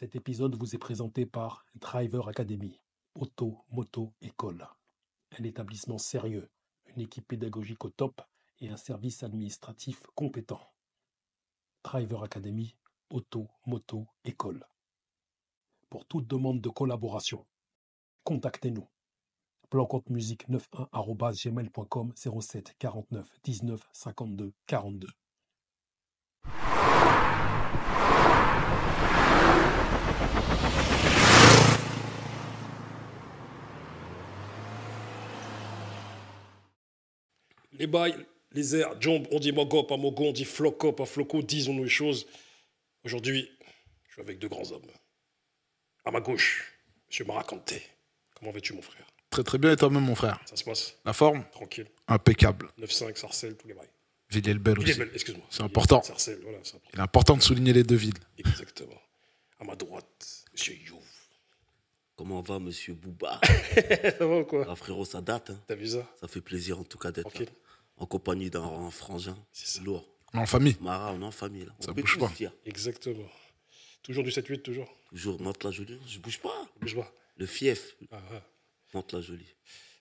Cet épisode vous est présenté par Driver Academy, Auto, Moto, École. Un établissement sérieux, une équipe pédagogique au top et un service administratif compétent. Driver Academy, Auto, Moto, École. Pour toute demande de collaboration, contactez-nous. plancomptemusique91@gmail.com 07 49 19 52 42. Les bails, les airs, jomb, on dit mogo, pas mogo, on dit floco, pas floco, disons-nous les choses. Aujourd'hui, je suis avec deux grands hommes. À ma gauche, M. Maracanté. Comment vas-tu, mon frère? Très très bien, et toi-même, mon frère? Ça se passe? La forme? Tranquille. Impeccable. 9-5, Sarcelles, tous les bails. Villiers-le-Bel aussi. Villiers-le-Bel, excuse-moi. C'est important. Sarcelles, voilà, c'est important. Il est important de souligner les deux villes. Exactement. À ma droite, M. Youf. Comment va, monsieur Bouba? Ça va ou quoi? Ah, frérot, ça date. Hein. T'as vu ça? Ça fait plaisir, en tout cas, d'être là. Tranquille. En compagnie d'un frangin. C'est lourd. On est en famille. Mara, on est en famille, là. Ça On peut bouge tous pas. dire. Exactement. Toujours du 7-8, toujours? Toujours Mantes-la-Jolie. Je bouge pas. Bouge pas. Le fief. Ah, ah. Mantes-la-Jolie.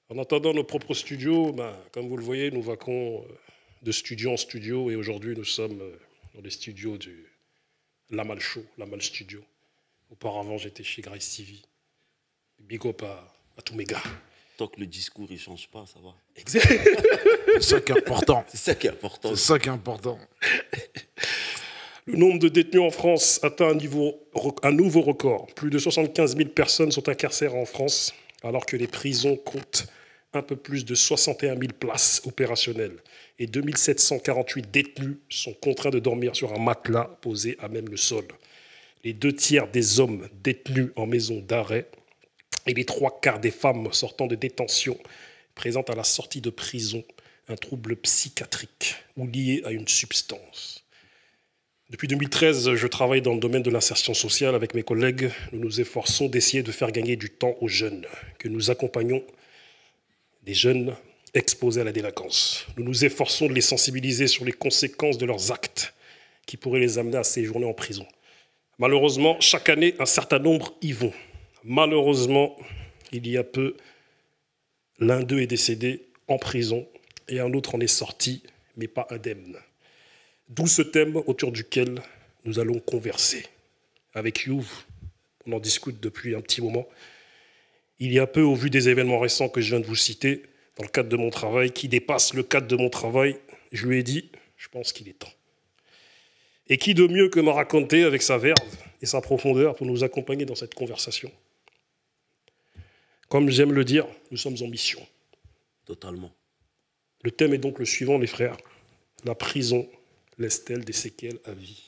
En attendant nos propres studios, comme vous le voyez, nous vaquons de studio en studio et aujourd'hui nous sommes dans les studios du Lamal Show, Lamal Studio. Auparavant j'étais chez Grace TV. Big up à tous mes gars. Tant que le discours il change pas, ça va. Exact. C'est ça qui est important. C'est ça qui est important. C'est ça qui est important. Le nombre de détenus en France atteint un nouveau record. Plus de 75 000 personnes sont incarcérées en France, alors que les prisons comptent un peu plus de 61 000 places opérationnelles. Et 2748 détenus sont contraints de dormir sur un matelas posé à même le sol. Les 2/3 des hommes détenus en maison d'arrêt et les 3/4 des femmes sortant de détention présentent à la sortie de prison un trouble psychiatrique ou lié à une substance. Depuis 2013, je travaille dans le domaine de l'insertion sociale avec mes collègues. Nous nous efforçons d'essayer de faire gagner du temps aux jeunes, que nous accompagnons des jeunes exposés à la délinquance. Nous nous efforçons de les sensibiliser sur les conséquences de leurs actes qui pourraient les amener à séjourner en prison. Malheureusement, chaque année, un certain nombre y vont. Malheureusement, il y a peu, l'un d'eux est décédé en prison et un autre en est sorti, mais pas indemne. D'où ce thème autour duquel nous allons converser. Avec Youf, on en discute depuis un petit moment. Il y a peu, au vu des événements récents que je viens de vous citer, dans le cadre de mon travail, qui dépasse le cadre de mon travail, je lui ai dit, je pense qu'il est temps. Et qui de mieux que Maracanté avec sa verve et sa profondeur pour nous accompagner dans cette conversation? Comme j'aime le dire, nous sommes en mission. Totalement. Le thème est donc le suivant, mes frères. La prison laisse-t-elle des séquelles à vie?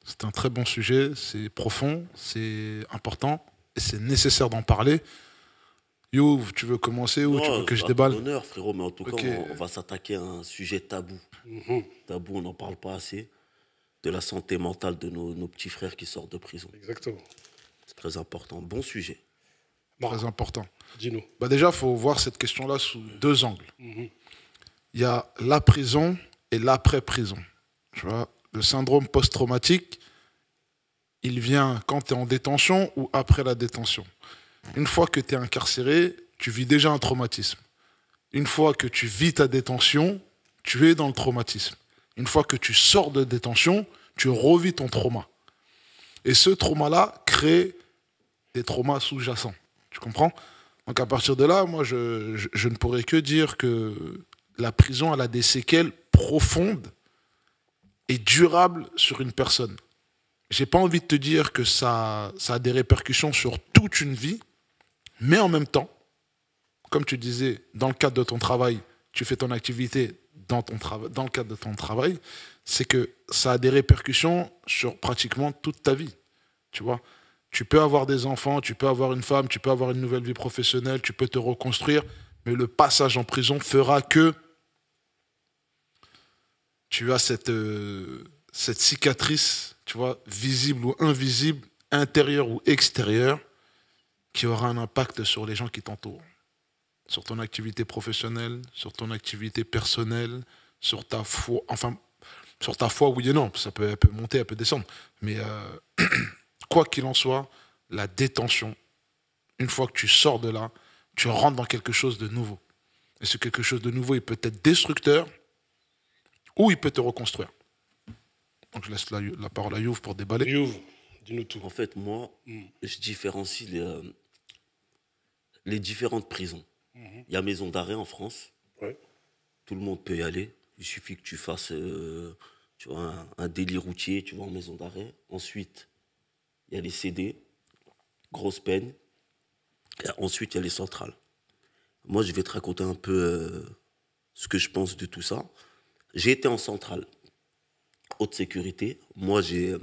C'est un très bon sujet, c'est profond, c'est important et c'est nécessaire d'en parler. Yo, tu veux commencer ou tu veux que je déballe? Honneur, frérot, mais en tout Ok. cas, on va s'attaquer à un sujet tabou. Tabou, on n'en parle pas assez. De la santé mentale de nos petits frères qui sortent de prison. Exactement. C'est très important. Bon sujet. Très important. Dis-nous. Bah déjà, il faut voir cette question-là sous deux angles. Il y a la prison et l'après-prison. Tu vois, le syndrome post-traumatique, il vient quand tu es en détention ou après la détention. Une fois que tu es incarcéré, tu vis déjà un traumatisme. Une fois que tu vis ta détention, tu es dans le traumatisme. Une fois que tu sors de détention, tu revis ton trauma. Et ce trauma-là crée des traumas sous-jacents. Tu comprends? Donc à partir de là, moi, je ne pourrais que dire que la prison, elle a des séquelles profondes et durables sur une personne. J'ai pas envie de te dire que ça a des répercussions sur toute une vie, mais en même temps, comme tu disais, dans le cadre de ton travail, tu fais ton activité dans le cadre de ton travail, c'est que ça a des répercussions sur pratiquement toute ta vie. Tu vois, tu peux avoir des enfants, tu peux avoir une femme, tu peux avoir une nouvelle vie professionnelle, tu peux te reconstruire, mais le passage en prison fera que tu as cette cicatrice, tu vois, visible ou invisible, intérieure ou extérieure, qui aura un impact sur les gens qui t'entourent. Sur ton activité professionnelle, sur ton activité personnelle, sur ta foi. Enfin, Sur ta foi, oui et non. Elle peut monter, elle peut descendre. Mais quoi qu'il en soit, la détention, une fois que tu sors de là, tu rentres dans quelque chose de nouveau. Et ce quelque chose de nouveau, il peut être destructeur ou il peut te reconstruire. Donc je laisse la parole à Youf pour déballer. Youf, dis-nous tout. En fait, moi, je différencie les différentes prisons. Il y a maison d'arrêt en France. Ouais. Tout le monde peut y aller. Il suffit que tu fasses tu vois, un délit routier, tu vas en maison d'arrêt. Ensuite, il y a les CD, grosse peine. Et ensuite, il y a les centrales. Moi, je vais te raconter un peu ce que je pense de tout ça. J'ai été en centrale, haute sécurité. Moi, je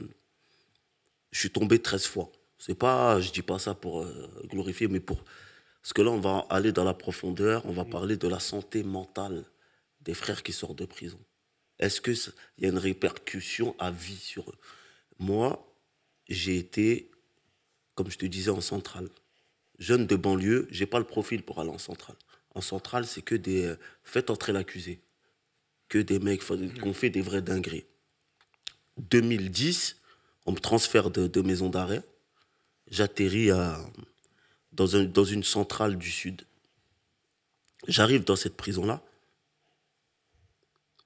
suis tombé 13 fois. C'est pas, je dis pas ça pour glorifier, mais pour... Parce que là, on va aller dans la profondeur, on va parler de la santé mentale des frères qui sortent de prison. Est-ce qu'il y a une répercussion à vie sur eux? Moi, j'ai été, comme je te disais, en centrale. Jeune de banlieue, j'ai pas le profil pour aller en centrale. En centrale, c'est que des... Faites entrer l'accusé. Que des mecs qui ont fait des vrais dingueries. 2010, on me transfère de maison d'arrêt. J'atterris dans une centrale du Sud. J'arrive dans cette prison-là.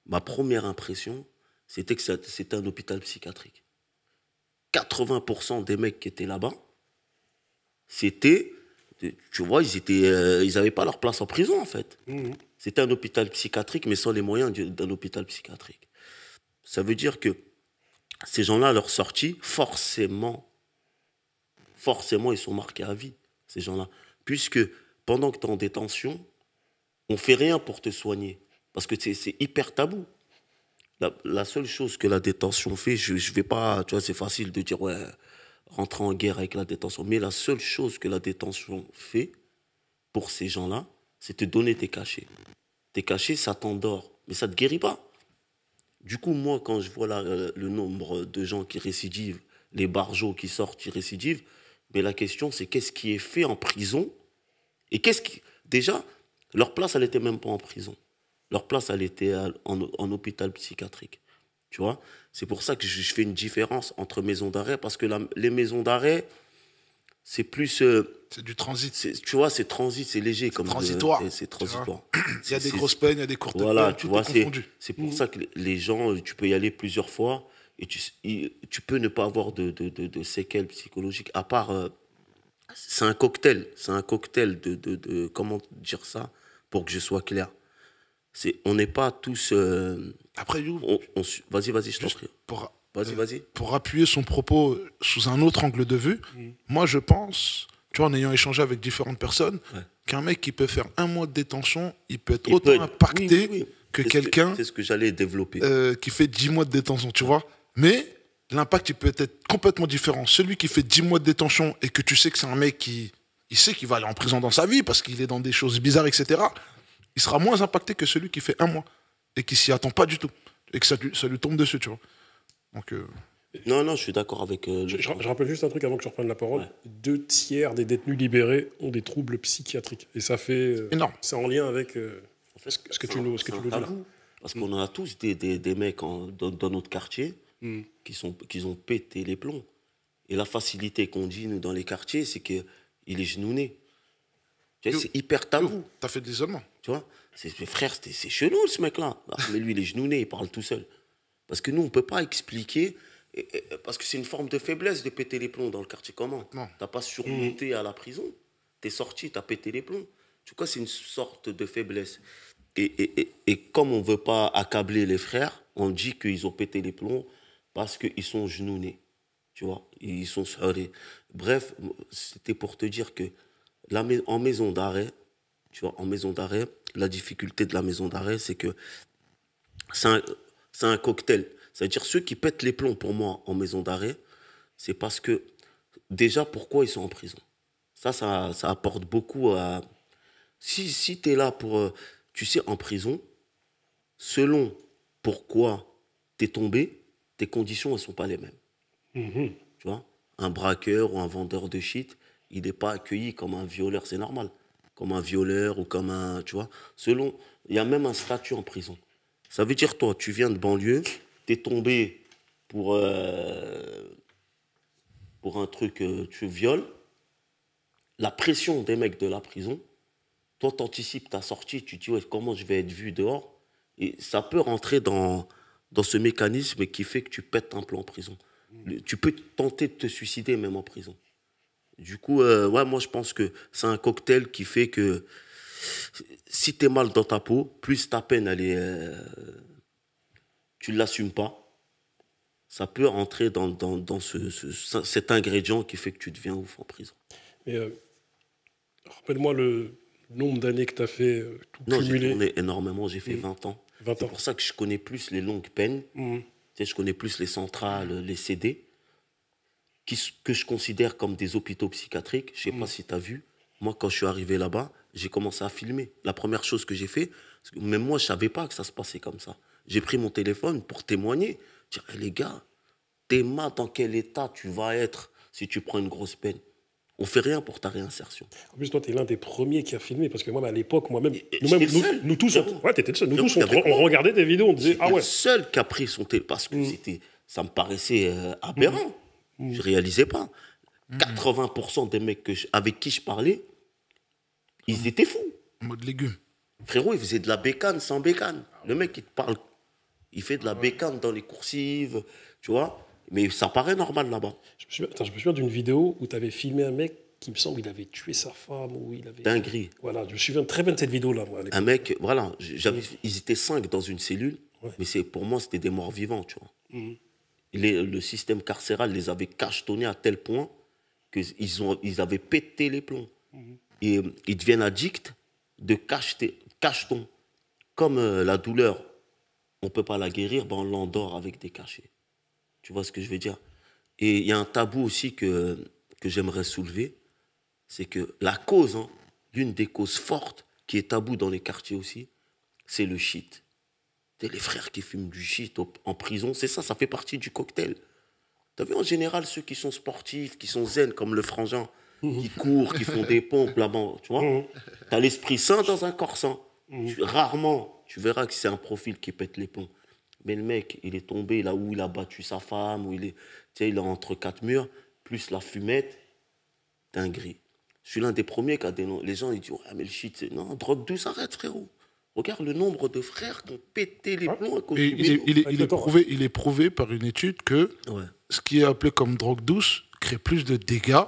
Ma première impression, c'était que c'était un hôpital psychiatrique. 80% des mecs qui étaient là-bas, c'était... Tu vois, ils n'avaient pas leur place en prison, en fait. C'était un hôpital psychiatrique, mais sans les moyens d'un hôpital psychiatrique. Ça veut dire que ces gens-là, à leur sortie, forcément, ils sont marqués à vie, ces gens-là. Puisque pendant que tu es en détention, on ne fait rien pour te soigner. Parce que c'est hyper tabou. La seule chose que la détention fait, je vais pas... Tu vois, c'est facile de dire, ouais, rentrer en guerre avec la détention. Mais la seule chose que la détention fait pour ces gens-là, c'est te donner tes cachets. Tes cachets, ça t'endort, mais ça ne te guérit pas. Du coup, moi, quand je vois le nombre de gens qui récidivent, les barjots qui sortent, qui récidivent, mais la question, c'est qu'est-ce qui est fait en prison? Et déjà, leur place, elle n'était même pas en prison. Leur place, elle était en hôpital psychiatrique. Tu vois? C'est pour ça que je fais une différence entre maisons d'arrêt, parce que les maisons d'arrêt, c'est plus... c'est du transit. Tu vois, c'est transit, c'est léger. Comme transitoire. C'est transitoire. Il y a des grosses peines, il y a des courtes peines. Voilà, tu vois, confondu. c'est pour ça que les gens, tu peux y aller plusieurs fois et tu peux ne pas avoir de séquelles psychologiques, à part... c'est un cocktail. C'est un cocktail de... Comment dire ça pour que je sois clair? On n'est pas tous... Après, You, vas-y, je t'en prie. Vas-y. Pour appuyer son propos sous un autre angle de vue, moi je pense, tu vois, en ayant échangé avec différentes personnes, qu'un mec qui peut faire 1 mois de détention, il peut être autant impacté que quelqu'un c'est ce que j'allais développer. Qui fait 10 mois de détention, tu vois. Mais l'impact, il peut être complètement différent. Celui qui fait 10 mois de détention et que tu sais que c'est un mec qui il sait qu'il va aller en prison dans sa vie parce qu'il est dans des choses bizarres, etc., il sera moins impacté que celui qui fait 1 mois et qui s'y attend pas du tout et que ça lui tombe dessus, tu vois. Donc, Non, je suis d'accord avec... Je rappelle juste un truc avant que je reprenne la parole. 2 tiers des détenus libérés ont des troubles psychiatriques. Et ça fait... énorme. C'est en lien avec en fait, ce que tu nous dis là. Parce qu'on en a tous des mecs dans notre quartier qui ont pété les plombs. Et la facilité qu'on dit, nous, dans les quartiers, c'est qu'il est genouné. Tu vois, c'est hyper tabou. T'as fait de l'isolement. Tu vois, frère, c'est chelou, ce mec-là. Mais lui, il est genouné, il parle tout seul. Parce que nous, on ne peut pas expliquer... parce que c'est une forme de faiblesse de péter les plombs dans le quartier. Comment? T'as pas surmonté à la prison. T'es sorti, t'as pété les plombs. Tu vois, c'est une sorte de faiblesse. Et comme on veut pas accabler les frères, on dit qu'ils ont pété les plombs parce qu'ils sont genounés. Tu vois, ils sont serrés. Bref, c'était pour te dire que en maison d'arrêt, tu vois, en maison d'arrêt, la difficulté de la maison d'arrêt, c'est que c'est un cocktail. C'est-à-dire ceux qui pètent les plombs pour moi en maison d'arrêt, c'est parce que déjà pourquoi ils sont en prison. Ça apporte beaucoup à... Si tu es là pour... tu sais, en prison, selon pourquoi tu es tombé, tes conditions, elles ne sont pas les mêmes. Tu vois, un braqueur ou un vendeur de shit, il n'est pas accueilli comme un violeur, c'est normal. Comme un violeur ou comme un... Tu vois, selon... Il y a même un statut en prison. Ça veut dire, toi, tu viens de banlieue, t'es tombé pour un truc, tu violes, la pression des mecs de la prison, toi, t'anticipes ta sortie, tu te dis, ouais, comment je vais être vu dehors? Et ça peut rentrer dans ce mécanisme qui fait que tu pètes un plomb en prison. Tu peux tenter de te suicider même en prison. Du coup, ouais, moi, je pense que c'est un cocktail qui fait que si t'es mal dans ta peau, plus ta peine, tu ne l'assumes pas, ça peut rentrer dans cet ingrédient qui fait que tu deviens ouf en prison. Mais rappelle-moi le nombre d'années que tu as fait, tout Non, cumulé. j'ai tourné énormément, j'ai fait 20 ans. 20 ans. C'est pour ça que je connais plus les longues peines, tu sais, je connais plus les centrales, les CD, que je considère comme des hôpitaux psychiatriques. Je ne sais pas si tu as vu, moi quand je suis arrivé là-bas, j'ai commencé à filmer. La première chose que j'ai fait, même moi je ne savais pas que ça se passait comme ça. J'ai pris mon téléphone pour témoigner. Dire, hey, les gars, t'es mal, dans quel état tu vas être si tu prends une grosse peine? On fait rien pour ta réinsertion. En plus, toi, tu es l'un des premiers qui a filmé, parce que moi, à l'époque, moi-même, j'étais le seul. nous tous, ouais, t'étais le seul. Nous tous, avec on moi. regardait des vidéos, on disait, ah J'étais ouais. le seul qui a pris son téléphone, parce que ça me paraissait aberrant. Je réalisais pas. 80% des mecs avec qui je parlais, ils étaient fous. En mode légume. Frérot, il faisait de la bécane sans bécane. Le mec, il te parle, il fait de la bécane dans les coursives, tu vois. Mais ça paraît normal là-bas. Je me souviens d'une vidéo où tu avais filmé un mec qui me semble il avait tué sa femme ou il avait. Dinguerie. Voilà, je me souviens très bien de cette vidéo-là, moi. À l'époque. Un mec, voilà, ils étaient 5 dans une cellule, mais pour moi, c'était des morts vivants, tu vois. Le système carcéral les avait cachetonnés à tel point qu'ils avaient pété les plombs. Et ils deviennent addicts de cachetons. Comme la douleur, on ne peut pas la guérir, ben on l'endort avec des cachets. Tu vois ce que je veux dire? Et il y a un tabou aussi que j'aimerais soulever, c'est que la cause, l'une des causes fortes qui est tabou dans les quartiers aussi, c'est le shit. C'est les frères qui fument du shit en prison, c'est ça fait partie du cocktail. Tu as vu en général ceux qui sont sportifs, qui sont zen comme le frangin, qui courent, qui font des pompes là-bas, tu vois. Tu as l'esprit sain dans un corps sain. Rarement, tu verras que c'est un profil qui pète les plombs. Mais le mec, il est tombé là où il a battu sa femme, où il est entre 4 murs, plus la fumette, dinguerie. Je suis l'un des premiers qui a dénoncé. Les gens, ils disent, ouais, mais le shit, c'est... Non, drogue douce, arrête, frérot. Regarde le nombre de frères qui ont pété les plombs à cause du vélo. Il est prouvé par une étude que ce qui est appelé comme drogue douce crée plus de dégâts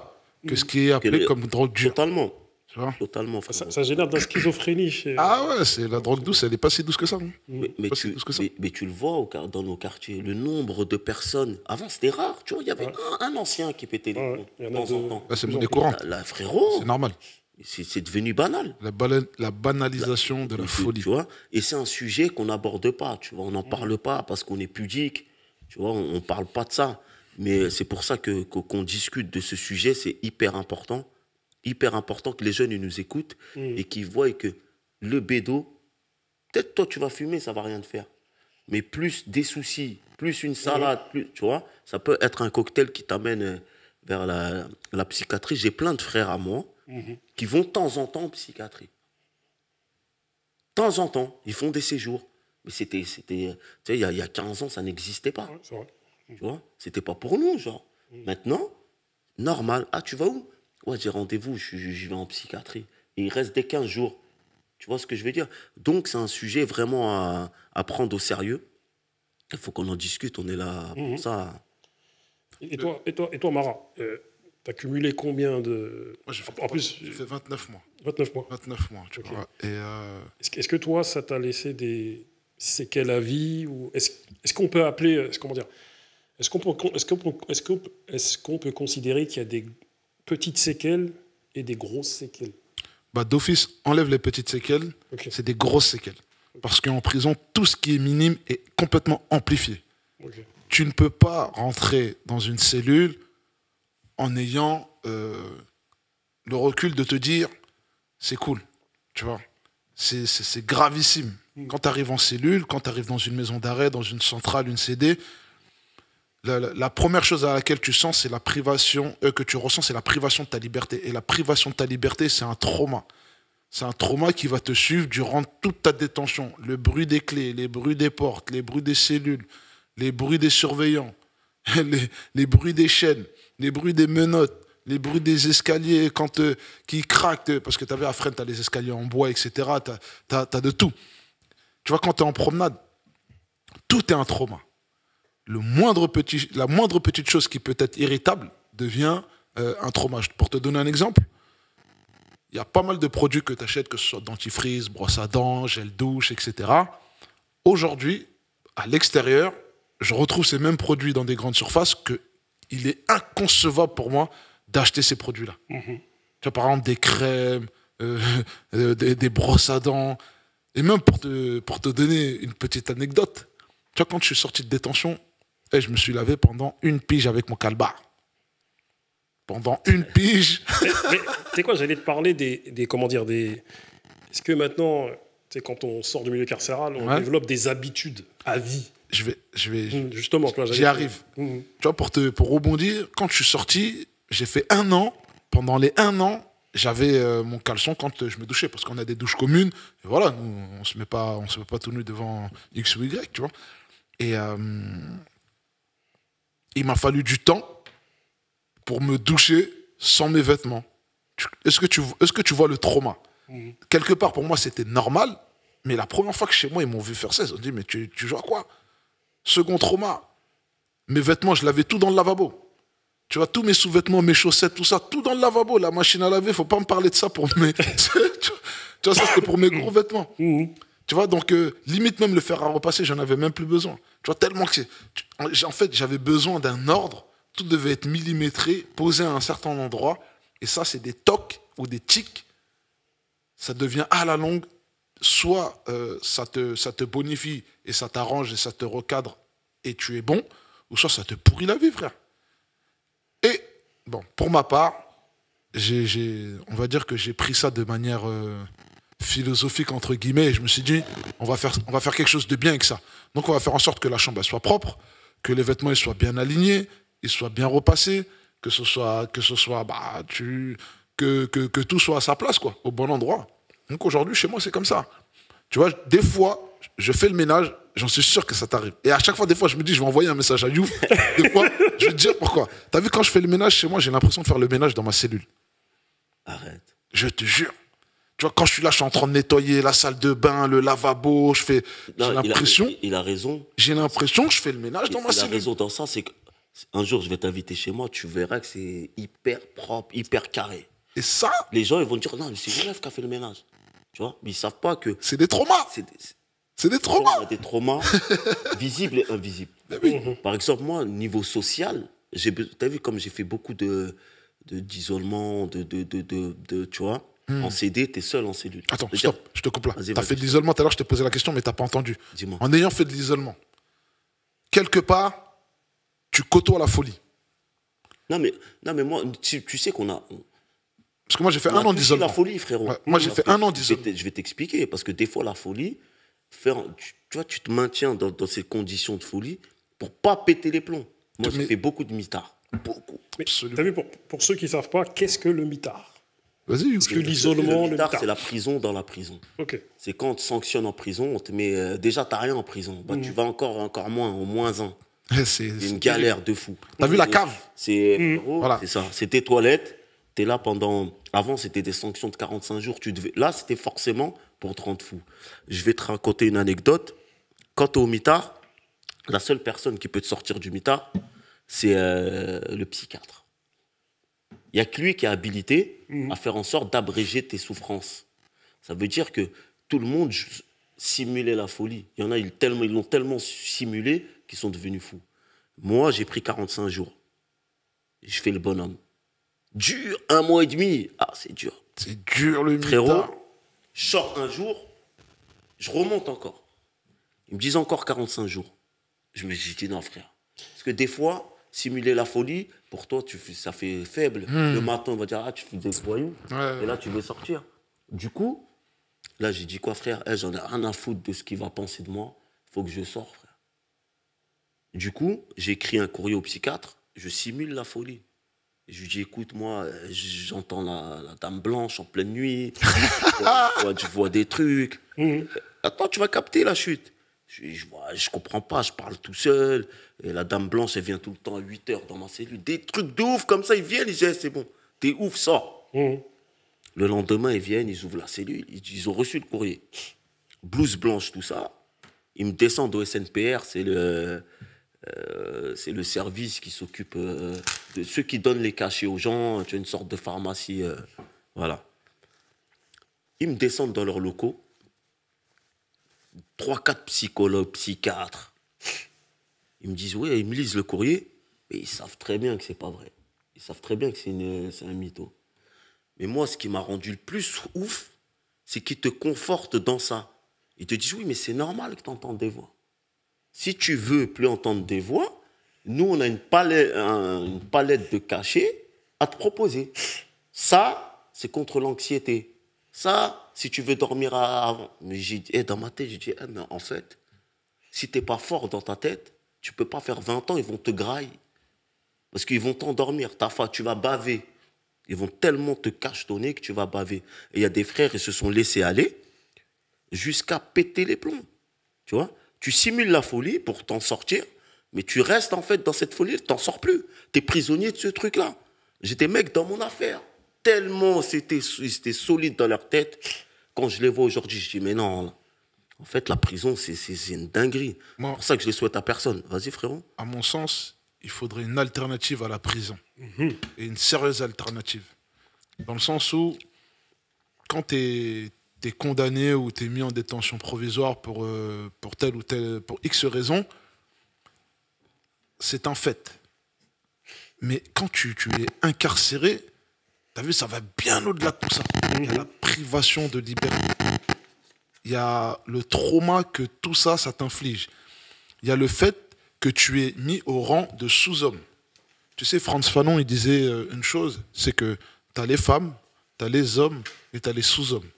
que ce qui est appelé comme drogue dure. Totalement. Tu vois? Totalement, ça génère de la schizophrénie. Ah ouais, c'est la drogue douce, elle n'est pas si douce que ça. Mais tu le vois dans nos quartiers, le nombre de personnes. Avant, c'était rare, tu vois, il y avait un ancien qui pétait les plombs de temps en temps. C'est monnaie courante. Là, frérot, c'est normal. C'est devenu banal. La banalisation de la folie. Tu vois, et c'est un sujet qu'on n'aborde pas, tu vois, on n'en parle pas parce qu'on est pudique, tu vois, on ne parle pas de ça. Mais c'est pour ça qu'on discute de ce sujet, c'est hyper important que les jeunes ils nous écoutent et qu'ils voient que le bédo, peut-être toi tu vas fumer, ça va rien te faire. Mais plus des soucis, plus une salade, plus, tu vois, ça peut être un cocktail qui t'amène vers la psychiatrie. J'ai plein de frères à moi qui vont de temps en temps en psychiatrie. De temps en temps, ils font des séjours. Mais c'était tu sais, il y a 15 ans, ça n'existait pas. Ouais, c'est vrai. Tu vois, c'était pas pour nous, genre. Maintenant, normal. Ah, tu vas où? Ouais, j'ai rendez-vous, je vais en psychiatrie. Et il reste des 15 jours. Tu vois ce que je veux dire? Donc, c'est un sujet vraiment à prendre au sérieux. Il faut qu'on en discute, on est là pour ça. Et toi, Mara, t'as cumulé combien de... Moi, j'ai fait 29 mois. 29 mois. 29 mois, tu vois. Et Est-ce que toi, ça t'a laissé des séquelles à vie ou est-ce qu'on peut appeler... Comment dire? Est-ce qu'on peut considérer qu'il y a des petites séquelles et des grosses séquelles? Bah, d'office, enlève les petites séquelles, c'est des grosses séquelles. Parce qu'en prison, tout ce qui est minime est complètement amplifié. Tu ne peux pas rentrer dans une cellule en ayant le recul de te dire c'est cool, tu vois. C'est gravissime. Quand tu arrives en cellule, quand tu arrives dans une maison d'arrêt, dans une centrale, une CD, la première chose à laquelle tu sens, c'est la privation, que tu ressens, c'est la privation de ta liberté. Et la privation de ta liberté, c'est un trauma. C'est un trauma qui va te suivre durant toute ta détention. Le bruit des clés, les bruits des portes, les bruits des cellules, les bruits des surveillants, les bruits des chaînes, les bruits des menottes, les bruits des escaliers qui craquent, parce que tu avais à Fresnes, tu as les escaliers en bois, etc. Tu as de tout. Tu vois, quand tu es en promenade, tout est un trauma. La moindre petite chose qui peut être irritable devient un trauma. Pour te donner un exemple, il y a pas mal de produits que tu achètes, que ce soit dentifrice, brosse à dents, gel douche, etc. Aujourd'hui, à l'extérieur, je retrouve ces mêmes produits dans des grandes surfaces qu'il est inconcevable pour moi d'acheter ces produits-là. Tu vois, par exemple, des crèmes, des brosses à dents. Et même pour te donner une petite anecdote, tu vois, quand je suis sorti de détention, je me suis lavé pendant 1 pige avec mon calbar. Pendant 1 pige. Mais tu sais quoi, j'allais te parler Est-ce que maintenant, tu sais, quand on sort du milieu carcéral, on développe des habitudes à vie? Je vais justement, j'y arrive. Tu vois, pour rebondir, quand je suis sorti, j'ai fait 1 an. Pendant les 1 an, j'avais mon caleçon quand je me douchais, parce qu'on a des douches communes. Et voilà, nous, on se met pas tout nu devant X ou Y, tu vois. Et il m'a fallu du temps pour me doucher sans mes vêtements. Est-ce que tu vois le trauma? Quelque part, pour moi, c'était normal, mais la première fois que chez moi, ils m'ont vu faire ça, ils ont dit, mais tu joues à quoi? Second trauma, mes vêtements, je lavais tout dans le lavabo. Tu vois, tous mes sous-vêtements, mes chaussettes, tout ça, tout dans le lavabo. La machine à laver, faut pas me parler de ça pour mes... tu vois, ça, c'était pour mes gros vêtements. Tu vois, donc, limite même le fer à repasser, j'en avais même plus besoin. Tu vois, tellement que en fait, j'avais besoin d'un ordre. Tout devait être millimétré, posé à un certain endroit. Et ça, c'est des tocs ou des tics. Ça devient à la longue, soit ça te bonifie et ça t'arrange et ça te recadre et tu es bon, ou soit ça te pourrit la vie, frère. Et, bon, pour ma part, on va dire que j'ai pris ça de manière philosophique, entre guillemets, et je me suis dit, on va faire quelque chose de bien avec ça. Donc, on va faire en sorte que la chambre elle soit propre, que les vêtements ils soient bien alignés, ils soient bien repassés, que tout soit à sa place, quoi, au bon endroit. Donc, aujourd'hui, chez moi, c'est comme ça. Tu vois, des fois, je fais le ménage, j'en suis sûr que ça t'arrive. Et à chaque fois, des fois, je me dis, je vais envoyer un message à Youf. Des fois, je vais te dire pourquoi. T'as vu, quand je fais le ménage chez moi, j'ai l'impression de faire le ménage dans ma cellule. Arrête. Je te jure. Tu vois, quand je suis là, je suis en train de nettoyer la salle de bain, le lavabo, j'ai l'impression... Il a raison. J'ai l'impression que je fais le ménage dans ma cellule. Il a raison dans ça, c'est qu'un jour, je vais t'inviter chez moi, tu verras que c'est hyper propre, hyper carré. Et ça... Les gens, ils vont dire, non, mais c'est Genève qui a fait le ménage. Tu vois, mais ils savent pas que... C'est des traumas. C'est des traumas. Il y a des traumas visibles et invisibles. Oui. Par exemple, moi, niveau social, tu as vu comme j'ai fait beaucoup d'isolement, tu vois, en CD, tu es seul en cellule. Attends, stop, je te coupe là. Vas-y, Tu as fait de l'isolement, tout à l'heure, je t'ai posé la question, mais tu n'as pas entendu. Dis-moi. En ayant fait de l'isolement, quelque part, tu côtoies la folie. Non, mais moi, tu sais qu'on a... Parce que moi, j'ai fait 1 an d'isolement. la folie, frérot. Ouais, moi, j'ai fait 1 an d'isolement. Je vais t'expliquer, parce que des fois, la folie, tu vois, tu te maintiens dans ces conditions de folie pour pas péter les plombs. Moi, j'ai fait beaucoup de mitards. Beaucoup. T'as vu, pour ceux qui ne savent pas, qu'est-ce que le mitard? Vas-y. Parce que l'isolement, le mitard, c'est la prison dans la prison. Ok. C'est quand on te sanctionne en prison, on te met... déjà, t'as rien en prison. Bah, tu vas encore moins, au -1. C'est une galère de fou. T'as vu la cave? Voilà. C'est ça. C'est tes toilettes. T'es là pendant... Avant, c'était des sanctions de 45 jours. Là, c'était forcément pour te rendre fou. Je vais te raconter une anecdote. Quand t'es au mitard, la seule personne qui peut te sortir du mitard, c'est le psychiatre. Il n'y a que lui qui est habilité à faire en sorte d'abréger tes souffrances. Ça veut dire que tout le monde simulait la folie. Il y en a, ils l'ont tellement simulé qu'ils sont devenus fous. Moi, j'ai pris 45 jours. Je fais le bonhomme. Dur, 1 mois et demi. Ah, c'est dur. C'est dur, le mitard. Frérot, je sors un jour, je remonte encore. Ils me disent encore 45 jours. Je me suis dit, non, frère. Parce que des fois, simuler la folie, pour toi, ça fait faible. Le matin, on va dire, ah, tu fais des voyous. Ouais. Et là, tu veux sortir. Du coup, là, j'ai dit, quoi, frère? J'en ai rien à foutre de ce qu'il va penser de moi. Il faut que je sorte, frère. Du coup, j'ai écrit un courrier au psychiatre. Je simule la folie. Je lui dis, écoute, moi, j'entends la dame blanche en pleine nuit. Je vois des trucs. Attends, tu vas capter la chute. Je comprends pas, je parle tout seul. Et la dame blanche, elle vient tout le temps à 8 heures dans ma cellule. Des trucs de ouf comme ça, ils viennent, ils disent, c'est bon, t'es ouf, sors. Le lendemain, ils viennent, ils ouvrent la cellule, ils ont reçu le courrier. Blouse blanche, tout ça. Ils me descendent au SNPR, c'est le service qui s'occupe de ceux qui donnent les cachets aux gens. Tu as une sorte de pharmacie, voilà. Ils me descendent dans leurs locaux. 3-4 psychologues, psychiatres. Ils me disent, oui, ils me lisent le courrier, mais ils savent très bien que c'est pas vrai. Ils savent très bien que c'est un mytho. Mais moi, ce qui m'a rendu le plus ouf, c'est qu'ils te confortent dans ça. Ils te disent, oui, mais c'est normal que tu entendes des voix. Si tu veux plus entendre des voix, nous, on a une palette de cachets à te proposer. Ça, c'est contre l'anxiété. Ça, si tu veux dormir avant. Mais dans ma tête, j'ai dit, mais en fait, si tu n'es pas fort dans ta tête, tu ne peux pas faire 20 ans, ils vont te grailler. Parce qu'ils vont t'endormir. Tu vas baver. Ils vont tellement te cachetonner que tu vas baver. Et il y a des frères, ils se sont laissés aller jusqu'à péter les plombs. Tu vois ? Tu simules la folie pour t'en sortir, mais tu restes en fait dans cette folie, tu n'en sors plus. Tu es prisonnier de ce truc-là. J'ai des mecs dans mon affaire. Tellement c'était solide dans leur tête. Quand je les vois aujourd'hui, je dis, mais non, en fait, la prison, c'est une dinguerie. C'est pour ça que je les souhaite à personne. Vas-y, frérot. À mon sens, il faudrait une alternative à la prison. Et une sérieuse alternative. Dans le sens où, quand tu es condamné ou tu es mis en détention provisoire pour telle ou telle, pour X raison, c'est un fait. Mais quand tu es incarcéré, t'as vu, ça va bien au-delà de tout ça. Il y a la privation de liberté. Il y a le trauma que tout ça, ça t'inflige. Il y a le fait que tu es mis au rang de sous-homme. Tu sais, Frantz Fanon, il disait une chose, c'est que tu as les femmes, tu as les hommes et tu as les sous-hommes.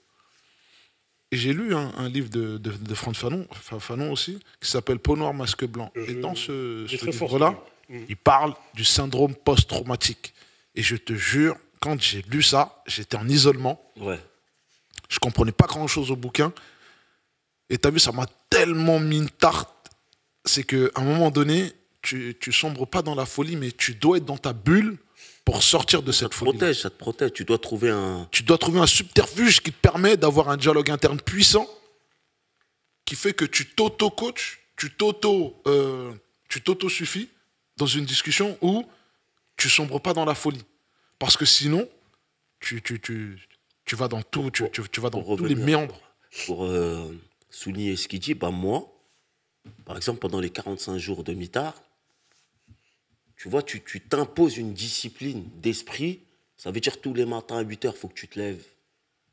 Et j'ai lu un livre de Frantz Fanon aussi, qui s'appelle Peau noire, masque blanc. Et dans ce livre-là, il parle du syndrome post-traumatique. Et je te jure, quand j'ai lu ça, j'étais en isolement. Ouais. Je comprenais pas grand-chose au bouquin. Et tu as vu, ça m'a tellement mis une tarte. C'est qu'à un moment donné, tu sombres pas dans la folie, mais tu dois être dans ta bulle pour sortir de cette folie. Ça te protège. Tu dois trouver un subterfuge qui te permet d'avoir un dialogue interne puissant, qui fait que tu t'auto-coaches, tu t'auto-suffis dans une discussion où tu sombres pas dans la folie. Parce que sinon, tu vas dans tout, tu vas dans tous les méandres. Pour souligner ce qu'il dit, moi, par exemple, pendant les 45 jours de mitard, tu vois, tu t'imposes une discipline d'esprit. Ça veut dire tous les matins à 8 heures, il faut que tu te lèves.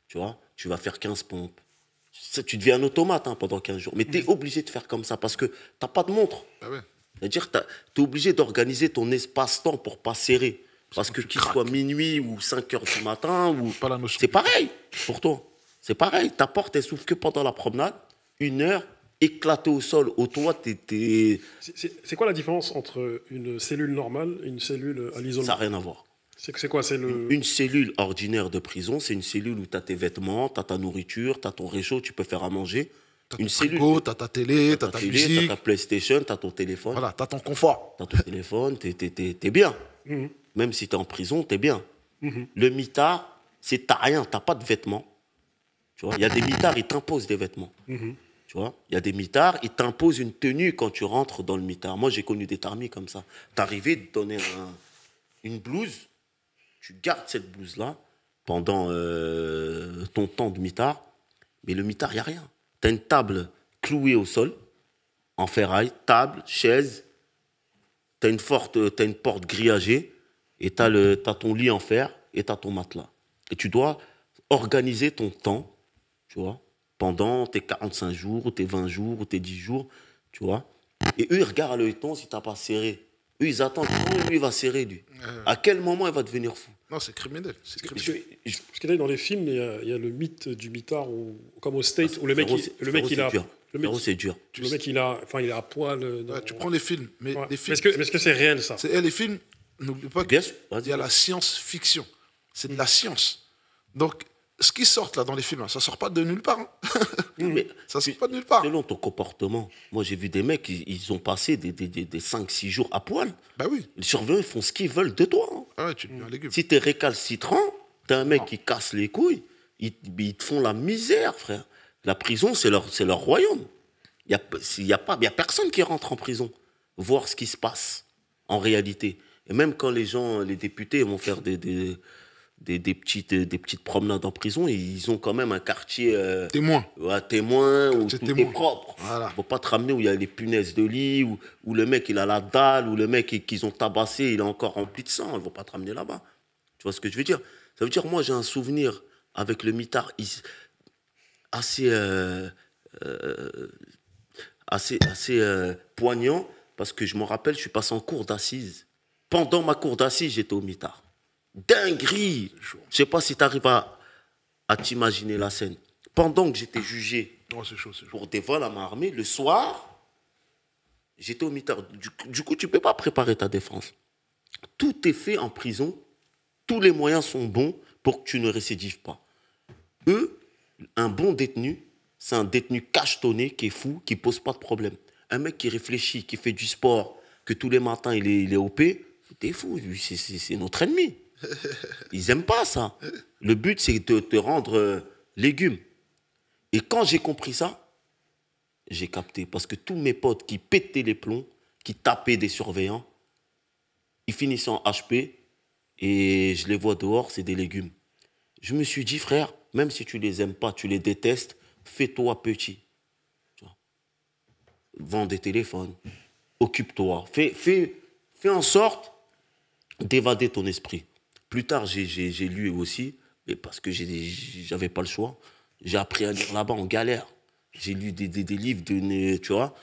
Tu vois, tu vas faire 15 pompes. Tu deviens un automate pendant 15 jours. Mais tu es obligé de faire comme ça parce que tu n'as pas de montre. Ah ouais. C'est-à-dire que tu es obligé d'organiser ton espace-temps pour pas serrer. Parce que qu'il soit minuit ou 5 heures du matin, c'est pareil pour toi. C'est pareil. Ta porte, elle s'ouvre que pendant la promenade. 1 heure, éclaté au sol. Au toit, C'est quoi la différence entre une cellule normale et une cellule à l'isolement ? Ça n'a rien à voir. C'est quoi ? Une cellule ordinaire de prison, c'est une cellule où tu as tes vêtements, tu as ta nourriture, tu as ton réchaud, tu peux faire à manger. Tu as ton frigo, tu as ta télé, tu as ta musique. Tu as ta PlayStation, tu as ton téléphone. Voilà, tu as ton confort. Tu as ton téléphone, t'es bien. Même si tu es en prison, tu es bien. Le mitard, c'est que tu n'as rien, tu n'as pas de vêtements. Tu vois, il y a des mitards, ils t'imposent des vêtements. Tu vois, il y a des mitards, ils t'imposent une tenue quand tu rentres dans le mitard. Moi, j'ai connu des tarmis comme ça. T'arrivais de donner une blouse, tu gardes cette blouse-là pendant ton temps de mitard, mais le mitard, il n'y a rien. Tu as une table clouée au sol, en ferraille, table, chaise, tu as une porte grillagée, et tu as ton lit en fer, et tu as ton matelas. Et tu dois organiser ton temps, tu vois, pendant tes 45 jours, ou tes 20 jours, ou tes 10 jours, tu vois. Et eux, ils regardent à l'œil ton si tu n'as pas serré. Eux, ils attendent comment lui va serrer, lui. À quel moment il va devenir fou? Non, c'est criminel. Parce que dans les films, il y a le mythe du mitard, comme au States, où le mec, il a... C'est dur. Le mec, il a à poil... Ouais, tu prends les films. Mais les films, est-ce que c'est réel, ça? Les films, n'oublie pas qu'il y a la science-fiction. C'est de la science. Donc, ce qui sort là dans les films, là, ça sort pas de nulle part. Hein. Mais Ça sort pas de nulle part. selon ton comportement, moi j'ai vu des mecs, ils ont passé des 5-6 jours à poil. Bah oui. Les surveillants, ils font ce qu'ils veulent de toi. Hein. Ah ouais, tu deviens un légume. Si t'es récalcitrant, t'as un mec qui casse les couilles, ils te font la misère, frère. La prison, c'est leur royaume. Il y a personne qui rentre en prison voir ce qui se passe en réalité. Et même quand les députés vont faire des petites promenades en prison, ils ont quand même un quartier Témoin. témoin où Quartier tout témoin. est propre. Voilà. Faut pas te ramener où il y a les punaises de lit, où le mec il a la dalle, où le mec qu'ils ont tabassé, il est encore rempli de sang. Ils vont pas te ramener là-bas. Tu vois ce que je veux dire? Ça veut dire, moi j'ai un souvenir avec le mitard assez poignant, parce que je me rappelle, je suis passé en cour d'assises. Pendant ma cour d'assises, j'étais au mitard. Dinguerie! Je sais pas si tu arrives à t'imaginer la scène. Pendant que j'étais jugé Oh, c'est chaud, c'est chaud. pour des vols à main armée, le soir, j'étais au mitard. Du coup, tu peux pas préparer ta défense. Tout est fait en prison. Tous les moyens sont bons pour que tu ne récidives pas. Eux, un bon détenu, c'est un détenu cachetonné qui est fou, qui pose pas de problème. Un mec qui réfléchit, qui fait du sport, que tous les matins il est OP, t'es fou, lui, c'est notre ennemi. Ils aiment pas ça. Le but, c'est de te rendre légume. Et quand j'ai compris ça, j'ai capté. Parce que tous mes potes qui pétaient les plombs, qui tapaient des surveillants, ils finissaient en HP et je les vois dehors, c'est des légumes. Je me suis dit, frère, même si tu les aimes pas, tu les détestes, fais-toi petit. Tu vois. Vends des téléphones, occupe-toi, fais en sorte d'évader ton esprit. Plus tard, j'ai lu aussi, mais parce que j'avais pas le choix, j'ai appris à lire là-bas en galère. J'ai lu des livres de, tu vois,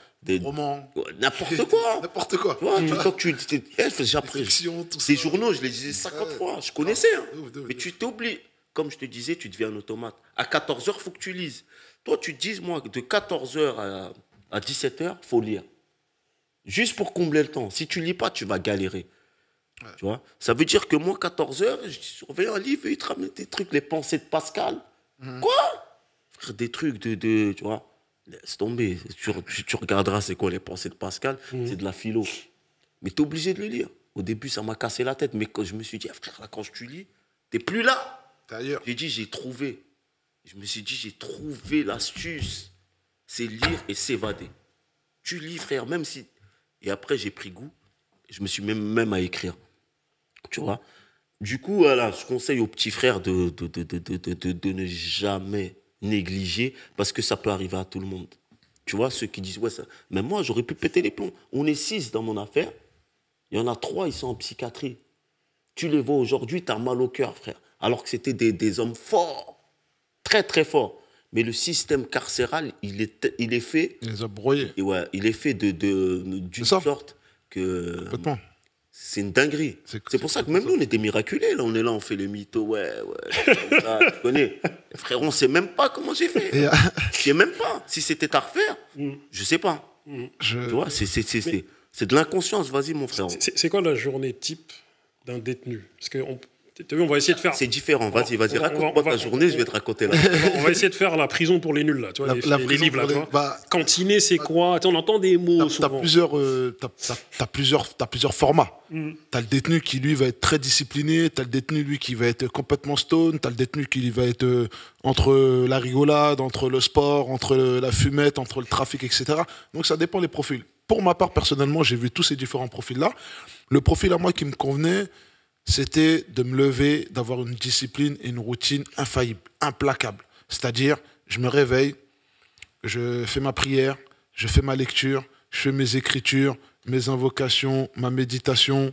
Roman. n'importe quoi. N'importe quoi. Tu vois, quand j'ai appris Fiction, tout ces ça. journaux, je les lisais 50 fois, je connaissais. Hein. Ouf, ouf, Mais ouf. tu t'oublies. Comme je te disais, tu deviens un automate. À 14h, il faut que tu lises. Toi, tu te dis, moi, de 14h à 17h, il faut lire. Juste pour combler le temps. Si tu lis pas, tu vas galérer. Ouais. Tu vois? Ça veut dire que moi, 14h, je surveille un livre et il te ramène des trucs, les pensées de Pascal. Quoi? Frère, des trucs de tu vois? Laisse tomber. Tu regarderas c'est quoi les pensées de Pascal. C'est de la philo. Mais tu es obligé de le lire. Au début, ça m'a cassé la tête. Mais quand je me suis dit, ah, frère, là, quand tu lis, tu n'es plus là. T'es ailleurs. J'ai dit, j'ai trouvé. Je me suis dit, j'ai trouvé l'astuce. C'est lire et s'évader. Tu lis, frère, même si... Et après, j'ai pris goût. Je me suis même à écrire. Tu vois? Du coup, voilà, je conseille aux petits frères de ne jamais négliger, parce que ça peut arriver à tout le monde. Tu vois, ceux qui disent, ouais, ça... Mais moi, j'aurais pu péter les plombs. On est 6 dans mon affaire. Il y en a 3, ils sont en psychiatrie. Tu les vois aujourd'hui, tu as mal au cœur, frère. Alors que c'était des hommes forts, très très forts. Mais le système carcéral, il est fait, Il les a broyés. et ouais, il est fait d'une C'est ça. sorte que Complètement. c'est une dinguerie. C'est pour ça que même nous, on est des miraculés. Là, on est là, on fait le mytho, ouais, tu connais. Frère, on sait même pas comment j'ai fait. Et, Je sais même pas. Si c'était à refaire, je sais pas. Tu vois, c'est de l'inconscience. Vas-y, mon frère. C'est quoi la journée type d'un détenu? Parce que t'as vu, on va essayer de faire. C'est différent. Vas-y, on va- raconte-moi ta journée, je vais te raconter là. On va essayer de faire la prison pour les nuls là, tu vois, La les prison livres là, pour tu les- vois. bah, Cantiner, c'est quoi? Tu sais, on entend des mots T'as souvent. plusieurs formats. T'as le détenu qui, lui, va être très discipliné. T'as le détenu, lui, qui va être complètement stone. T'as le détenu qui va être entre la rigolade, entre le sport, entre la fumette, entre le trafic, etc. Donc, ça dépend des profils. Pour ma part, personnellement, j'ai vu tous ces différents profils-là. Le profil à moi qui me convenait, c'était de me lever, d'avoir une discipline et une routine infaillible, implacable. C'est-à-dire, je me réveille, je fais ma prière, je fais ma lecture, je fais mes écritures, mes invocations, ma méditation.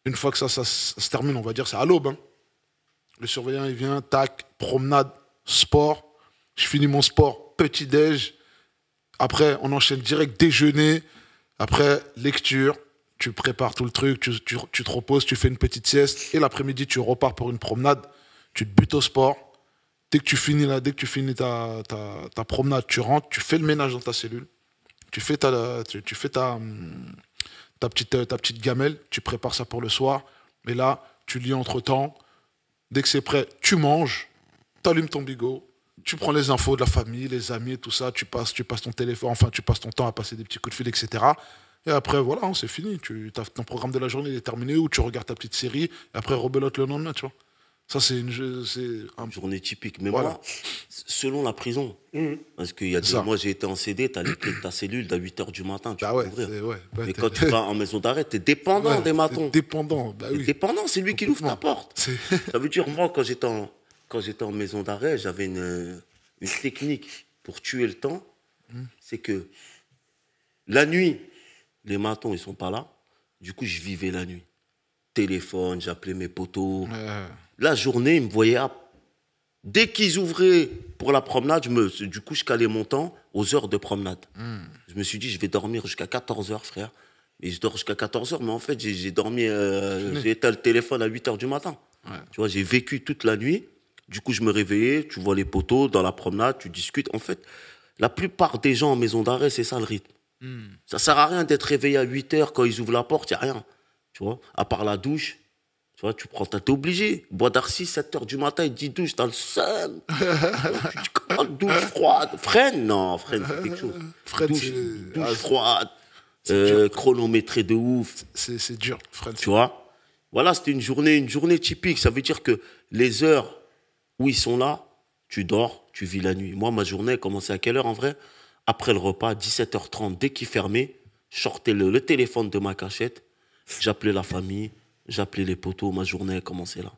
Une fois que ça se termine, on va dire, c'est à l'aube. Hein. Le surveillant, il vient, tac, promenade, sport. Je finis mon sport, petit-déj. Après, on enchaîne direct déjeuner. Après, lecture. Tu prépares tout le truc, tu te reposes, tu fais une petite sieste. Et l'après-midi, tu repars pour une promenade. Tu te butes au sport. Dès que tu finis ta promenade, tu rentres, tu fais le ménage dans ta cellule. Tu fais ta petite gamelle, tu prépares ça pour le soir. Et là, tu lis entre-temps. Dès que c'est prêt, tu manges. t'allumes ton bigot, tu prends les infos de la famille, les amis, tout ça, tu passes ton téléphone, enfin, tu passes ton temps à passer des petits coups de fil, etc. Et après, voilà, hein, c'est fini. Ton programme de la journée il est terminé, ou tu regardes ta petite série, et après, rebelote le lendemain, tu vois. Ça, c'est Une journée typique. Mais Voilà. moi, selon la prison, parce qu'il y a Ça. moi j'ai été en CD, t'as les clés de ta cellule à 8h du matin, tu Ah peux ouais, ouvrir. ouais, Mais quand tu vas en maison d'arrêt, t'es dépendant des matons. Dépendant, bah T'es oui. dépendant, c'est lui qui ouvre ta porte. C'est- Ça veut dire, moi, quand j'étais en maison d'arrêt, j'avais une technique pour tuer le temps. C'est que la nuit, les matons, ils sont pas là. Du coup, je vivais la nuit. Téléphone, j'appelais mes potos. La journée, ils me voyaient. Dès qu'ils ouvraient pour la promenade, du coup, je calais mon temps aux heures de promenade. Je me suis dit, je vais dormir jusqu'à 14h, frère. Et je dors jusqu'à 14h, mais en fait, j'ai dormi, j'ai éteint le téléphone à 8h du matin. Tu vois, j'ai vécu toute la nuit. Du coup, je me réveillais, tu vois les poteaux dans la promenade, tu discutes. En fait, la plupart des gens en maison d'arrêt, c'est ça le rythme. Ça sert à rien d'être réveillé à 8h quand ils ouvrent la porte, il n'y a rien. Tu vois, à part la douche. Tu vois, t'es obligé. Bois d'Arcy, 7h du matin, il dit douche, t'as le seum. Tu dis, comment douche froide? Freine, non, freine, c'est quelque chose. Fred, Douche froide, chronométré de ouf. c'est dur, Fred. Tu vois? Voilà, c'était une journée typique. Ça veut dire que les heures où ils sont là, tu dors, tu vis la nuit. Moi, ma journée a commencé à quelle heure en vrai? Après le repas, 17h30, dès qu'il fermait, je sortais le téléphone de ma cachette, j'appelais la famille, j'appelais les potos, ma journée a commencé là.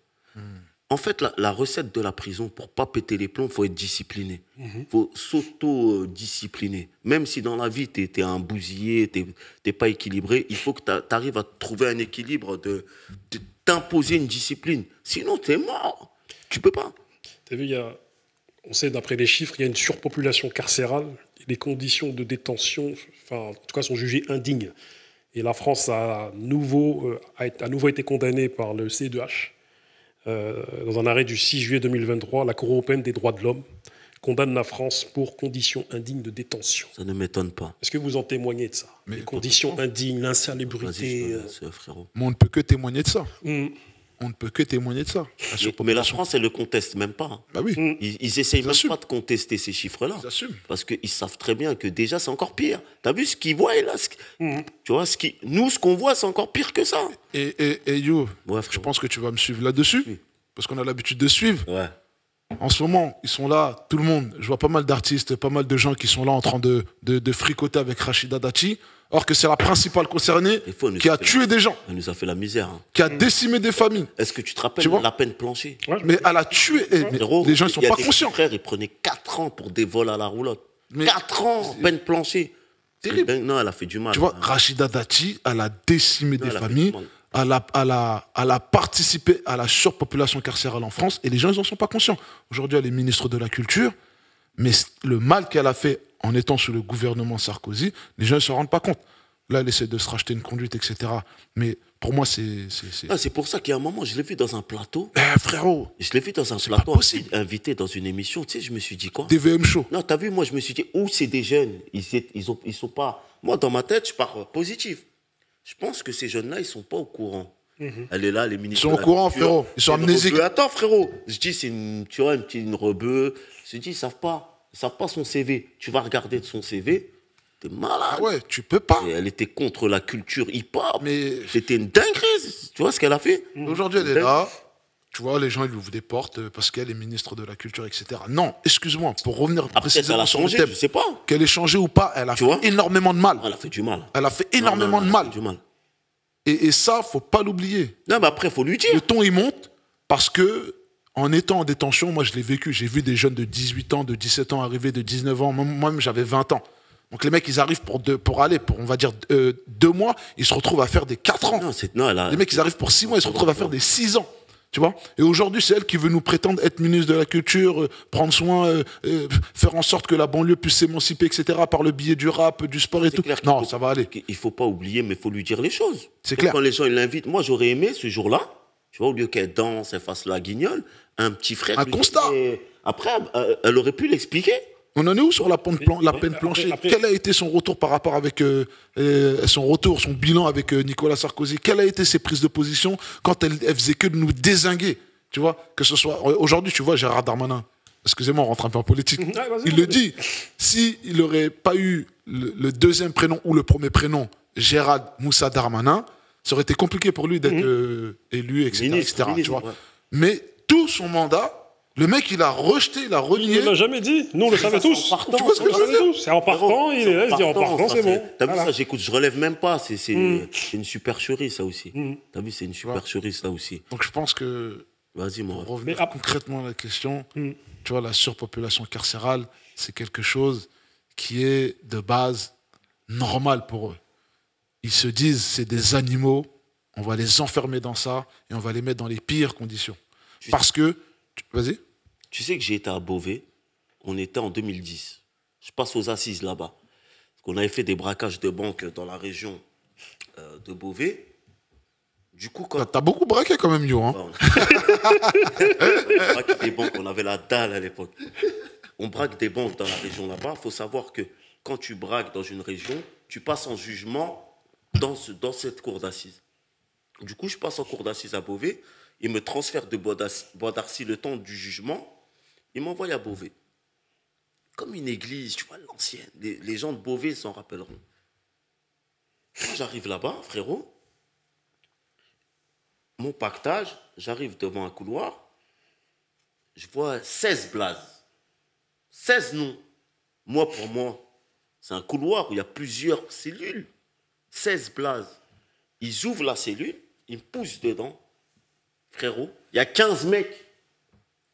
En fait, la recette de la prison, pour pas péter les plombs, il faut être discipliné. Il faut s'auto-discipliner. Même si dans la vie, tu es un bousillé, tu n'es pas équilibré, il faut que tu arrives à trouver un équilibre, de t'imposer une discipline. Sinon, tu es mort. Tu peux pas. Tu as vu, on sait d'après les chiffres, il y a une surpopulation carcérale. Les conditions de détention, en tout cas, sont jugées indignes. Et la France a à nouveau été condamnée par le CEDH. Dans un arrêt du 6 juillet 2023, la Cour européenne des droits de l'homme condamne la France pour conditions indignes de détention. Ça ne m'étonne pas. Est-ce que vous en témoignez de ça? Les conditions indignes, l'insalubrité. Vas-y, frérot. Mais on ne peut que témoigner de ça. On ne peut que témoigner de ça. Mais la France, elle ne le conteste même pas. Bah oui. Ils essayent même assument. pas de contester ces chiffres-là. Ils assument. Parce qu'ils savent très bien que déjà, c'est encore pire. Tu as vu ce qu'ils voient là? Tu vois, nous, ce qu'on voit, c'est encore pire que ça. Et yo, Ouais, je frérot. pense que tu vas me suivre là-dessus. Oui. Parce qu'on a l'habitude de suivre. Ouais. En ce moment, ils sont là, tout le monde. Je vois pas mal d'artistes, pas mal de gens qui sont là en train de fricoter avec Rachida Dati. Or que c'est la principale concernée Il faut nous qui a faire- tué des gens, Elle nous a fait la misère. Hein. qui a décimé des familles. Est-ce que tu te rappelles Tu vois la peine planchée? Mais elle a tué. Mais Frérot, les gens, ils sont il y a pas des conscients. frères, ils prenaient 4 ans pour des vols à la roulotte. Mais 4 ans, peine planchée. terrible. Non, elle a fait du mal. Tu vois, hein. Rachida Dati, elle a décimé Non, des elle a fait familles. du mal. Elle a participé à la surpopulation carcérale en France et les gens, ils n'en sont pas conscients. Aujourd'hui, elle est ministre de la Culture, mais le mal qu'elle a fait en étant sous le gouvernement Sarkozy, les gens ne se rendent pas compte. Là, elle essaie de se racheter une conduite, etc. Mais pour moi, c'est... Ah, c'est pour ça qu'il y a un moment, je l'ai vu dans un plateau. Frérot, Je l'ai vu dans un C'est plateau, pas possible. invité dans une émission. Tu sais, je me suis dit quoi? DVM Show. Non, t'as vu, moi, je me suis dit, où c'est des jeunes, ils sont pas... Moi, dans ma tête, je pars positif. Je pense que ces jeunes-là, ils sont pas au courant. Elle est là, les ministres. Ils sont au courant, frérot. Ils sont amnésiques. Attends, frérot. Je dis, c'est tu vois, une rebeu. Je dis, ils savent pas son CV. Tu vas regarder de son CV, t'es malade. Ah ouais, tu peux pas. Et elle était contre la culture hip-hop. Mais C'était une dinguerie. Tu vois ce qu'elle a fait? aujourd'hui, elle est là. Tu vois, les gens, ils lui ouvrent des portes parce qu'elle est ministre de la Culture, etc. Non, excuse-moi, pour revenir Après, elle précisément a sur le changé, thème, je sais pas. qu'elle ait changé ou pas, elle a Tu fait vois énormément de mal. Elle a fait du mal. Elle a fait énormément de Non, mal. elle a fait du mal. Et ça, faut pas l'oublier. Non, mais après, il faut lui dire. Le ton, il monte parce que, en étant en détention, moi, je l'ai vécu. J'ai vu des jeunes de 18 ans, de 17 ans arriver, de 19 ans. Moi-même, j'avais 20 ans. Donc, les mecs, ils arrivent pour aller, on va dire, 2 mois. Ils se retrouvent à faire des 4 ans. Non, elle a... Les mecs, ils arrivent pour 6 mois, ils se retrouvent à faire des 6 ans. Tu vois? Et aujourd'hui, c'est elle qui veut nous prétendre être ministre de la Culture, prendre soin, faire en sorte que la banlieue puisse s'émanciper, etc., par le biais du rap, du sport et C'est tout. clair qu'il Non, faut- ça va aller. Il faut pas oublier, mais il faut lui dire les choses. C'est Donc, clair. Quand les gens ils l'invitent, moi j'aurais aimé ce jour-là, tu vois, au lieu qu'elle danse, elle fasse la guignole, un petit frère. Un lui constat. disait- Après, elle aurait pu l'expliquer. On en est où sur la peine après- planchée? après- Quel a été son retour par rapport avec son bilan avec Nicolas Sarkozy? Quelles a été ses prises de position quand elle faisait que de nous dézinguer? Tu vois, que ce soit aujourd'hui, tu vois, Gérard Darmanin, excusez-moi, on rentre un peu en politique. Ouais, vas-y, Il le vas-y. dit. S'il n'aurait pas eu le deuxième prénom ou le premier prénom, Gérald Moussa Darmanin, ça aurait été compliqué pour lui d'être élu, etc. Ministre, etc., tu ministre, vois. ouais. Mais tout son mandat, le mec, il a rejeté, il a Il renié. ne l'a jamais dit. Nous, on le savait tous. En partant, Tu vois ce que je veux dire? C'est en partant, il est là, il se dit en partant, c'est bon. T'as vu Voilà. ça, j'écoute, je relève même pas. C'est une supercherie, ça aussi. T'as vu, c'est une supercherie, ça aussi. Donc je pense que, Vas-y, mon pour ref. revenir Mais ap- concrètement à la question, tu vois, la surpopulation carcérale, c'est quelque chose qui est de base normal pour eux. Ils se disent, c'est des animaux, on va les enfermer dans ça et on va les mettre dans les pires conditions. Parce que, vas-y. Tu sais que j'ai été à Beauvais, on était en 2010. Je passe aux assises là-bas. On avait fait des braquages de banques dans la région de Beauvais. Du coup, quand T'as beaucoup braqué quand même, Yo. Hein. on braque des banques, on avait la dalle à l'époque. On braque des banques dans la région là-bas. Il faut savoir que quand tu braques dans une région, tu passes en jugement dans cette cour d'assises. Du coup, je passe en cour d'assises à Beauvais. Ils me transfèrent de Bois d'Arcy le temps du jugement. Ils m'envoient à Beauvais. Comme une église, tu vois, l'ancienne. Les gens de Beauvais s'en rappelleront. Quand j'arrive là-bas, frérot, mon pactage, j'arrive devant un couloir, je vois 16 blazes. 16 noms. Moi, pour moi, c'est un couloir où il y a plusieurs cellules. 16 blazes. Ils ouvrent la cellule, ils me poussent dedans. Frérot, il y a 15 mecs.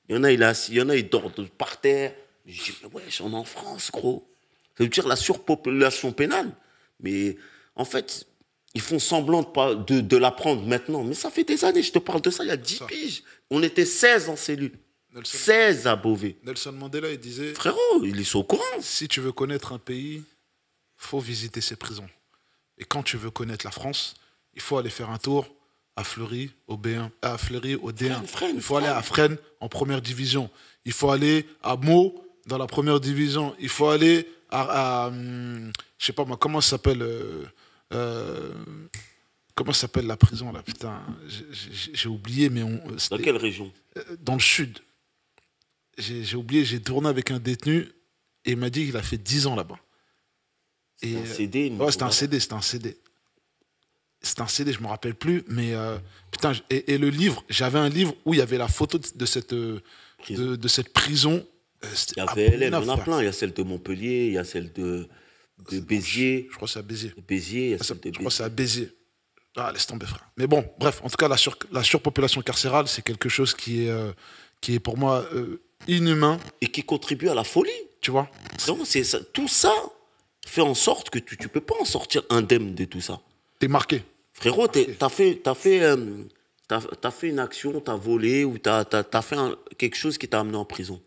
Il y en a, il est assis, il y en a, il dort par terre. Je dis, mais wesh, on est en France, gros. Ça veut dire la surpopulation pénale. Mais en fait, ils font semblant de l'apprendre maintenant. Mais ça fait des années, je te parle de ça, il y a 10 piges. On était 16 en cellule. 16 à Beauvais. Nelson Mandela, il disait, Frérot, ils sont au courant. si tu veux connaître un pays, faut visiter ses prisons. Et quand tu veux connaître la France, il faut aller faire un tour à Fleury, au B1, à Fleury, au D1. Fresnes, Il faut aller à Fresnes en première division. Il faut aller à Meaux dans la première division. Il faut aller je sais pas moi, comment ça s'appelle comment s'appelle la prison là, putain, j'ai oublié, mais Dans quelle région? dans le sud. J'ai oublié, j'ai tourné avec un détenu et il m'a dit qu'il a fait 10 ans là-bas. C'était un CD, Ouais, c'était un CD, c'était un CD. C'était un CD, je ne me rappelle plus, mais putain, et le livre, j'avais un livre où il y avait la photo de cette prison. Il y avait LM, il y en a plein. Il y a celle de Montpellier, il y a celle de Béziers. Je crois que c'est à Béziers. Béziers, il y a Je celle de crois que c'est Béziers. à Béziers. Ah, laisse tomber, frère. Mais bon, bref, en tout cas, la surpopulation carcérale, c'est quelque chose qui est pour moi inhumain, Et qui contribue à la folie. tu vois. Non, c'est ça. Tout ça fait en sorte que tu ne peux pas en sortir indemne de tout ça. T'es marqué. Frérot, t'as fait une action, t'as volé ou t'as fait quelque chose qui t'a amené en prison.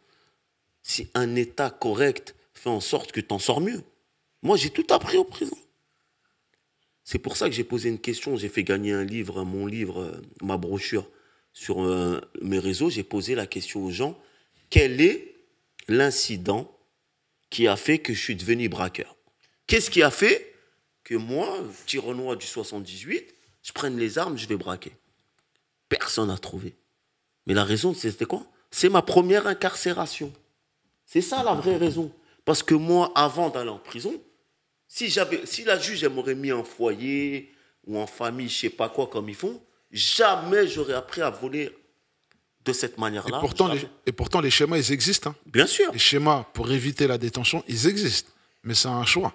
Si un État correct fait en sorte que t'en sors mieux. Moi, j'ai tout appris en prison. C'est pour ça que j'ai posé une question. J'ai fait gagner un livre, mon livre, ma brochure sur mes réseaux. J'ai posé la question aux gens. Quel est l'incident qui a fait que je suis devenu braqueur? Qu'est-ce qui a fait que moi, petit Renoir du 78, je prenne les armes, je vais braquer? Personne n'a trouvé. Mais la raison, c'était quoi? C'est ma première incarcération. C'est ça la vraie raison. Parce que moi, avant d'aller en prison, si la juge elle m'aurait mis en foyer ou en famille, je sais pas quoi, comme ils font, jamais j'aurais appris à voler de cette manière-là. Et pourtant, les schémas, ils existent. Hein. Bien sûr. Les schémas pour éviter la détention, ils existent. Mais c'est un choix.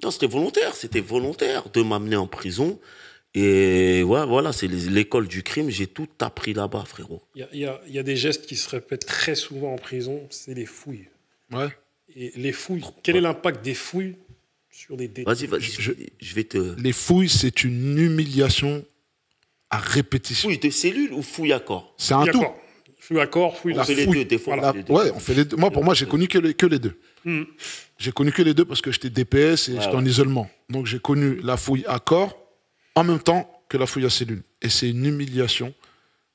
Non, c'était volontaire de m'amener en prison. Et voilà, c'est l'école du crime. J'ai tout appris là-bas, frérot. Il y a des gestes qui se répètent très souvent en prison, c'est les fouilles. Ouais. Et les fouilles, quel est l'impact des fouilles sur des détenus? Vas-y, je vais te... Les fouilles, c'est une humiliation à répétition. Fouille de cellules ou fouille à corps? C'est un tout. D'accord. Fouille à corps, fouille On la fait les fouille. deux, des fois. Voilà. On fait les deux. Ouais, on fait les deux. Moi, pour moi, j'ai connu que les deux. J'ai connu que les deux parce que j'étais DPS et j'étais en isolement. Donc, j'ai connu la fouille à corps en même temps que la fouille à cellules. Et c'est une humiliation,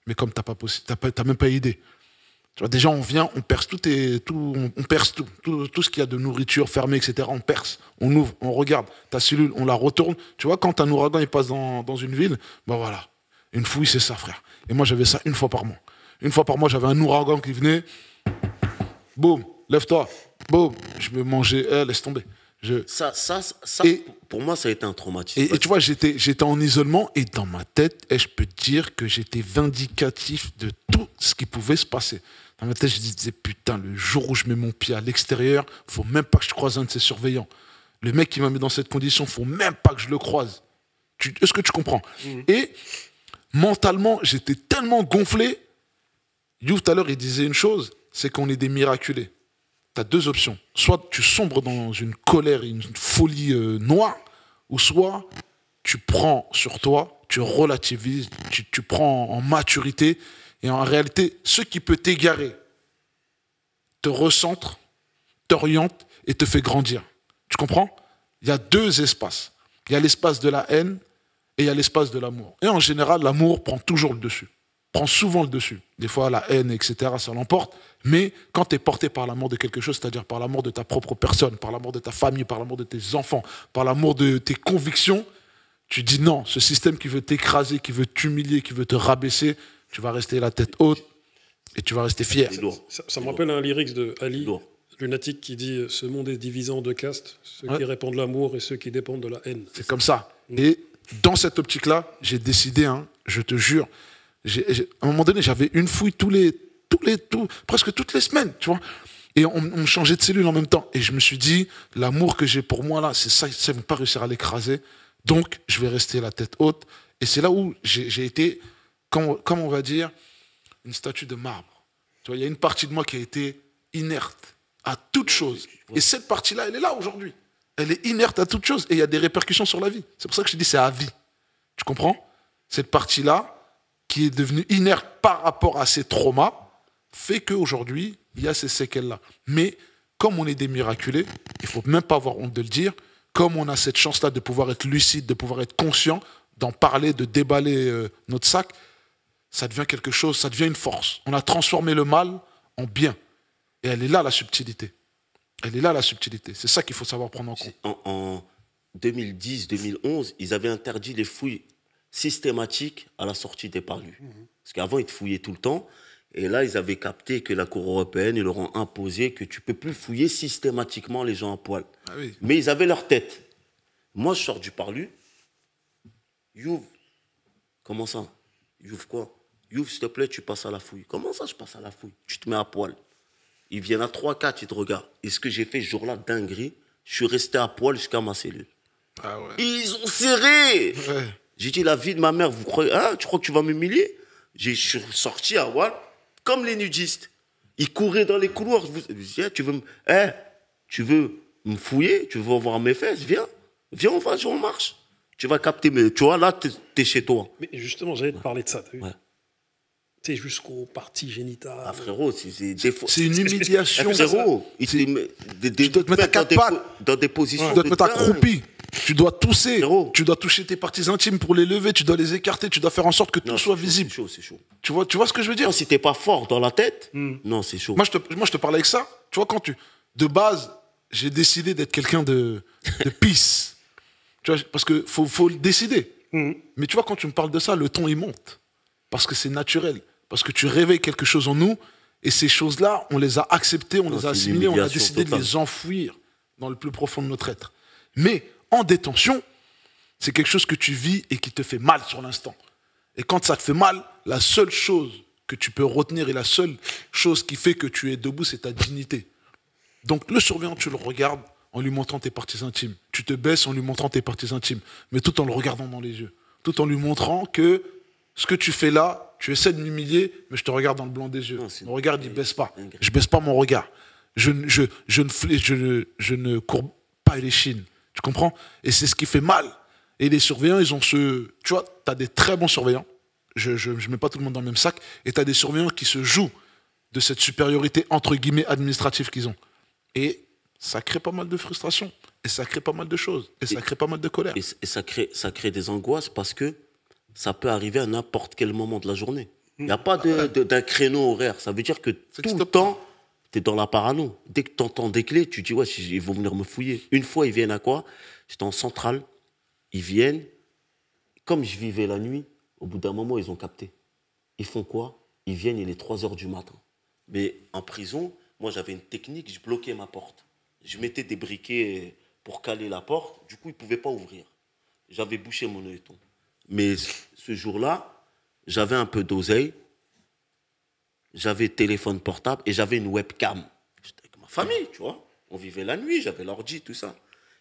mais comme t'as même pas idée. Tu vois, déjà, on vient, on perce tout ce qu'il y a de nourriture fermée, etc. On perce, on ouvre, on regarde ta cellule, on la retourne. Tu vois, quand un ouragan il passe dans une ville, ben voilà, une fouille, c'est ça, frère. Et moi, j'avais ça une fois par mois. Une fois par mois, j'avais un ouragan qui venait, boum, lève-toi, boum, je vais manger, laisse tomber. Ça, Et- pour moi, ça a été un traumatisme. Et tu vois, j'étais en isolement et dans ma tête, et je peux te dire que j'étais vindicatif de tout ce qui pouvait se passer. Dans ma tête, je disais, putain, le jour où je mets mon pied à l'extérieur, faut même pas que je croise un de ses surveillants. Le mec qui m'a mis dans cette condition, faut même pas que je le croise. Est-ce que tu comprends? Et mentalement, j'étais tellement gonflé. You, tout à l'heure, il disait une chose, c'est qu'on est des miraculés. Tu as deux options. Soit tu sombres dans une colère et une folie noire, ou soit tu prends sur toi, tu relativises, tu prends en maturité, et en réalité, ce qui peut t'égarer te recentre, t'oriente et te fait grandir. Tu comprends? Il y a deux espaces. Il y a l'espace de la haine et il y a l'espace de l'amour. Et en général, l'amour prend toujours le dessus. Prend souvent le dessus. Des fois, la haine, etc., ça l'emporte. Mais quand tu es porté par l'amour de quelque chose, c'est-à-dire par l'amour de ta propre personne, par l'amour de ta famille, par l'amour de tes enfants, par l'amour de tes convictions, tu dis non, ce système qui veut t'écraser, qui veut t'humilier, qui veut te rabaisser, tu vas rester la tête haute et tu vas rester fier. C'est lourd. Ça me rappelle un lyrics de Ali, Lourd. lunatique, qui dit « Ce monde est divisé en deux castes, ceux qui répandent l'amour et ceux qui dépendent de la haine. » C'est comme ça. Et dans cette optique-là, j'ai décidé, je te jure, à un moment donné, j'avais une fouille presque toutes les semaines, tu vois. Et on me changeait de cellule en même temps. Et je me suis dit, l'amour que j'ai pour moi, là, c'est ça, ils ne vont pas réussir à l'écraser. Donc, je vais rester la tête haute. Et c'est là où j'ai été, comme on va dire, une statue de marbre. Tu vois, il y a une partie de moi qui a été inerte à toute chose. Et cette partie-là, elle est là aujourd'hui. Elle est inerte à toute chose. Et il y a des répercussions sur la vie. C'est pour ça que je dis c'est à vie. Tu comprends? Cette partie-là, qui est devenue inerte par rapport à ces traumas, fait qu'aujourd'hui, il y a ces séquelles-là. Mais comme on est des miraculés, il ne faut même pas avoir honte de le dire, comme on a cette chance-là de pouvoir être lucide, de pouvoir être conscient, d'en parler, de déballer notre sac, ça devient quelque chose, ça devient une force. On a transformé le mal en bien. Et elle est là, la subtilité. Elle est là, la subtilité. C'est ça qu'il faut savoir prendre en compte. En 2010-2011, ils avaient interdit les fouilles systématiques à la sortie des parlus. Parce qu'avant, ils te fouillaient tout le temps. Et là, ils avaient capté que la Cour européenne, ils leur ont imposé que tu ne peux plus fouiller systématiquement les gens à poil. Ah oui. Mais ils avaient leur tête. Moi, je sors du parlu. Youv, comment ça? Youv quoi? Youv, s'il te plaît, tu passes à la fouille. Comment ça, je passe à la fouille? Tu te mets à poil. Ils viennent à 3-4, ils te regardent. Et ce que j'ai fait ce jour-là, dinguerie, je suis resté à poil jusqu'à ma cellule. Ah ouais. Ils ont serré. Ouais. J'ai dit, la vie de ma mère, vous croyez, hein, tu crois que tu vas m'humilier? Je suis sorti à Wall, comme les nudistes. Ils couraient dans les couloirs. Je dis, tu veux me fouiller? Tu veux voir mes fesses? Viens, on va, on marche. Tu vas capter, mais tu vois, là, t'es chez toi. Mais justement, j'allais te parler de ça, t'as vu? Ouais. Tu sais, jusqu'aux parties génitales. Ah, frérot, des fois. C'est une humiliation. Frérot, Tu dois te mettre à quatre pattes. dans des positions. Tu dois te mettre de dingue. accroupi. Tu dois tousser. Frérot. Tu dois toucher tes parties intimes pour les lever. Tu dois les écarter. Tu dois faire en sorte que Non, tout soit c'est chaud, visible. C'est chaud. Tu vois ce que je veux dire? Non, si t'es pas fort dans la tête, non, c'est chaud. Moi, je te parlais avec ça. Tu vois, de base, j'ai décidé d'être quelqu'un de peace. Tu vois, parce que faut le décider. Mais tu vois, quand tu me parles de ça, le ton, il monte. Parce que c'est naturel. Parce que tu réveilles quelque chose en nous. Et ces choses-là, on les a acceptées, on les a c'est une assimilées, on a humiliation décidé de totale. les enfouir dans le plus profond de notre être. Mais en détention, c'est quelque chose que tu vis et qui te fait mal sur l'instant. Et quand ça te fait mal, la seule chose que tu peux retenir et la seule chose qui fait que tu es debout, c'est ta dignité. Donc le surveillant, tu le regardes en lui montrant tes parties intimes. Tu te baisses en lui montrant tes parties intimes, mais tout en le regardant dans les yeux. Tout en lui montrant que ce que tu fais là, tu essaies de m'humilier, mais je te regarde dans le blanc des yeux. Non, c'est Mon regard, il ne baisse pas. dingue. Je ne baisse pas mon regard. Je ne courbe pas les chines. Tu comprends? Et c'est ce qui fait mal. Et les surveillants, ils ont ce... Tu vois, tu as des très bons surveillants. Je ne mets pas tout le monde dans le même sac. Et tu as des surveillants qui se jouent de cette supériorité, entre guillemets, administrative qu'ils ont. Et ça crée pas mal de frustration. Et ça crée pas mal de choses. Et ça crée pas mal de colère. Et ça crée des angoisses parce que ça peut arriver à n'importe quel moment de la journée. Il n'y a pas d'un créneau horaire. Ça veut dire que tout le temps, tu es dans la parano. Dès que tu entends des clés, tu dis, ouais, ils vont venir me fouiller. Une fois, ils viennent à quoi? J'étais en centrale. Ils viennent. Comme je vivais la nuit, au bout d'un moment, ils ont capté. Ils font quoi? Ils viennent, il est 3 h du matin. Mais en prison, moi j'avais une technique, je bloquais ma porte. Je mettais des briquets pour caler la porte, du coup ils ne pouvaient pas ouvrir. J'avais bouché mon œilleton. Mais ce jour-là, j'avais un peu d'oseille, j'avais téléphone portable et j'avais une webcam. J'étais avec ma famille, tu vois. On vivait la nuit, j'avais l'ordi, tout ça.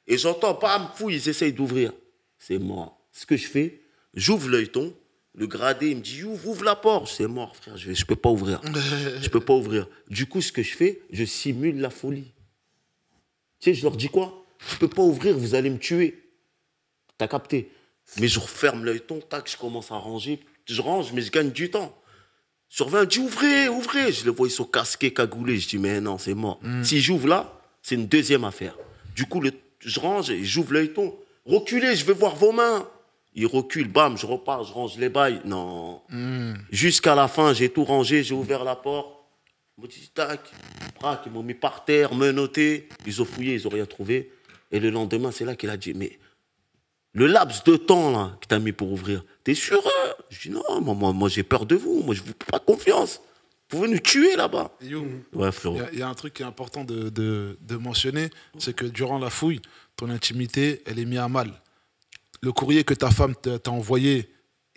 Et j'entends, bam, fou, ils essayent d'ouvrir. C'est mort. Ce que je fais, j'ouvre l'œilleton, le gradé, il me dit, ouvre la porte. C'est mort, frère, je ne peux pas ouvrir. Je peux pas ouvrir. Du coup, ce que je fais, je simule la folie. Tu sais, je leur dis quoi? Je ne peux pas ouvrir, vous allez me tuer. T'as capté? Mais je referme l'œilleton, tac, je commence à ranger. Je range, mais je gagne du temps. Je reviens, je dis ouvrez. Je les vois, ils sont casqués, cagoulés. Je dis, mais non, c'est mort. Si j'ouvre là, c'est une deuxième affaire. Du coup, je range et j'ouvre l'œilleton. Reculez, je vais voir vos mains. Ils reculent, bam, je repars, je range les bails. Non. Jusqu'à la fin, j'ai tout rangé, j'ai ouvert la porte. Ils m'ont dit, tac, braque, ils m'ont mis par terre, menotté. Ils ont fouillé, ils n'ont rien trouvé. Et le lendemain, c'est là qu'il a dit, mais le laps de temps là, que tu as mis pour ouvrir, t'es sûr? Je dis, non, moi j'ai peur de vous. Moi, je ne vous fais pas confiance. Vous pouvez nous tuer là-bas. Ouais, frérot. Il y a un truc qui est important de mentionner, c'est que durant la fouille, ton intimité, elle est mise à mal. Le courrier que ta femme t'a envoyé,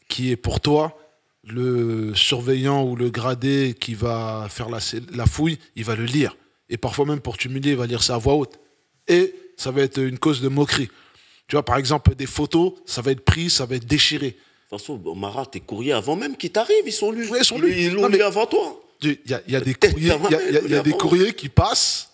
qui est pour toi, le surveillant ou le gradé qui va faire la fouille, il va le lire. Et parfois même pour t'humilier, il va lire ça à voix haute. Et ça va être une cause de moquerie. Tu vois, par exemple, des photos, ça va être pris, ça va être déchiré. De toute façon, Mara, tes courriers, avant même qu'ils t'arrivent, ils sont lus. Oui, ils sont lus. Ils l'ont lu avant toi. Il y a des courriers, il y a des courriers qui passent,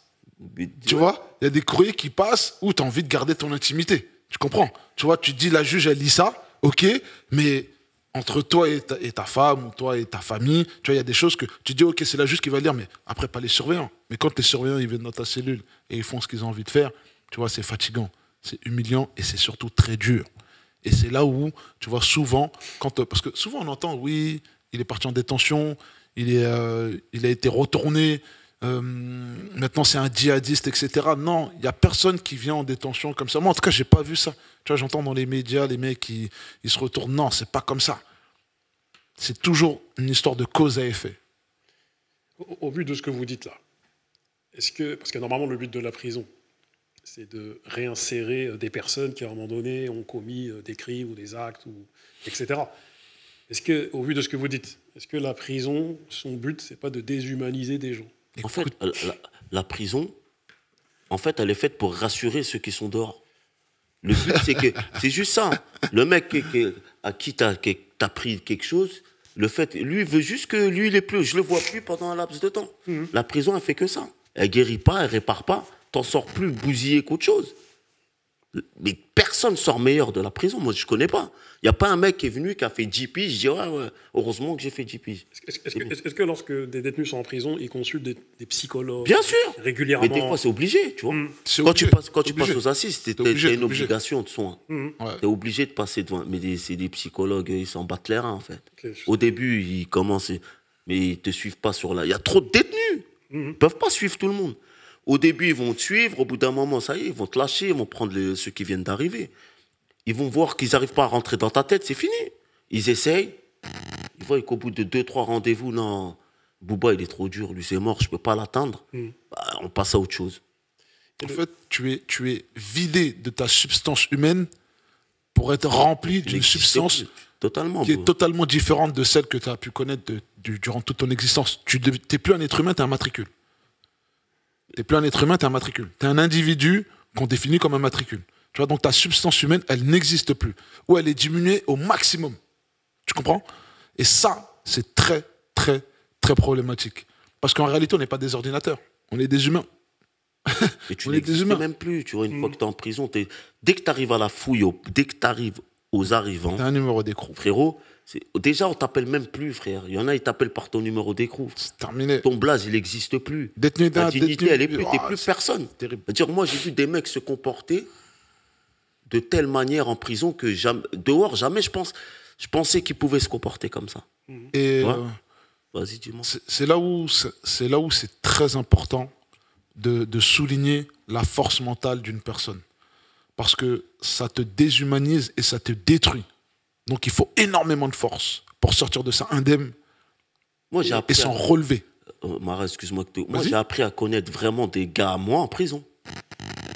tu vois, il y a des courriers qui passent où tu as envie de garder ton intimité. Tu comprends? Tu vois, tu te dis, la juge, elle lit ça, ok, mais entre toi et ta femme, ou toi et ta famille, tu vois, il y a des choses que tu dis, ok, c'est la juge qui va lire, mais après, pas les surveillants. Mais quand les surveillants, ils viennent dans ta cellule et ils font ce qu'ils ont envie de faire, tu vois, c'est fatigant, c'est humiliant et c'est surtout très dur. Et c'est là où, tu vois, souvent, parce que souvent on entend, oui, il est parti en détention, il a été retourné, maintenant c'est un djihadiste, etc. Non, il n'y a personne qui vient en détention comme ça. Moi, en tout cas, je n'ai pas vu ça. Tu vois, j'entends dans les médias, les mecs, ils se retournent. Non, c'est pas comme ça. C'est toujours une histoire de cause à effet. Au vu de ce que vous dites là, parce que normalement, le but de la prison, c'est de réinsérer des personnes qui, à un moment donné, ont commis des crimes ou des actes, etc. Est-ce que, au vu de ce que vous dites, est-ce que la prison, son but, c'est pas de déshumaniser des gens? En fait, la prison, en fait, elle est faite pour rassurer ceux qui sont dehors. Le but, c'est que c'est juste ça. Le mec à qui t'as pris quelque chose, le fait, lui, il veut juste que lui, il est plus. Je le vois plus pendant un laps de temps. La prison, elle fait que ça. Elle guérit pas, elle répare pas. T'en sors plus bousillé qu'autre chose. Mais personne sort meilleur de la prison. Moi, je connais pas. Il n'y a pas un mec qui est venu, qui a fait 10 piges. Je dis, ouais, heureusement que j'ai fait 10 piges. Est-ce que lorsque des détenus sont en prison, ils consultent des psychologues? Bien sûr. Régulièrement. Mais des fois, c'est obligé, tu vois. Quand tu passes aux assises, tu as une obligation de soins. Tu es obligé de passer devant. Mais c'est des psychologues, ils s'en battent les reins, en fait. Au début, ils commencent, mais ils ne te suivent pas sur là. Il y a trop de détenus. Ils ne peuvent pas suivre tout le monde. Au début, ils vont te suivre. Au bout d'un moment, ça y est, ils vont te lâcher. Ils vont prendre ceux qui viennent d'arriver. Ils vont voir qu'ils n'arrivent pas à rentrer dans ta tête. C'est fini. Ils essayent. Ils voient qu'au bout de 2-3 rendez-vous, non, Bouba, il est trop dur. Lui, c'est mort. Je ne peux pas l'atteindre. Bah, on passe à autre chose. En fait, tu es vidé de ta substance humaine pour être rempli d'une substance qui est totalement différente de celle que tu as pu connaître durant toute ton existence. Tu n'es plus un être humain, tu es un matricule. Tu n'es plus un être humain, tu es un matricule. Tu es un individu qu'on définit comme un matricule. Tu vois, donc ta substance humaine, elle n'existe plus. Ou elle est diminuée au maximum. Tu comprends? Et ça, c'est très, très, très problématique. Parce qu'en réalité, on n'est pas des ordinateurs. On est des humains. Et tu n'existes même plus. Tu vois, une fois que tu es en prison, dès que tu arrives à la fouille, dès que tu arrives aux arrivants... Tu as un numéro d'écrou. Frérot, déjà, on t'appelle même plus, frère. Il y en a, ils t'appellent par ton numéro d'écrou. C'est terminé. Ton blaze, il n'existe plus. Détenu Ta dignité, elle est plus. T'es plus personne. C'est-à-dire, moi, j'ai vu des mecs se comporter de telle manière en prison que dehors, jamais je pensais qu'ils pouvaient se comporter comme ça. Et vas-y, dis-moi. C'est là où c'est très important de souligner la force mentale d'une personne. Parce que ça te déshumanise et ça te détruit. Donc il faut énormément de force pour sortir de ça indemne et s'en relever. Mara, excuse-moi. Moi, Vas-y. j'ai appris à connaître vraiment des gars à moi en prison.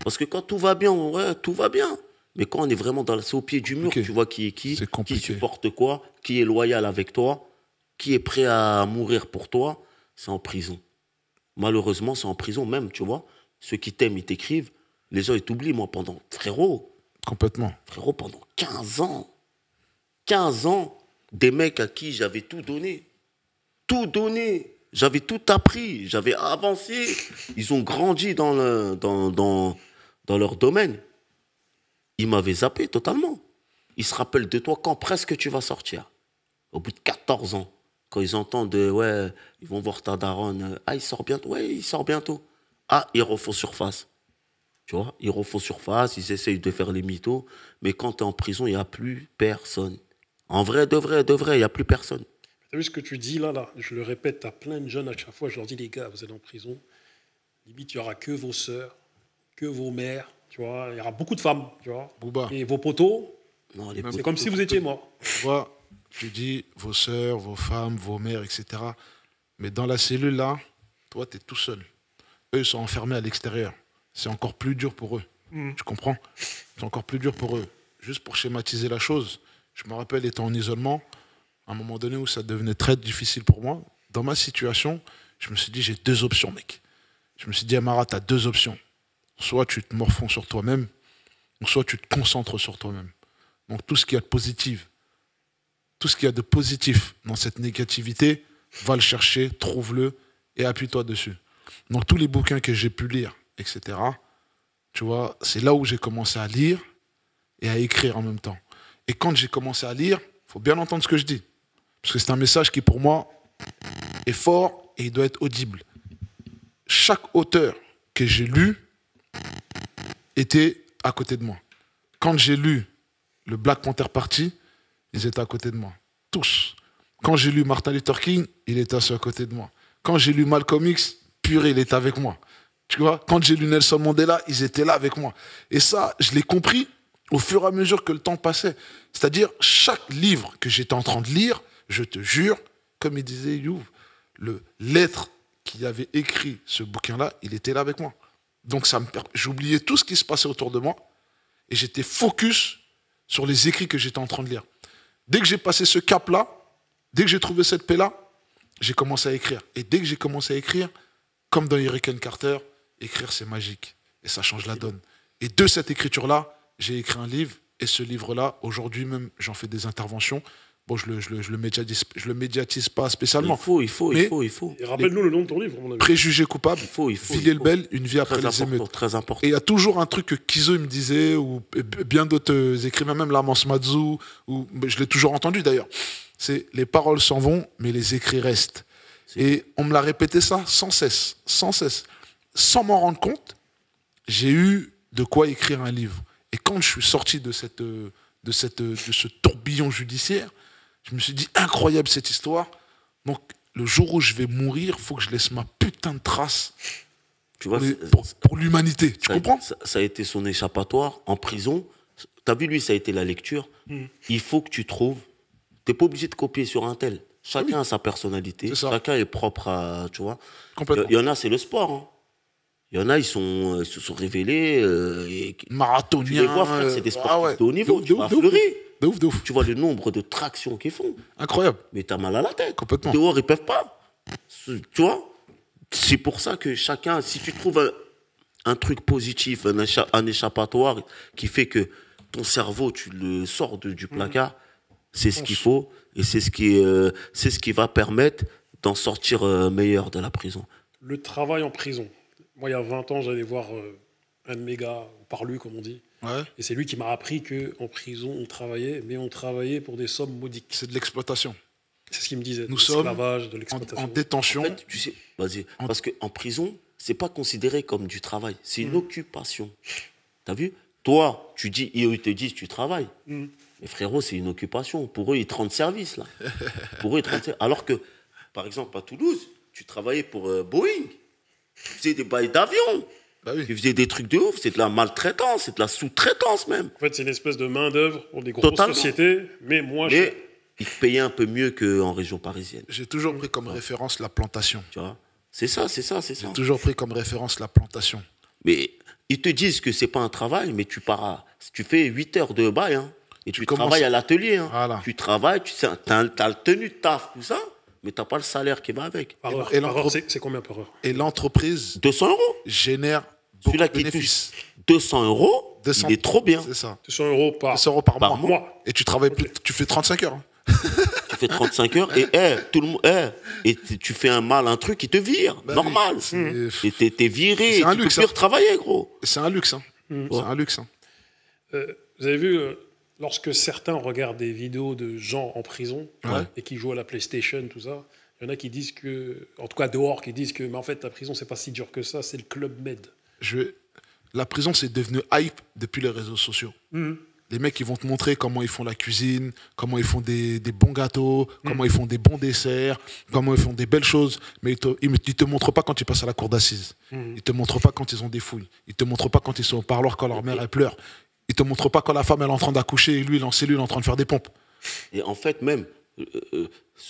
Parce que quand tout va bien, ouais, tout va bien. Mais quand on est vraiment c'est au pied du mur, Ok. tu vois qui est qui C'est compliqué. supporte quoi, qui est loyal avec toi, qui est prêt à mourir pour toi, c'est en prison. Malheureusement, c'est en prison même, tu vois. Ceux qui t'aiment, ils t'écrivent. Les gens, ils t'oublient, moi, frérot, Complètement. pendant 15 ans. 15 ans, des mecs à qui j'avais tout donné. Tout donné. J'avais tout appris. J'avais avancé. Ils ont grandi dans leur domaine. Ils m'avaient zappé totalement. Ils se rappellent de toi quand presque tu vas sortir. Au bout de 14 ans. Quand ils entendent, ouais, ils vont voir ta daronne. Ah, il sort bientôt. Ouais, il sort bientôt. Ah, ils refont surface. Tu vois, ils refont surface, ils essayent de faire les mythos. Mais quand tu es en prison, il n'y a plus personne. En vrai, de vrai, il n'y a plus personne. T'as vu ce que tu dis là, je le répète à plein de jeunes à chaque fois, je leur dis, les gars, vous êtes en prison, limite, il n'y aura que vos sœurs, que vos mères, tu vois, il y aura beaucoup de femmes, tu vois. Booba. Et vos potos, Non, c'est comme si vous étiez morts. Tu vois, tu dis vos sœurs, vos femmes, vos mères, etc. Mais dans la cellule, là, toi, tu es tout seul. Eux, ils sont enfermés à l'extérieur. C'est encore plus dur pour eux. Tu comprends? C'est encore plus dur pour eux. Juste pour schématiser la chose, je me rappelle, étant en isolement, à un moment donné où ça devenait très difficile pour moi, dans ma situation, je me suis dit, j'ai deux options, mec. Je me suis dit, Amara, tu as deux options. Soit tu te morfonds sur toi-même, ou soit tu te concentres sur toi-même. Donc tout ce qu'il y a de positif, tout ce qu'il y a de positif dans cette négativité, va le chercher, trouve-le et appuie-toi dessus. Donc tous les bouquins que j'ai pu lire, etc., tu vois, c'est là où j'ai commencé à lire et à écrire en même temps. Et quand j'ai commencé à lire, il faut bien entendre ce que je dis. Parce que c'est un message qui, pour moi, est fort et il doit être audible. Chaque auteur que j'ai lu était à côté de moi. Quand j'ai lu le Black Panther Party, ils étaient à côté de moi. Tous. Quand j'ai lu Martin Luther King, il était assis à côté de moi. Quand j'ai lu Malcolm X, purée, il était avec moi. Tu vois, quand j'ai lu Nelson Mandela, ils étaient là avec moi. Et ça, je l'ai compris au fur et à mesure que le temps passait. C'est-à-dire, chaque livre que j'étais en train de lire, je te jure, comme il disait Youv, l'être qui avait écrit ce bouquin-là, il était là avec moi. Donc j'oubliais tout ce qui se passait autour de moi et j'étais focus sur les écrits que j'étais en train de lire. Dès que j'ai passé ce cap-là, dès que j'ai trouvé cette paix-là, j'ai commencé à écrire. Et dès que j'ai commencé à écrire, comme dans Hurricane Carter, écrire c'est magique et ça change la donne. Et de cette écriture-là, j'ai écrit un livre et ce livre-là, aujourd'hui même, j'en fais des interventions. Bon, je le médiatise pas spécialement. Il faut. Et rappelle-nous le nom de ton livre, mon ami. Préjugés coupables, Filer le bel, une vie après Très les important, émeutes. très important. Et il y a toujours un truc que Kizo il me disait, ou bien d'autres écrivains, même Lamance Mazou, ou je l'ai toujours entendu d'ailleurs. C'est les paroles s'en vont, mais les écrits restent. Et on me l'a répété ça sans cesse. Sans m'en rendre compte, j'ai eu de quoi écrire un livre. Et quand je suis sorti de ce tourbillon judiciaire, je me suis dit, incroyable cette histoire. Donc, le jour où je vais mourir, il faut que je laisse ma putain de trace Tu vois, pour l'humanité. Tu comprends? Ça a été son échappatoire en prison. T'as vu, lui, ça a été la lecture. Il faut que tu trouves. T'es pas obligé de copier sur un tel. Chacun a sa personnalité. Chacun est propre à. Tu vois. Il y en a, c'est le sport. Hein. Il y en a, ils se sont révélés. Marathoniens. Tu les vois, frère, c'est des sportifs de haut niveau. Tu vas à Fleury. De ouf. Tu vois le nombre de tractions qu'ils font. Incroyable. Mais t'as mal à la tête. Complètement. Dehors, ils peuvent pas. Tu vois? C'est pour ça que chacun, si tu trouves un truc positif, un échappatoire qui fait que ton cerveau, tu le sors du placard, c'est ce qu'il faut. Et c'est ce qui va permettre d'en sortir meilleur de la prison. Le travail en prison. Moi, il y a 20 ans, j'allais voir un de mes gars, Parlu, comme on dit. Ouais. Et c'est lui qui m'a appris qu'en prison, on travaillait, mais on travaillait pour des sommes modiques. C'est de l'exploitation. C'est ce qu'il me disait. Nous sommes de l'exploitation. en détention. En fait, tu sais, vas-y. Parce qu'en prison, c'est pas considéré comme du travail. C'est une occupation. T'as vu? Toi, tu dis, ils te disent, tu travailles. Mais frérot, c'est une occupation. Pour eux, ils te rendent service, là. Pour eux, ils te rendent service. Alors que, par exemple, à Toulouse, tu travaillais pour Boeing. Tu faisais des bails d'avion. Bah oui. Tu faisais des trucs de ouf. C'est de la maltraitance, c'est de la sous-traitance même. En fait, c'est une espèce de main-d'œuvre pour des grosses sociétés. Mais moi, ils te payaient un peu mieux qu'en région parisienne. J'ai toujours pris comme référence la plantation. Tu vois? C'est ça. J'ai toujours pris comme référence la plantation. Mais ils te disent que c'est pas un travail, mais tu fais 8 heures de bail, hein, et tu travailles à l'atelier. Hein. Voilà. Tu travailles, tu as le tenue de taf, tout ça, mais tu n'as pas le salaire qui va avec. Par heure. Et Par heure, c'est combien par heure? Et l'entreprise 200 € génère beaucoup Celui-là de qui bénéfices. touche 200 €, 200, il est trop bien. C'est ça. 200 € par 200 € par Par mois. mois. Et tu travailles plus, tu fais 35 heures. Hein. Tu fais 35 heures et tout le monde, et tu fais un truc, il te vire. Bah normal. oui, Et t'es viré, C'est et un tu peux luxe, plus hein. retravailler, gros. C'est un luxe. Hein. C'est un luxe. Hein. Vous avez vu, lorsque certains regardent des vidéos de gens en prison Ouais. et qui jouent à la PlayStation, tout ça, il y en a qui disent que, en tout cas dehors, qui disent que, mais en fait, la prison, c'est pas si dur que ça, c'est le Club Med. La prison, c'est devenu hype depuis les réseaux sociaux. Les mecs, ils vont te montrer comment ils font la cuisine, comment ils font des bons gâteaux, comment ils font des bons desserts, comment ils font des belles choses. Mais ils te montrent pas quand ils passent à la cour d'assises. Ils te montrent pas quand ils ont des fouilles. Ils te montrent pas quand ils sont au parloir, quand leur mère elle pleure. Ils te montrent pas quand la femme elle est en train d'accoucher et lui il est en cellule en train de faire des pompes. Et en fait, même,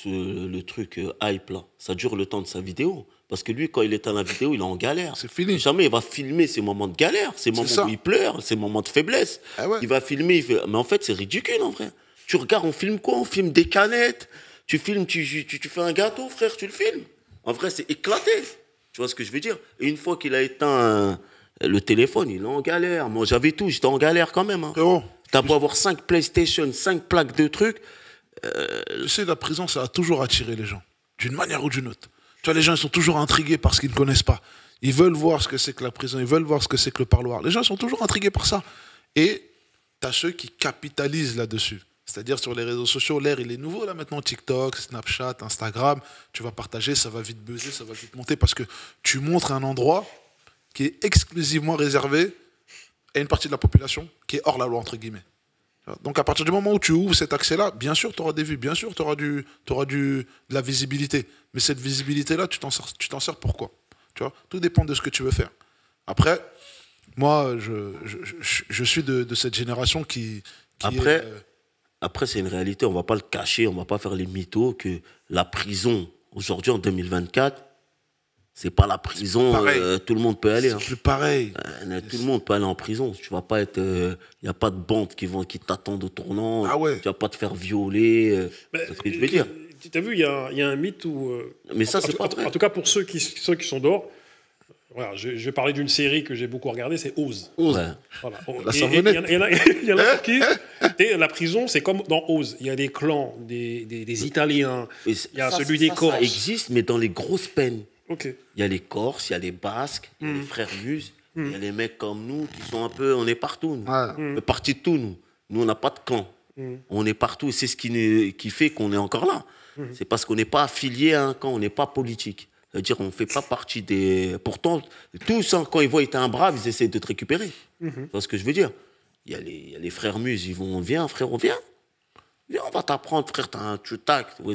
le truc hype, là, ça dure le temps de sa vidéo. Parce que lui, quand il est à la vidéo, il est en galère. C'est fini. Jamais il va filmer ses moments de galère, ses moments ça. où il pleure, ses moments de faiblesse. Ah ouais. Il va filmer, mais en fait, c'est ridicule, en vrai. Tu regardes, on filme quoi? On filme des canettes. Tu filmes, tu fais un gâteau, frère, tu le filmes. En vrai, c'est éclaté. Tu vois ce que je veux dire? Et une fois qu'il a éteint le téléphone, il est en galère. Moi, j'avais tout, j'étais en galère quand même. Hein. Frérot, T'as beau avoir 5 PlayStation, 5 plaques de trucs. tu sais, la prison, ça a toujours attiré les gens, d'une manière ou d'une autre. Tu vois, les gens, ils sont toujours intrigués par ce qu'ils ne connaissent pas. Ils veulent voir ce que c'est que la prison, ils veulent voir ce que c'est que le parloir. Les gens sont toujours intrigués par ça. Et tu as ceux qui capitalisent là-dessus. C'est-à-dire sur les réseaux sociaux, l'air, il est nouveau là maintenant, TikTok, Snapchat, Instagram. Tu vas partager, ça va vite buzzer, ça va vite monter parce que tu montres un endroit qui est exclusivement réservé à une partie de la population qui est hors la loi, entre guillemets. Donc à partir du moment où tu ouvres cet accès-là, bien sûr, tu auras des vues, bien sûr, tu auras de la visibilité. Mais cette visibilité-là, tu t'en sers pourquoi? Tu vois, tout dépend de ce que tu veux faire. Après, moi, je suis de cette génération qui Après, c'est une réalité, on ne va pas le cacher, on ne va pas faire les mythos que la prison, aujourd'hui, en 2024, c'est pas la prison, tout le monde peut aller. C'est plus pareil. Tout le monde peut aller en prison. Tu vas pas être, il n'y a pas de bandes qui t'attendent au tournant. Ah ouais. Tu vas pas te faire violer. C'est ce que je veux dire. Tu as vu, il y a un mythe où... Mais ça, c'est pas vrai. En tout cas, pour ceux qui sont dehors, voilà, je vais parler d'une série que j'ai beaucoup regardée, c'est Oz. Ose. Ouais. Voilà. La savonnette. Il y en a pour qui et la prison, c'est comme dans Oz. Il y a des clans, des Italiens, Et il y a ça, celui des ça Corses. existe, mais dans les grosses peines. Ok. Il y a les Corses, il y a les Basques, il y a les frères Muses, il y a les mecs comme nous qui sont un peu... On est partout, nous. Ouais. On fait partie de tout, nous. Nous, on n'a pas de clan. On est partout et c'est ce qui fait qu'on est encore là. C'est parce qu'on n'est pas affilié à un camp, on n'est pas politique. C'est-à-dire qu'on ne fait pas partie des... Pourtant, tous, hein, quand ils voient que tu es un brave, ils essaient de te récupérer. Tu vois ce que je veux dire? Il y a les frères Muses, ils vont... Viens, frérot, viens. Viens, on va t'apprendre, frère.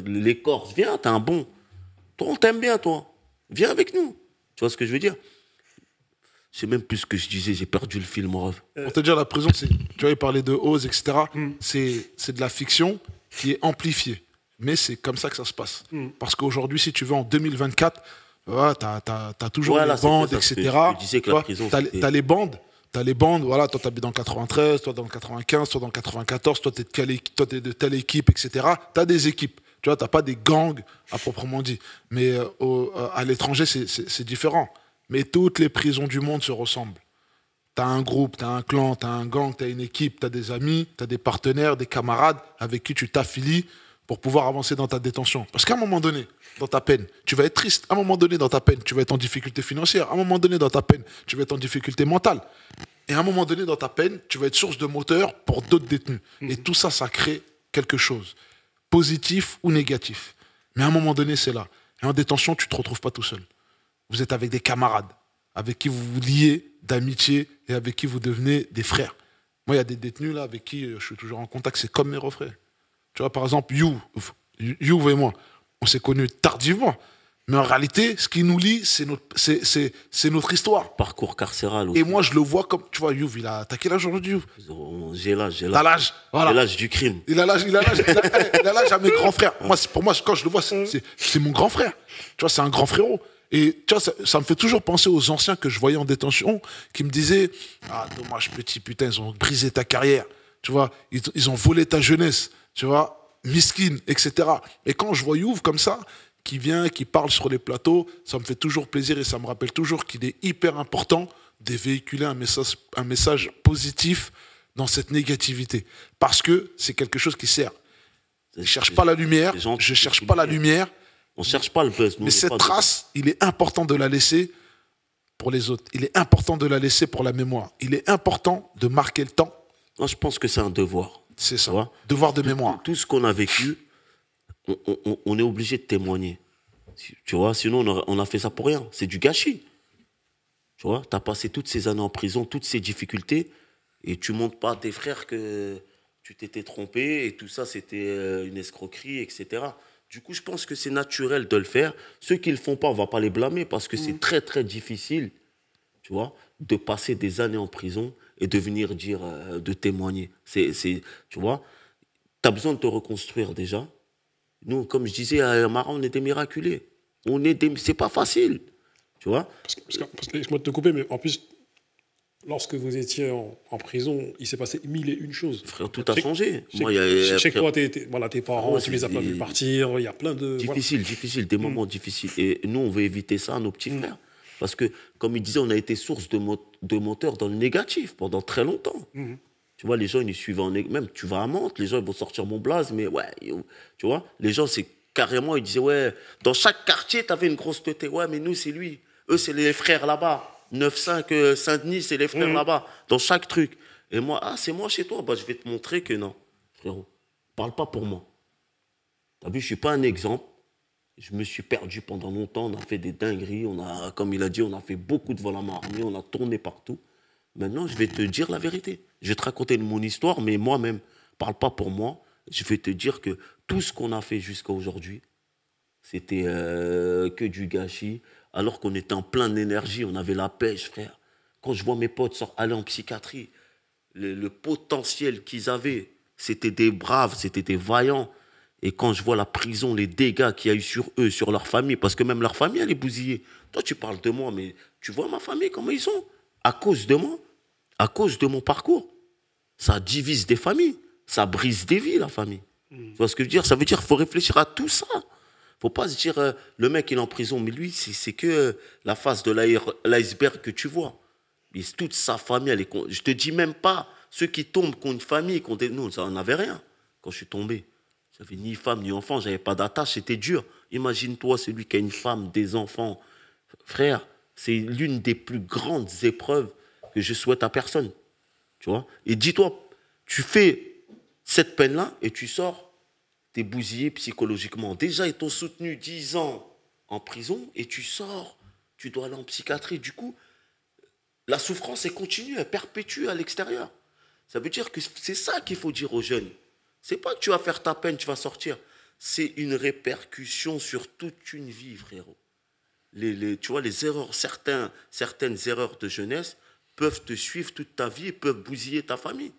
Les Corses, viens, t'es un bon. Toi, on t'aime bien, toi. Viens avec nous. Tu vois ce que je veux dire? Je sais même plus ce que je disais, j'ai perdu le fil, mon rêve. Pour te dire, la prison, tu vois, il parlait de Oz, etc. C'est de la fiction qui est amplifiée. Mais c'est comme ça que ça se passe. Parce qu'aujourd'hui, si tu veux, en 2024, voilà, t'as toujours Voilà, les bandes, c'est ça, etc. je disais que la prison, c'était- T'as les bandes, voilà, toi t'habites dans le 93, toi dans le 95, toi dans le 94, toi t'es de telle équipe, etc. T'as des équipes. Tu vois, t'as pas des gangs à proprement dit. Mais à l'étranger, c'est différent. Mais toutes les prisons du monde se ressemblent. T'as un groupe, t'as un clan, t'as un gang, t'as une équipe, t'as des amis, t'as des partenaires, des camarades avec qui tu t'affilies pour pouvoir avancer dans ta détention. Parce qu'à un moment donné, dans ta peine, tu vas être triste. À un moment donné, dans ta peine, tu vas être en difficulté financière. À un moment donné, dans ta peine, tu vas être en difficulté mentale. Et à un moment donné, dans ta peine, tu vas être source de moteur pour d'autres détenus. Et tout ça, ça crée quelque chose, positif ou négatif. Mais à un moment donné, c'est là. Et en détention, tu ne te retrouves pas tout seul. Vous êtes avec des camarades, avec qui vous vous liez d'amitié et avec qui vous devenez des frères. Moi, il y a des détenus là avec qui je suis toujours en contact, c'est comme mes refrains. Tu vois, par exemple, You et moi, on s'est connus tardivement. Mais en réalité, ce qui nous lie, c'est notre histoire. Parcours carcéral aussi. Et moi, je le vois comme... Tu vois, Youv, t'as quel âge aujourd'hui, Youv? J'ai l'âge. T'as l'âge, voilà. J'ai l'âge du crime. Il a l'âge à mes grands frères. Pour moi, quand je le vois, c'est mon grand frère. Tu vois, c'est un grand frérot. Et tu vois, ça me fait toujours penser aux anciens que je voyais en détention qui me disaient « Ah, dommage, petit putain, ils ont brisé ta carrière. Tu vois, ils ont volé ta jeunesse. Tu vois, miskin, etc. » Et quand je vois Youv comme ça, qui vient, qui parle sur les plateaux, ça me fait toujours plaisir et ça me rappelle toujours qu'il est hyper important de véhiculer un message positif dans cette négativité. Parce que c'est quelque chose qui sert. Je ne cherche pas la lumière, je ne cherche pas la lumière. On ne cherche pas le buzz. Mais cette trace, il est important de la laisser pour les autres. Il est important de la laisser pour la mémoire. Il est important de marquer le temps. Moi, je pense que c'est un devoir. C'est ça, devoir de mémoire. Tout ce qu'on a vécu, on est obligé de témoigner. Tu vois, sinon on a fait ça pour rien. C'est du gâchis. Tu vois, tu as passé toutes ces années en prison, toutes ces difficultés, et tu montres pas à tes frères que tu t'étais trompé et tout ça, c'était une escroquerie, etc. Du coup, je pense que c'est naturel de le faire. Ceux qui le font pas, on va pas les blâmer parce que c'est très, très difficile, tu vois, de passer des années en prison et de venir dire, de témoigner. Tu vois, tu as besoin de te reconstruire déjà. Nous, comme je disais à Mara, on est des miraculés. C'est pas facile, tu vois. Parce que laisse-moi te couper, mais en plus, lorsque vous étiez en prison, il s'est passé 1001 choses. Frère, tout a changé. Je sais que toi, tes parents, tu les as pas vus partir, il y a plein de... Difficile, des moments difficiles. Et nous, on veut éviter ça à nos petits frères. Parce que, comme il disait, on a été source de moteurs dans le négatif pendant très longtemps. Tu vois, les gens, ils nous suivent même tu vas à Mantes, les gens, ils vont sortir mon blaze, mais ouais, tu vois, les gens, c'est carrément, ils disaient, ouais, dans chaque quartier, t'avais une grosse tête. Ouais, mais nous, c'est lui. Eux, c'est les frères là-bas. 9-5, Saint-Denis, c'est les frères là-bas. Dans chaque truc. Et moi, c'est moi chez toi. Bah, je vais te montrer que non, frérot. Parle pas pour moi. T'as vu, je suis pas un exemple. Je me suis perdu pendant longtemps. On a fait des dingueries. Comme il a dit, on a fait beaucoup de vols à main armée. On a tourné partout. Maintenant, je vais te dire la vérité. Je vais te raconter mon histoire, mais moi-même, parle pas pour moi. Je vais te dire que tout ce qu'on a fait jusqu'à aujourd'hui, c'était que du gâchis. Alors qu'on était en pleine énergie, on avait la pêche, frère. Quand je vois mes potes aller en psychiatrie, le potentiel qu'ils avaient, c'était des braves, c'était des vaillants. Et quand je vois la prison, les dégâts qu'il y a eu sur eux, sur leur famille, parce que même leur famille, elle est bousillée. Toi, tu parles de moi, mais tu vois ma famille, comment ils sont? À cause de moi, à cause de mon parcours. Ça divise des familles, ça brise des vies, la famille. Tu vois ce que je veux dire? Ça veut dire qu'il faut réfléchir à tout ça. Faut pas se dire, le mec, il est en prison, mais lui, c'est que la face de l'iceberg que tu vois. Mais toute sa famille, elle est... Je te dis même pas, ceux qui tombent, qui ont une famille, qui ont des... Nous, ça n'en avait rien quand je suis tombé. J'avais ni femme, ni enfant, j'avais pas d'attache, c'était dur. Imagine-toi, celui qui a une femme, des enfants. Frère, c'est l'une des plus grandes épreuves que je souhaite à personne. Tu vois? Et dis-toi, tu fais cette peine-là et tu sors, t'es bousillé psychologiquement. Déjà, ils t'ont soutenu 10 ans en prison et tu sors, tu dois aller en psychiatrie. Du coup, la souffrance, elle continue, elle perpétue à l'extérieur. Ça veut dire que c'est ça qu'il faut dire aux jeunes. C'est pas que tu vas faire ta peine, tu vas sortir. C'est une répercussion sur toute une vie, frérot. Tu vois, les erreurs, certaines erreurs de jeunesse peuvent te suivre toute ta vie et peuvent bousiller ta famille.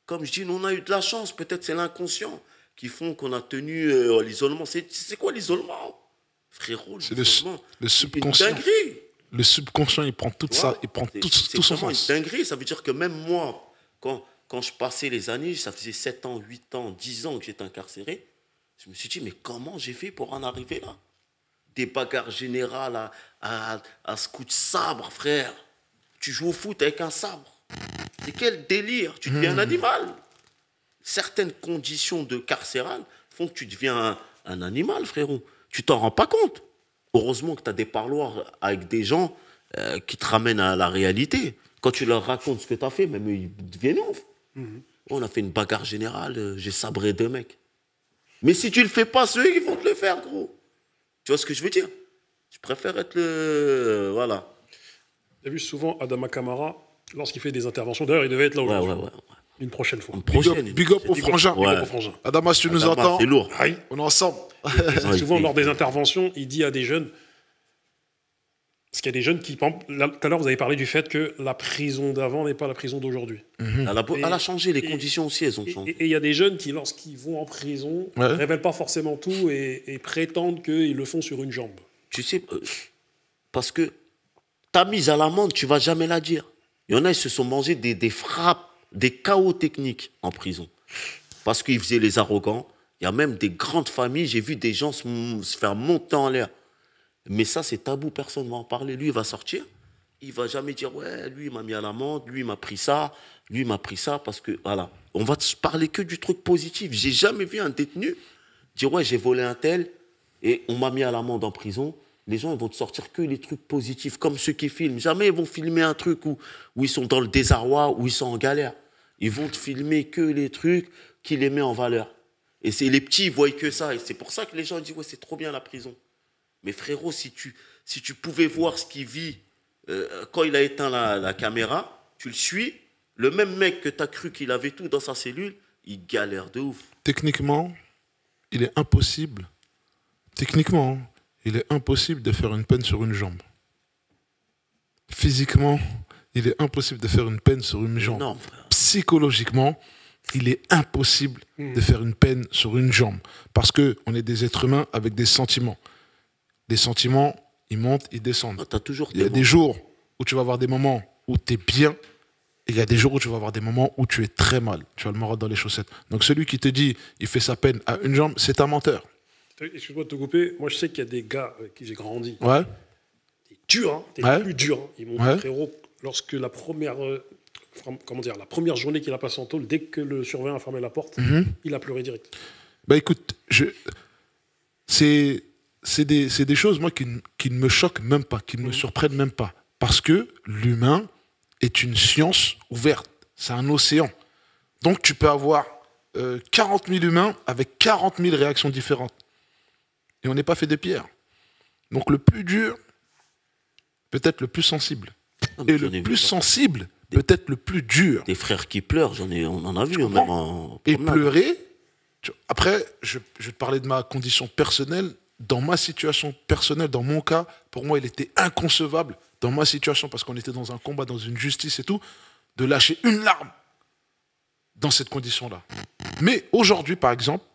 Comme je dis, nous, on a eu de la chance. Peut-être c'est l'inconscient qui font qu'on a tenu l'isolement. C'est quoi l'isolement, frérot? C'est le subconscient. Une dinguerie. Le subconscient, il prend tout ça, il prend tout son sens. C'est vraiment une dinguerie. Ça veut dire que même moi, quand je passais les années, ça faisait 7 ans, 8 ans, 10 ans que j'étais incarcéré, je me suis dit, mais comment j'ai fait pour en arriver là? Des bagarres générales à ce coup de sabre, frère. Tu joues au foot avec un sabre. C'est quel délire? Tu deviens un animal. Certaines conditions de carcéral font que tu deviens un animal, frérot. Tu t'en rends pas compte. Heureusement que tu as des parloirs avec des gens qui te ramènent à la réalité. Quand tu leur racontes ce que tu as fait, même ils deviennent ouf. On a fait une bagarre générale, j'ai sabré 2 mecs. Mais si tu le fais pas, c'est eux qui vont te le faire, gros. Tu vois ce que je veux dire? Je préfère être le... voilà. J'ai vu souvent Adama Kamara, lorsqu'il fait des interventions. D'ailleurs, il devait être là aujourd'hui. Ouais. Une prochaine fois. Big up au frangin. Adama, si tu nous entends, c'est lourd. on est ensemble. Souvent, lors des interventions, il dit à des jeunes... Parce qu'il y a des jeunes qui... Tout à l'heure, vous avez parlé du fait que la prison d'avant n'est pas la prison d'aujourd'hui. Elle a changé, les conditions aussi, elles ont changé. Et il y a des jeunes qui, lorsqu'ils vont en prison, ne révèlent pas forcément tout et prétendent qu'ils le font sur une jambe. Tu sais, parce que ta mise à l'amende, tu vas jamais la dire. Il y en a, ils se sont mangés des frappes, des chaos techniques en prison. Parce qu'ils faisaient les arrogants. Il y a même des grandes familles, j'ai vu des gens se faire monter en l'air. Mais ça, c'est tabou, personne ne va en parler. Lui, il va sortir, il ne va jamais dire « Ouais, lui, il m'a mis à l'amende, lui, il m'a pris ça, lui, il m'a pris ça. » Parce que, voilà, on va te parler que du truc positif. J'ai jamais vu un détenu dire « Ouais, j'ai volé un tel et on m'a mis à l'amende en prison. » Les gens, ils vont te sortir que les trucs positifs, comme ceux qui filment. Jamais ils vont filmer un truc où ils sont dans le désarroi, où ils sont en galère. Ils vont te filmer que les trucs qui les mettent en valeur. Et c'est les petits, ils voient que ça. Et c'est pour ça que les gens disent « Ouais, c'est trop bien la prison. » Mais frérot, si tu pouvais voir ce qu'il vit quand il a éteint la caméra, tu le suis, le même mec que tu as cru qu'il avait tout dans sa cellule, il galère de ouf. Techniquement, il est impossible. Techniquement, il est impossible de faire une peine sur une jambe. Physiquement, il est impossible de faire une peine sur une jambe. Non, frère. Psychologiquement, il est impossible de faire une peine sur une jambe. Parce qu'on est des êtres humains avec des sentiments. Les sentiments, ils montent, ils descendent. Ah, t'as toujours Il y a des jours où tu vas avoir des moments où tu es bien, et il y a des jours où tu vas avoir des moments où tu es très mal. Tu as le moral dans les chaussettes. Donc celui qui te dit il fait sa peine à une jambe, c'est un menteur. Excuse-moi de te couper. Moi, je sais qu'il y a des gars avec qui j'ai grandi. Ouais. Des durs, hein. Des Ouais. plus durs. Hein. Ils m'ont dit, frérot, lorsque la première journée qu'il a passée en tôle, dès que le surveillant a fermé la porte, il a pleuré direct. Bah écoute, c'est des choses, moi, qui ne me choquent même pas, qui ne me surprennent même pas. Parce que l'humain est une science ouverte. C'est un océan. Donc tu peux avoir 40 000 humains avec 40 000 réactions différentes. Et on n'est pas fait de pierre. Donc le plus dur, peut-être le plus sensible. Et le plus sensible, peut-être le plus dur. Des frères qui pleurent, on en a vu. Même en Et promenade. pleurer, après, je vais te parler de ma condition personnelle. Dans ma situation personnelle, dans mon cas, pour moi, il était inconcevable, dans ma situation, parce qu'on était dans un combat, dans une justice et tout, de lâcher une larme dans cette condition-là. Mais aujourd'hui, par exemple,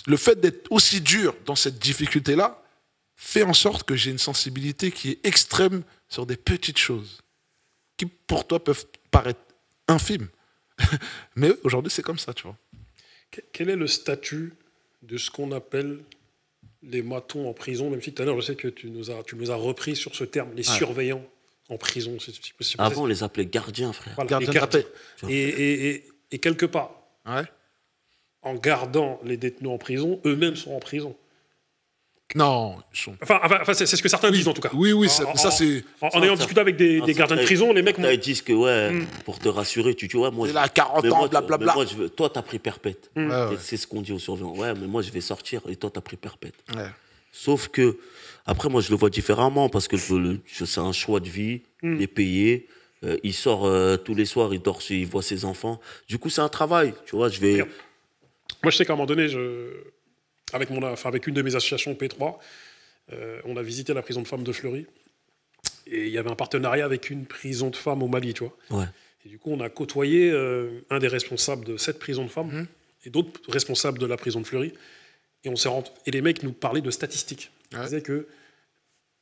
le fait d'être aussi dur dans cette difficulté-là fait en sorte que j'ai une sensibilité qui est extrême sur des petites choses qui, pour toi, peuvent paraître infimes. Mais aujourd'hui, c'est comme ça, tu vois. Quel est le statut de ce qu'on appelle les matons en prison, même si tout à l'heure, je sais que tu nous as repris sur ce terme, les surveillants en prison. Avant, on les appelait gardiens, frère. Voilà, Gardien les de la paix. Et quelque part, Ouais. en gardant les détenus en prison, eux-mêmes sont en prison. Non, ils sont... Enfin, c'est ce que certains disent en tout cas. Oui, oui, En- ça c'est... En ayant discuté avec des gardiens de prison, les mecs m'ont... Ils disent que, ouais, pour te rassurer, tu dis, ouais, moi... Il a 40 mais ans, moi, blablabla. mais moi, toi, t'as pris perpète. Ouais. C'est ce qu'on dit aux surveillants. Ouais, mais moi, je vais sortir et toi, t'as pris perpète. Ouais. Sauf que, après, moi, je le vois différemment parce que c'est un choix de vie, il est payé. Il sort tous les soirs, il dort, il voit ses enfants. Du coup, c'est un travail. Tu vois, je vais. Moi, je sais qu'à un moment donné, avec une de mes associations P3, on a visité la prison de femmes de Fleury. Et il y avait un partenariat avec une prison de femmes au Mali, tu vois. Ouais. Et du coup, on a côtoyé un des responsables de cette prison de femmes et d'autres responsables de la prison de Fleury. Et les mecs nous parlaient de statistiques. Ils disaient que,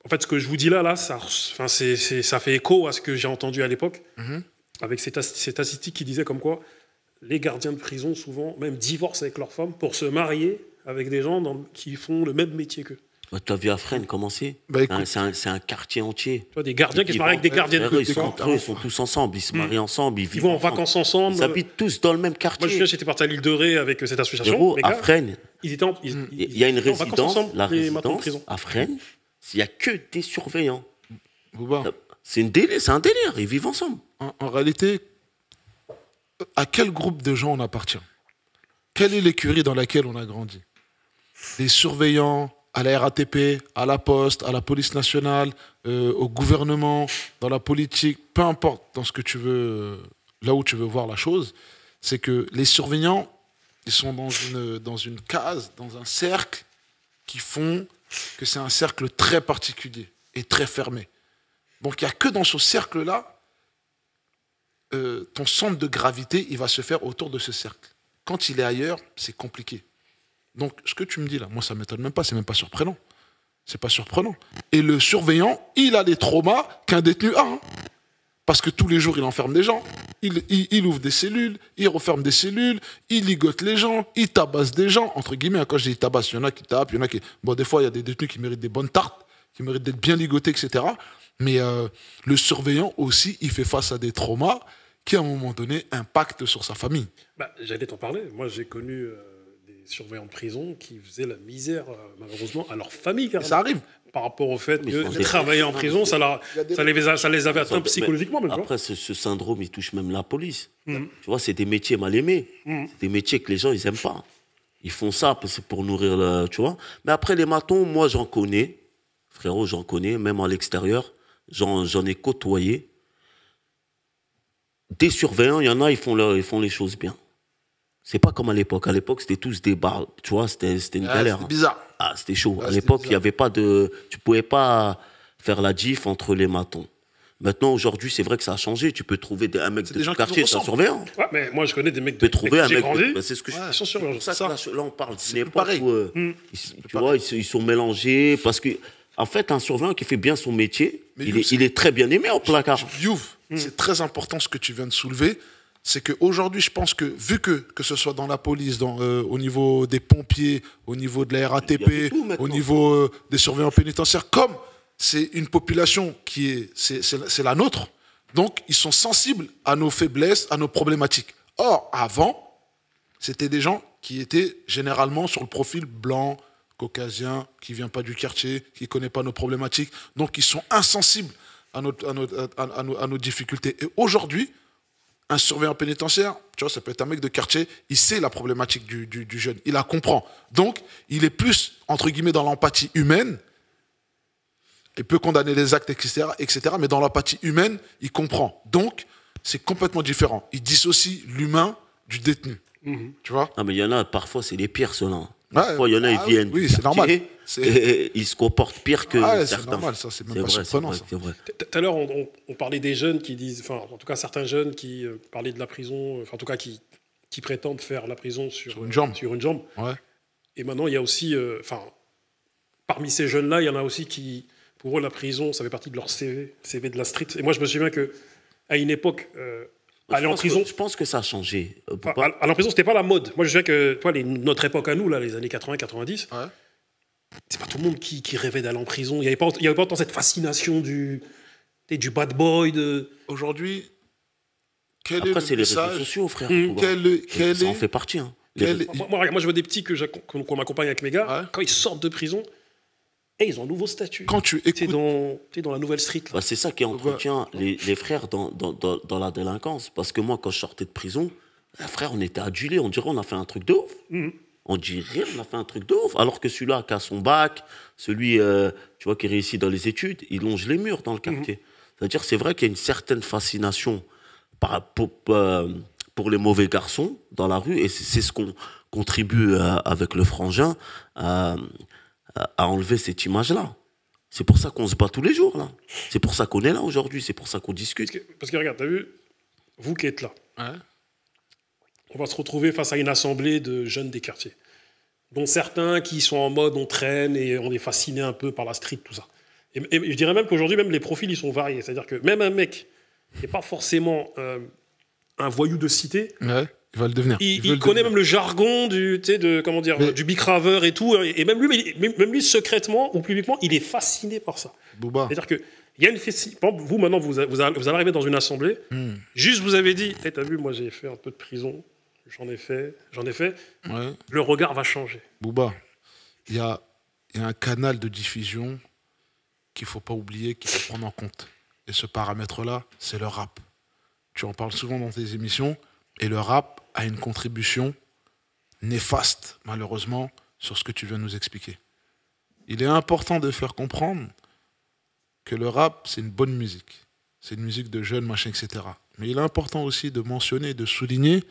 en fait, ce que je vous dis là ça fait écho à ce que j'ai entendu à l'époque, avec ces statistiques qui disaient comme quoi les gardiens de prison, souvent, même divorcent avec leurs femmes pour se marier avec des gens qui font le même métier qu'eux. Bah, tu as vu à Fresnes comment c'est? Bah, écoute. C'est un quartier entier. Tu vois, des gardiens qui se marient avec des gardiennes. Ils sont entre eux, ils sont tous ensemble, ils se marient ensemble, ils Ils vivent vont en ensemble. vacances ensemble. Ils habitent tous dans le même Moi, je me quartier. souviens, j'étais parti à l'île de Ré avec cette association. Héros, Les à gars, Fresnes, ils étaient en, il y a une étaient en vacances résidence, ensemble, la les matons de résidence, prison. à Fresnes, il n'y a que des surveillants. Bouba, C'est un délire, ils vivent ensemble. en réalité, à quel groupe de gens on appartient? Quelle est l'écurie dans laquelle on a grandi? Les surveillants, à la RATP, à la Poste, à la police nationale, au gouvernement, dans la politique, peu importe dans ce que tu veux, là où tu veux voir la chose, c'est que les surveillants, ils sont dans une case, dans un cercle qui font que c'est un cercle très particulier et très fermé. Donc il n'y a que dans ce cercle-là, ton centre de gravité, il va se faire autour de ce cercle. Quand il est ailleurs, c'est compliqué. Donc, ce que tu me dis là, moi, ça ne m'étonne même pas, c'est même pas surprenant. C'est pas surprenant. Et le surveillant, il a les traumas qu'un détenu a. Hein. Parce que tous les jours, il enferme des gens. Il ouvre des cellules, il referme des cellules, il ligote les gens, il tabasse des gens. Entre guillemets, quand je dis tabasse, il y en a qui tapent, il y en a qui... Bon, des fois, il y a des détenus qui méritent des bonnes tartes, qui méritent d'être bien ligotés, etc. Mais le surveillant aussi, il fait face à des traumas qui, à un moment donné, impactent sur sa famille. Bah, j'allais t'en parler. Moi, j'ai connu des surveillants de prison qui faisaient la misère, malheureusement, à leur famille. Et ça arrive. Par rapport au fait que travailler en prison, ça les avait atteints psychologiquement. Même, après, ce syndrome, il touche même la police. Tu vois, c'est des métiers mal aimés. C'est des métiers que les gens, ils n'aiment pas. Ils font ça pour nourrir le... Tu vois. Mais après, les matons, moi, j'en connais. Frérot, j'en connais, même à l'extérieur. J'en ai côtoyé. Des surveillants, il y en a, ils font les choses bien. C'est pas comme à l'époque. À l'époque, c'était tous des barres. Tu vois, c'était une galère. C'était bizarre. Ah, c'était chaud. À l'époque, il n'y avait pas de... Tu pouvais pas faire la diff entre les matons. Maintenant, aujourd'hui, c'est vrai que ça a changé. Tu peux trouver un mec de quartier, c'est un surveillant. Ouais, mais moi, je connais des mecs de trouver un mec. C'est ce que ils sont surveillants. Là, on parle d'une époque où tu vois, ils sont mélangés. Parce que, en fait, un surveillant qui fait bien son métier, il est très bien aimé au placard. Youf, c'est très important ce que tu viens de soulever. C'est qu'aujourd'hui, je pense que, vu que ce soit dans la police, au niveau des pompiers, au niveau de la RATP, au niveau des surveillants pénitentiaires, comme c'est une population c'est la nôtre, donc ils sont sensibles à nos faiblesses, à nos problématiques. Or, avant, c'était des gens qui étaient généralement sur le profil blanc, caucasien, qui ne vient pas du quartier, qui ne connaît pas nos problématiques, donc ils sont insensibles à nos difficultés. Et aujourd'hui, un surveillant pénitentiaire, tu vois, ça peut être un mec de quartier, il sait la problématique du jeune, il la comprend. Donc, il est plus, entre guillemets, dans l'empathie humaine. Il peut condamner les actes, etc., mais dans l'empathie humaine, il comprend. Donc, c'est complètement différent. Il dissocie l'humain du détenu. Tu vois ? Ah, mais il y en a, parfois, c'est les pires, ceux-là. Parfois, il y en a, ils viennent oui, c'est normal. Et ils se comportent pire que certains. C'est normal, ça, c'est même pas surprenant. C'est vrai. Tout à l'heure, on parlait des jeunes qui disent, enfin, en tout cas, certains jeunes qui parlaient de la prison, enfin, en tout cas, qui prétendent faire la prison sur une jambe. Ouais. Et maintenant, il y a aussi, parmi ces jeunes-là, il y en a aussi qui, pour eux, la prison, ça fait partie de leur CV de la street. Et moi, je me souviens qu'à une époque, aller en prison... Je pense que ça a changé. Aller en prison, c'était pas la mode. Moi, je sais que notre époque à nous, là, les années 80-90, c'est pas tout le monde qui rêvait d'aller en prison. Il n'y avait pas autant cette fascination du bad boy. Aujourd'hui, après, c'est les réseaux sociaux, frère. Ça en fait partie. Hein. Moi, je vois des petits qu'on m'accompagne avec mes gars. Quand ils sortent de prison, ils ont un nouveau statut. Quand tu écoutes... T'es dans la nouvelle street. Bah, c'est ça qui entretient les frères dans la délinquance. Parce que moi, quand je sortais de prison, frère, on était adulés. On dirait on a fait un truc de ouf. On dirait on a fait un truc de ouf. Alors que celui-là qui a son bac, celui tu vois, qui réussit dans les études, il longe les murs dans le quartier. C'est-à-dire, c'est vrai qu'il y a une certaine fascination pour les mauvais garçons dans la rue. Et c'est ce qu'on contribue avec le frangin à enlever cette image-là. C'est pour ça qu'on se bat tous les jours, là. C'est pour ça qu'on est là aujourd'hui, c'est pour ça qu'on discute. Parce que regarde, t'as vu, vous qui êtes là, on va se retrouver face à une assemblée de jeunes des quartiers, dont certains qui sont en mode on traîne et on est fasciné un peu par la street, tout ça. Et je dirais même qu'aujourd'hui, même les profils, ils sont variés. C'est-à-dire que même un mec qui n'est pas forcément un voyou de cité... Il va le devenir. Il connaît même le jargon du bicraveur et tout. Et même lui, secrètement ou publiquement, il est fasciné par ça. Booba. C'est-à-dire que il y a une vous maintenant, vous allez arriver dans une assemblée. Juste, vous avez dit, t'as vu, moi j'ai fait un peu de prison, j'en ai fait. Le regard va changer. Booba, il y a un canal de diffusion qu'il faut pas oublier, qu'il faut prendre en compte. Et ce paramètre-là, c'est le rap. Tu en parles souvent dans tes émissions. Et le rap a une contribution néfaste, malheureusement, sur ce que tu viens de nous expliquer. Il est important de faire comprendre que le rap, c'est une bonne musique. C'est une musique de jeunes, machin, etc. Mais il est important aussi de mentionner, de souligner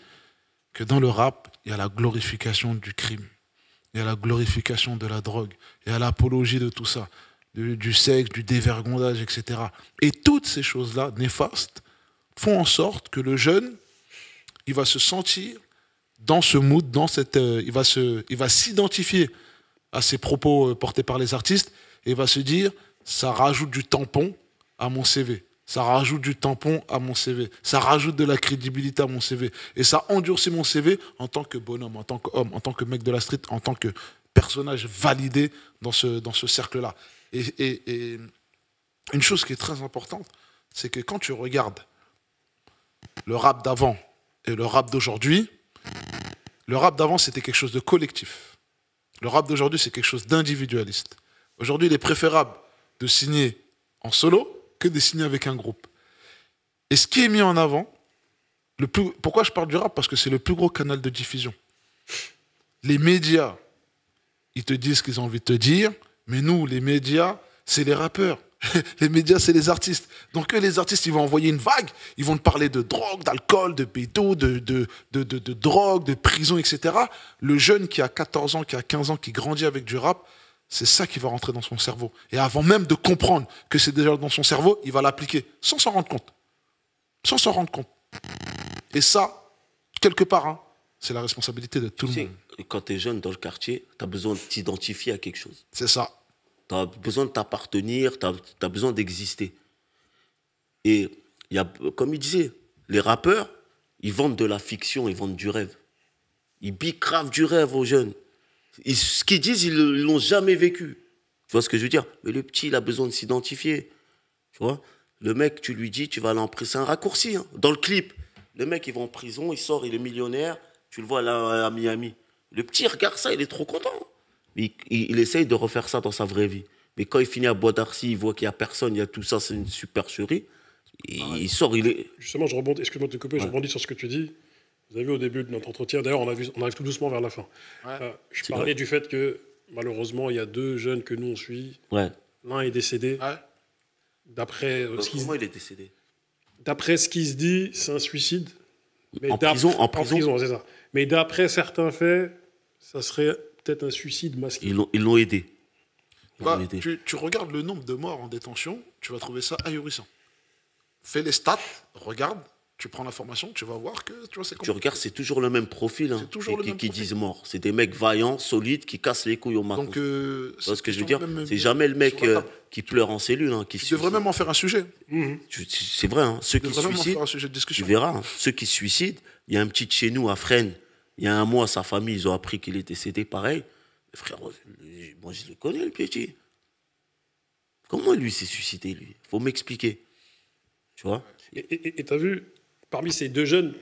que dans le rap, il y a la glorification du crime. Il y a la glorification de la drogue. Il y a l'apologie de tout ça. Du sexe, du dévergondage, etc. Et toutes ces choses-là, néfastes, font en sorte que le jeune... il va se sentir dans ce mood, il va s'identifier à ces propos portés par les artistes, Et il va se dire, ça rajoute du tampon à mon CV. Ça rajoute du tampon à mon CV. Ça rajoute de la crédibilité à mon CV. Et ça endurcit mon CV en tant que bonhomme, en tant qu'homme, en tant que mec de la street, en tant que personnage validé dans ce cercle-là. Et une chose qui est très importante, c'est que quand tu regardes le rap d'avant et le rap d'aujourd'hui, le rap d'avant, c'était quelque chose de collectif. Le rap d'aujourd'hui, c'est quelque chose d'individualiste. Aujourd'hui, il est préférable de signer en solo que de signer avec un groupe. Et ce qui est mis en avant, pourquoi je parle du rap? Parce que c'est le plus gros canal de diffusion. Les médias, ils te disent ce qu'ils ont envie de te dire, mais nous, les médias, c'est les rappeurs. Les médias, c'est les artistes. Donc, eux, les artistes, ils vont envoyer une vague, ils vont te parler de drogue, d'alcool, de béto, de drogue, de prison, etc. Le jeune qui a 14 ans, qui a 15 ans, qui grandit avec du rap, c'est ça qui va rentrer dans son cerveau. Et avant même de comprendre que c'est déjà dans son cerveau, il va l'appliquer sans s'en rendre compte. Sans s'en rendre compte. Et ça, quelque part, hein, c'est la responsabilité de tout le monde. Quand tu es jeune dans le quartier, tu as besoin de t'identifier à quelque chose. C'est ça. Tu as besoin de t'appartenir, tu as besoin d'exister. Et il y a, comme il disait, les rappeurs, ils vendent de la fiction, ils vendent du rêve. Ils bicravent du rêve aux jeunes. Ce qu'ils disent, ils ne l'ont jamais vécu. Tu vois ce que je veux dire? Mais le petit, il a besoin de s'identifier. Tu vois? Le mec, tu lui dis, tu vas aller en prison. C'est un raccourci. Hein. Dans le clip, le mec, il va en prison, il sort, il est millionnaire. Tu le vois là à Miami. Le petit, regarde ça, il est trop content. Il essaye de refaire ça dans sa vraie vie. Mais quand il finit à Bois d'Arcy, il voit qu'il n'y a personne, il y a tout ça, c'est une supercherie. Il sort, il est... Justement, je rebondis, excuse-moi de te couper, je rebondis sur ce que tu dis. Vous avez vu au début de notre entretien, d'ailleurs, on arrive tout doucement vers la fin. Je parlais du fait que, malheureusement, il y a 2 jeunes que nous, on suit. L'un est décédé. D'après comment il est décédé? D'après ce qui se dit, c'est un suicide. Mais en prison, c'est ça. Mais d'après certains faits, ça serait peut-être un suicide masqué. Ils l'ont aidé. Tu regardes le nombre de morts en détention, tu vas trouver ça ahurissant. Fais les stats, regarde, tu prends l'information, tu vas voir que tu vois, c'est Tu regardes, c'est toujours le même profil qui disent mort. C'est des mecs vaillants, solides, qui cassent les couilles au matin. Donc, tu vois ce que je veux dire? C'est jamais le mec qui pleure en cellule. Hein, tu devrais même en faire un sujet. C'est vrai, hein, ceux qui se suicident, tu verras, hein, ceux qui se suicident, il y a un petit de chez nous à Fresnes, il y a un mois, sa famille, ils ont appris qu'il est décédé, pareil. Frère, moi je le connais, le petit. Comment lui s'est suicidé, lui? Faut m'expliquer. Tu vois? Et t'as vu, parmi ces deux jeunes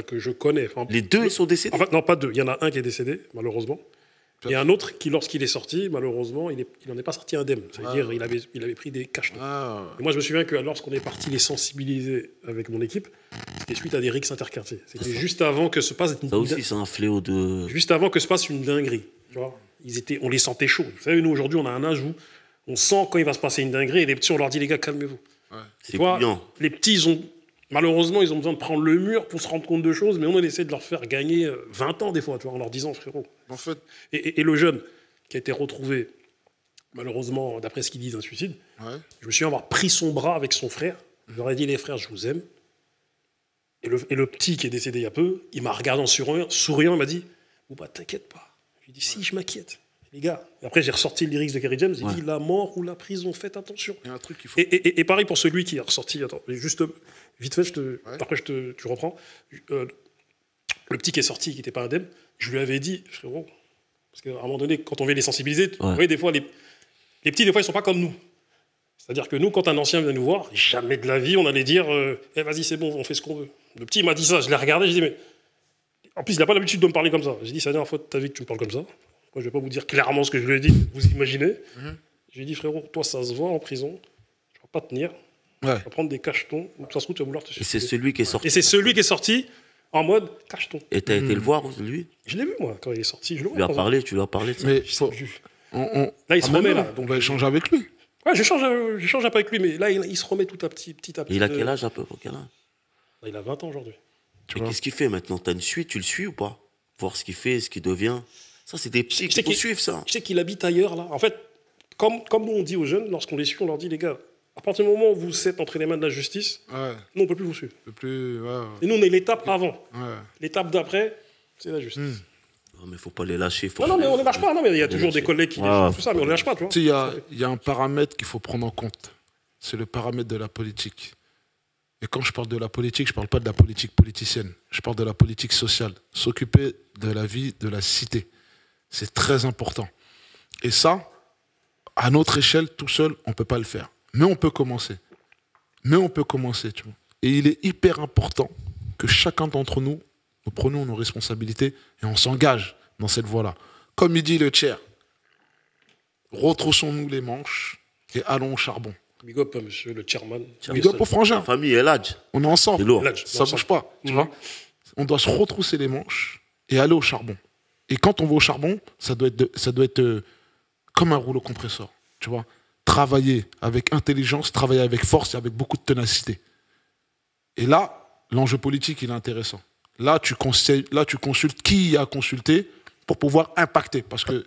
que je connais... Les 2, ils sont décédés? En fait, non, pas 2. Il y en a un qui est décédé, malheureusement. Et un autre qui, lorsqu'il est sorti, malheureusement, il n'en est pas sorti indemne. C'est-à-dire il avait pris des cachetons. Et moi, je me souviens que lorsqu'on est parti les sensibiliser avec mon équipe, c'était suite à des rixes interquartiers. C'était juste avant que se passe... Ça aussi, c'est un fléau de... Juste avant que se passe une dinguerie. Tu vois, on les sentait chauds. Vous savez, nous, aujourd'hui, on a un âge où on sent quand il va se passer une dinguerie, et les petits, on leur dit, les gars, calmez-vous. C'est bouillant. Les petits, malheureusement, ils ont besoin de prendre le mur pour se rendre compte de choses, mais on essaie de leur faire gagner 20 ans, des fois, tu vois, en leur disant, frérot. En fait... et le jeune qui a été retrouvé, malheureusement, d'après ce qu'ils disent, un suicide, je me souviens avoir pris son bras avec son frère. Je leur ai dit, les frères, je vous aime. Et le petit qui est décédé il y a peu, il m'a regardé en souriant, il m'a dit, bah, t'inquiète pas. Je lui ai dit, si, je m'inquiète. Les gars. Et après, j'ai ressorti le lyrics de Kerry James. J'ai dit la mort ou la prison, faites attention. Il y a un truc qu'il faut... et pareil pour celui qui est ressorti. Attends, juste vite fait, après tu reprends. Le petit qui est sorti, qui n'était pas indemne, je lui avais dit, frérot, parce qu'à un moment donné, quand on vient les sensibiliser, vous voyez, des fois, les petits, des fois, ils ne sont pas comme nous. C'est-à-dire que nous, quand un ancien vient nous voir, jamais de la vie, on allait dire vas-y, c'est bon, on fait ce qu'on veut. Le petit, il m'a dit ça, je l'ai regardé, je dis mais. En plus, il n'a pas l'habitude de me parler comme ça. J'ai dit, c'est la dernière fois de ta vie que tu me parles comme ça. Moi, je ne vais pas vous dire clairement ce que je lui ai dit, vous imaginez. J'ai dit, frérot, toi, ça se voit en prison, tu ne vas pas tenir, tu vas prendre des cachetons, ou de toute façon, tu vas vouloir te suicider. Et c'est celui qui est sorti. Et c'est celui qui est sorti en mode cacheton. Et tu as été le voir, lui? Je l'ai vu, moi, quand il est sorti. Je le vois. Tu lui as parlé de ça. Mais là, il se remet, là. On va échanger avec lui. Ouais, j'échange un peu avec lui, mais là, il se remet petit à petit. Il a quel âge, à peu? Quel âge? Là, il a 20 ans aujourd'hui. Et qu'est-ce qu'il fait maintenant? Tu as une suite, tu le suis ou pas? Voir ce qu'il fait, ce qu'il devient. Ça, c'est des petits qui suivent ça. Je sais qu'il habite ailleurs, là. En fait, comme nous, on dit aux jeunes, lorsqu'on les suit, on leur dit, les gars, à partir du moment où vous êtes entre les mains de la justice, nous, on ne peut plus vous suivre. Et nous, on est l'étape avant. L'étape d'après, c'est la justice. Non, mais faut pas les lâcher. Non, mais on les lâche pas. Non, mais il y a toujours des collègues qui font tout ça, mais on les lâche pas, tu vois. Tu sais, il y a un paramètre qu'il faut prendre en compte. C'est le paramètre de la politique. Et quand je parle de la politique, je ne parle pas de la politique politicienne. Je parle de la politique sociale. S'occuper de la vie de la cité. C'est très important. Et ça, à notre échelle, tout seul, on ne peut pas le faire. Mais on peut commencer. Tu vois. Et il est hyper important que chacun d'entre nous, nous prenions nos responsabilités et on s'engage dans cette voie-là. Comme il dit le Tchèr, retroussons-nous les manches et allons au charbon. Big up, monsieur le chairman. Big up au frangin. La famille est l'âge. On est ensemble. C'est lourd. Ça ne bouge pas. Tu vois. On doit se retrousser les manches et aller au charbon. Et quand on va au charbon, ça doit être comme un rouleau compresseur. Tu vois. Travailler avec intelligence, travailler avec force et avec beaucoup de ténacité. Et là, l'enjeu politique, il est intéressant. Là, tu consultes qui a consulté pour pouvoir impacter. Parce que,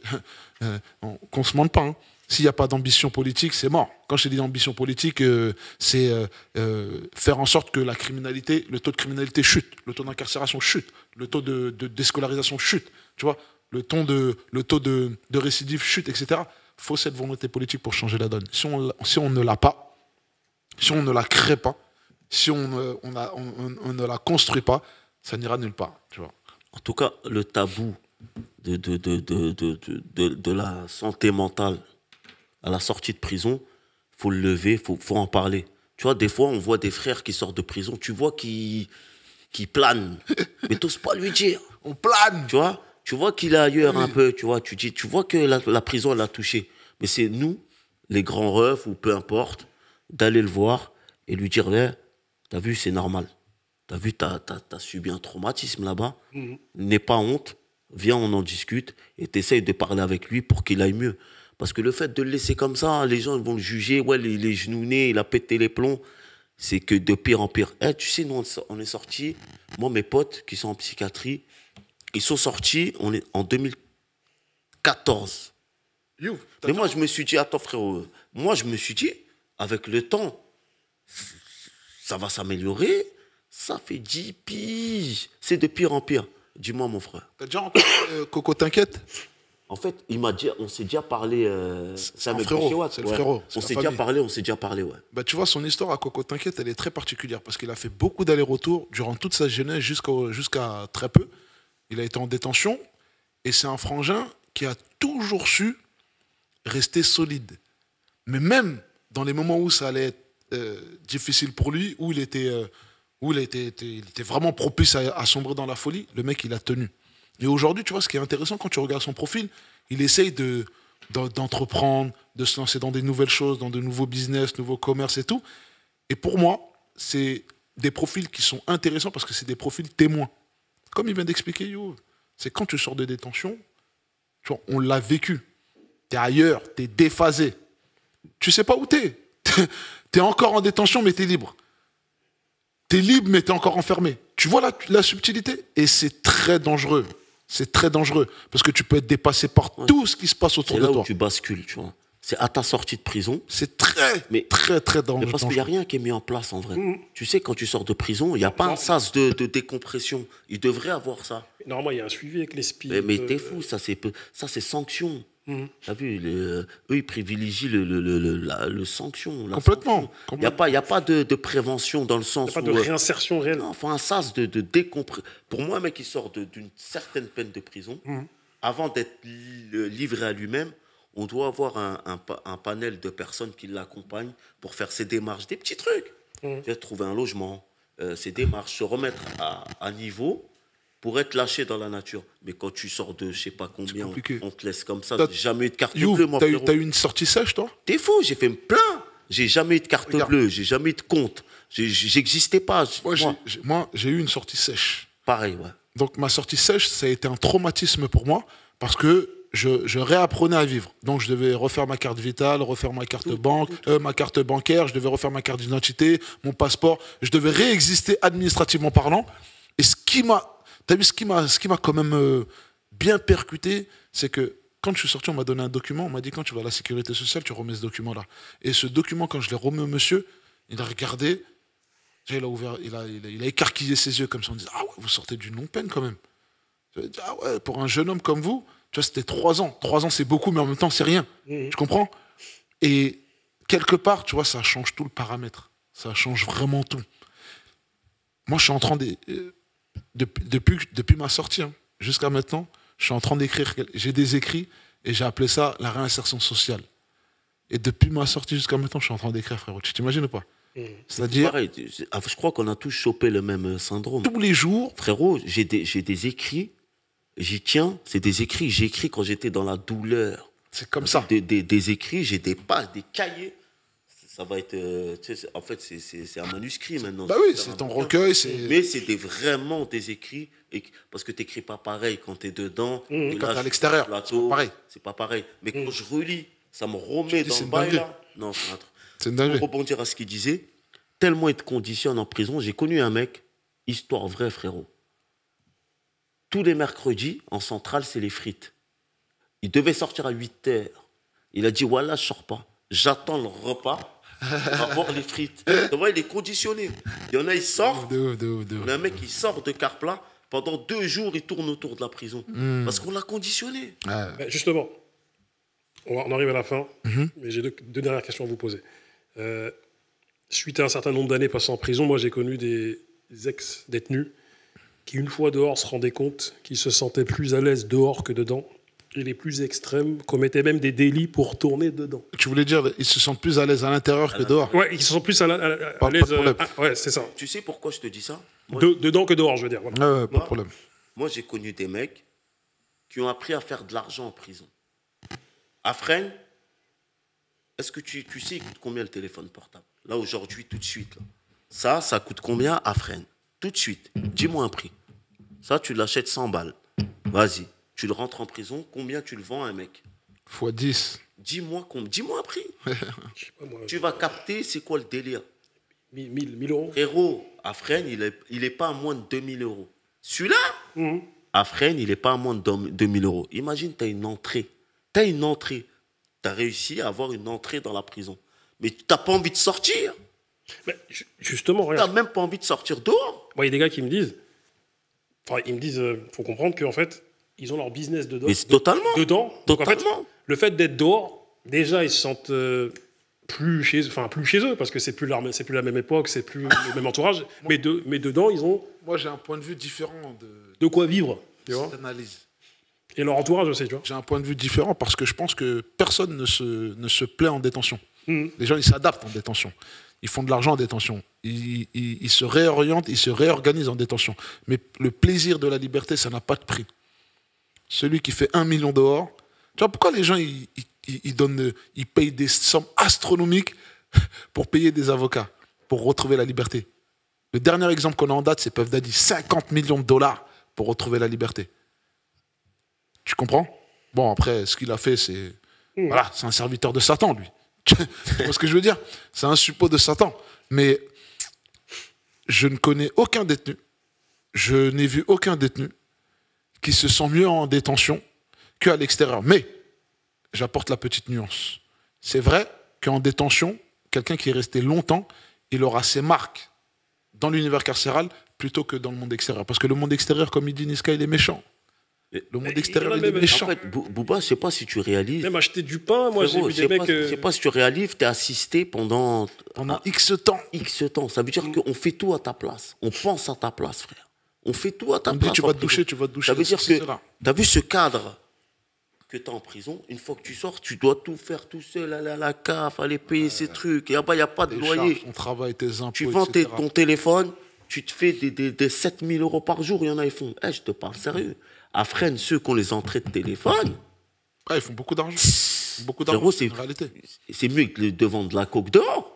qu'on ne se mente pas, hein. S'il n'y a pas d'ambition politique, c'est mort. Quand je dis ambition politique, c'est faire en sorte que la criminalité, le taux de criminalité chute, le taux d'incarcération chute, le taux de déscolarisation chute, tu vois, le taux de récidive chute, etc. Il faut cette volonté politique pour changer la donne. Si on ne l'a pas, si on ne la crée pas, si on ne la construit pas, ça n'ira nulle part, tu vois. En tout cas, le tabou de la santé mentale à la sortie de prison, faut le lever, faut en parler. Tu vois, des fois, on voit des frères qui sortent de prison, tu vois qui planent, mais t'oses pas lui dire. On plane. Tu vois qu'il est ailleurs un peu, tu vois que la prison l'a touché. Mais c'est nous, les grands refs, ou peu importe, d'aller le voir et lui dire, ouais, t'as vu, c'est normal. T'as vu, t'as subi un traumatisme là-bas. N'aie pas honte, viens, on en discute, et t'essayes de parler avec lui pour qu'il aille mieux. Parce que le fait de le laisser comme ça, les gens ils vont le juger, ouais, les genounés, il a pété les plombs. C'est que de pire en pire. Tu sais, nous, on est sortis, moi, mes potes qui sont en psychiatrie, ils sont sortis en 2014. Mais moi, je me suis dit, attends, frérot, avec le temps, ça va s'améliorer. Ça fait 10 piges. C'est de pire en pire. Dis-moi, mon frère. T'as déjà rencontré Coco T'inquiète? En fait, on s'est déjà parlé. C'est le frérot. On s'est déjà parlé, ouais. Bah, tu vois, son histoire à Coco T'inquiète, elle est très particulière parce qu'il a fait beaucoup d'allers-retours durant toute sa jeunesse jusqu'à très peu. Il a été en détention et c'est un frangin qui a toujours su rester solide. Mais même dans les moments où ça allait être difficile pour lui, où il était vraiment propice à sombrer dans la folie, le mec, il a tenu. Et aujourd'hui, tu vois, ce qui est intéressant, quand tu regardes son profil, il essaye d'entreprendre, de se lancer dans des nouvelles choses, dans de nouveaux business, nouveaux commerces et tout. Et pour moi, c'est des profils qui sont intéressants parce que c'est des profils témoins. Comme il vient d'expliquer, Yo, c'est quand tu sors de détention, tu vois, on l'a vécu. T'es ailleurs, t'es déphasé. Tu sais pas où t'es. T'es encore en détention, mais t'es libre. T'es libre, mais t'es encore enfermé. Tu vois la subtilité? Et c'est très dangereux. C'est très dangereux. Parce que tu peux être dépassé par tout ce qui se passe autour de toi. C'est là où tu bascules, tu vois. C'est à ta sortie de prison. C'est très dangereux. Mais parce qu'il n'y a rien qui est mis en place, en vrai. Tu sais, quand tu sors de prison, il n'y a pas un sas de décompression. Il devrait avoir ça. Normalement, il y a un suivi avec les spies. Mais t'es fou, ça c'est sanction. T'as vu, eux, ils privilégient le sanction. Complètement. Il n'y a pas de prévention dans le sens où... Il n'y a pas de réinsertion réelle. Non, enfin, un sas de décompression. Pour moi, un mec qui sort d'une certaine peine de prison, avant d'être livré à lui-même, on doit avoir un panel de personnes qui l'accompagnent pour faire ses démarches, des petits trucs. Trouver un logement, ses démarches, se remettre à niveau pour être lâché dans la nature. Mais quand tu sors de je sais pas combien, on te laisse comme ça. J'ai jamais eu de carte bleue, mon frérot. T'as eu une sortie sèche, toi? T'es fou, j'ai fait plein. J'ai jamais eu de carte bleue, j'ai jamais eu de compte. J'existais pas. Moi, j'ai eu une sortie sèche. Pareil, ouais. Donc, ma sortie sèche, ça a été un traumatisme pour moi parce que je réapprenais à vivre. Donc, je devais refaire ma carte vitale, refaire ma carte ma carte bancaire, je devais refaire ma carte d'identité, mon passeport. Je devais réexister administrativement parlant. Et t'as vu ce qui m'a quand même bien percuté, c'est que quand je suis sorti, on m'a donné un document, on m'a dit quand tu vas à la sécurité sociale, tu remets ce document-là. Et ce document, quand je l'ai remis au monsieur, il a regardé, il a écarquillé ses yeux comme ça, en disant « Ah ouais, vous sortez d'une longue peine quand même. Je vais dire, ah ouais, pour un jeune homme comme vous, tu vois, c'était 3 ans. 3 ans, c'est beaucoup, mais en même temps, c'est rien. Tu comprends? Et quelque part, tu vois, ça change tout le paramètre. Ça change vraiment tout. Moi, je suis en train de... depuis ma sortie, hein, jusqu'à maintenant, je suis en train d'écrire. J'ai des écrits et j'ai appelé ça la réinsertion sociale. Et depuis ma sortie jusqu'à maintenant, je suis en train d'écrire, frérot. Tu t'imagines ou pas? C'est-à-dire, Pareil, je crois qu'on a tous chopé le même syndrome. tous les jours, Frérot, j'ai des écrits, j'y tiens, c'est des écrits, j'ai écrit quand j'étais dans la douleur. c'est comme ça. Des écrits, j'ai des pages, des cahiers. Ça va être. Tu sais, en fait, c'est un manuscrit maintenant. Bah oui, c'est ton recueil, c'est... Mais c'est vraiment des écrits. Parce que tu n'écris pas pareil quand tu es dedans. Et quand là, t'es à l'extérieur, plateau, c'est pas pareil. c'est pas pareil. Mais quand je relis, ça me remet dis, dans c'est le une bail dinguerie. là. Non, c'est un truc. C'est une dinguerie. Pour rebondir à ce qu'il disait, tellement il te conditionne en prison. J'ai connu un mec, histoire vraie, frérot. Tous les mercredis, en centrale, c'est les frites. Il devait sortir à 8h. Il a dit, voilà, je sors pas. J'attends le repas pour avoir les frites. Tu vois, il est conditionné. Il y en a, il sort. De ouf, de ouf, de Il ouf. y en a un mec qui sort de Carplat. Pendant 2 jours, il tourne autour de la prison. Parce qu'on l'a conditionné. Ouais. Justement, on arrive à la fin, mais j'ai deux dernières questions à vous poser. Suite à un certain nombre d'années passées en prison, moi j'ai connu des ex-détenus qui, une fois dehors, se rendaient compte qu'ils se sentaient plus à l'aise dehors que dedans. Et les plus extrêmes commettaient même des délits pour tourner dedans. Tu voulais dire, ils se sentent plus à l'aise à l'intérieur que dehors. Ouais, ils se sentent plus à Pas de l'aise. problème. Ouais, c'est ça. Tu sais pourquoi je te dis ça? Moi, Dedans que dehors, je veux dire. Voilà. Ouais, pas de problème. moi, j'ai connu des mecs qui ont appris à faire de l'argent en prison. À Fresnes, est-ce que tu sais il coûte combien le téléphone portable? Là, aujourd'hui, tout de suite. Là. Ça coûte combien à Fresnes? Tout de suite. Dis-moi un prix. Ça, tu l'achètes 100 balles. Vas-y. Tu le rentres en prison, combien tu le vends à un mec? Fois 10. Dis-moi un prix. Je sais pas, moi, Tu vas capter c'est quoi le délire. 1000 euros. Frérot, à Fresnes, il est pas à moins de 2000 euros. Celui-là, à Fresnes, il n'est pas à moins de 2000 euros. Imagine, tu as une entrée. Tu as réussi à avoir une entrée dans la prison. Mais tu n'as pas envie de sortir. Mais justement, Tu n'as regarde. même pas envie de sortir dehors. Moi, il y a des gars qui me disent, faut comprendre qu'en fait, ils ont leur business dedans. Mais c'est totalement. Dedans. Donc, en fait, Totalement. le fait d'être dehors, déjà, ils se sentent plus chez eux, parce que c'est plus la même époque, c'est plus le même entourage. Mais dedans, ils ont Moi, j'ai un point de vue différent de quoi vivre. Tu vois. d'analyse. Et leur entourage aussi, tu vois. J'ai un point de vue différent parce que je pense que personne ne se plaît en détention. Mhm. Les gens, ils s'adaptent en détention. Ils font de l'argent en détention. Ils se réorientent, ils se réorganisent en détention. Mais le plaisir de la liberté, ça n'a pas de prix. Celui qui fait 1 million dehors, tu vois, pourquoi les gens, ils payent des sommes astronomiques pour payer des avocats, pour retrouver la liberté? Le dernier exemple qu'on a en date, c'est Puff Daddy, 50 millions de dollars pour retrouver la liberté. Tu comprends? Bon, après, ce qu'il a fait, c'est... Voilà, c'est un serviteur de Satan, lui. Tu vois ce que je veux dire? C'est un suppôt de Satan. Mais je ne connais aucun détenu, je n'ai vu aucun détenu qui se sent mieux en détention qu'à l'extérieur. Mais, j'apporte la petite nuance. C'est vrai qu'en détention, quelqu'un qui est resté longtemps, il aura ses marques dans l'univers carcéral plutôt que dans le monde extérieur. Parce que le monde extérieur, comme il dit Niska, il est méchant. Le monde extérieur, il est même- méchant. En fait, Bouba, je ne sais pas si tu réalises. Même acheter du pain, moi, j'ai Frérot, vu je des sais mecs. pas, je sais pas si tu réalises, tu es assisté pendant X temps. X temps. Ça veut dire qu'on fait tout à ta place. On pense à ta place, frère. On fait tout à ta On me place. dit, tu en vas te prison. doucher, tu vas te doucher. Ça veut dire c'est que cela. tu as vu ce cadre que tu as en prison. Une fois que tu sors, tu dois tout faire tout seul, aller à la CAF, aller payer ces trucs. Et là-bas, il n'y a pas de Tes loyer. charges, ton travail, tes impôts, Tu vends etc. ton téléphone, tu te fais des 7000 euros par jour. Il y en a, ils font. Je te parle sérieux. À Fresnes, ceux qui ont les entrées de téléphone, Ah, ils font beaucoup d'argent. Beaucoup d'argent, frérot, c'est en réalité. c'est mieux que de vendre de la coke dehors.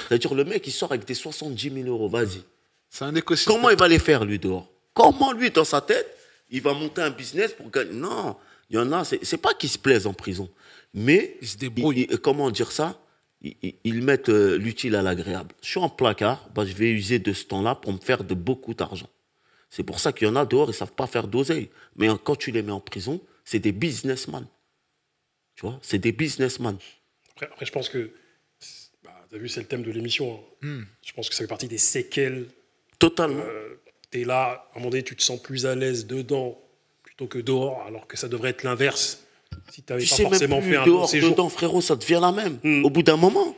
C'est-à-dire, le mec, il sort avec des 70 000 euros. Vas-y. C'est un écosystème. Comment il va les faire, lui, dehors? Comment, lui, dans sa tête, il va monter un business pour gagner? Non, il y en a, c'est pas qu'ils se plaisent en prison. Mais, Ils se débrouillent. comment dire ça? Ils mettent l'utile à l'agréable. Je suis en placard, bah, je vais user de ce temps-là pour me faire de beaucoup d'argent. C'est pour ça qu'il y en a dehors, ils ne savent pas faire d'oseille. Mais quand tu les mets en prison, c'est des businessmen. Tu vois, c'est des businessmen. Après, je pense que. Tu as vu, c'est le thème de l'émission. Hein. Je pense que ça fait partie des séquelles. Totalement. Tu es là, à un moment donné, tu te sens plus à l'aise dedans plutôt que dehors, alors que ça devrait être l'inverse. Si tu n'avais Tu pas sais même forcément plus, fait un dehors, bon séjour. dedans, frérot, ça devient la même. Au bout d'un moment,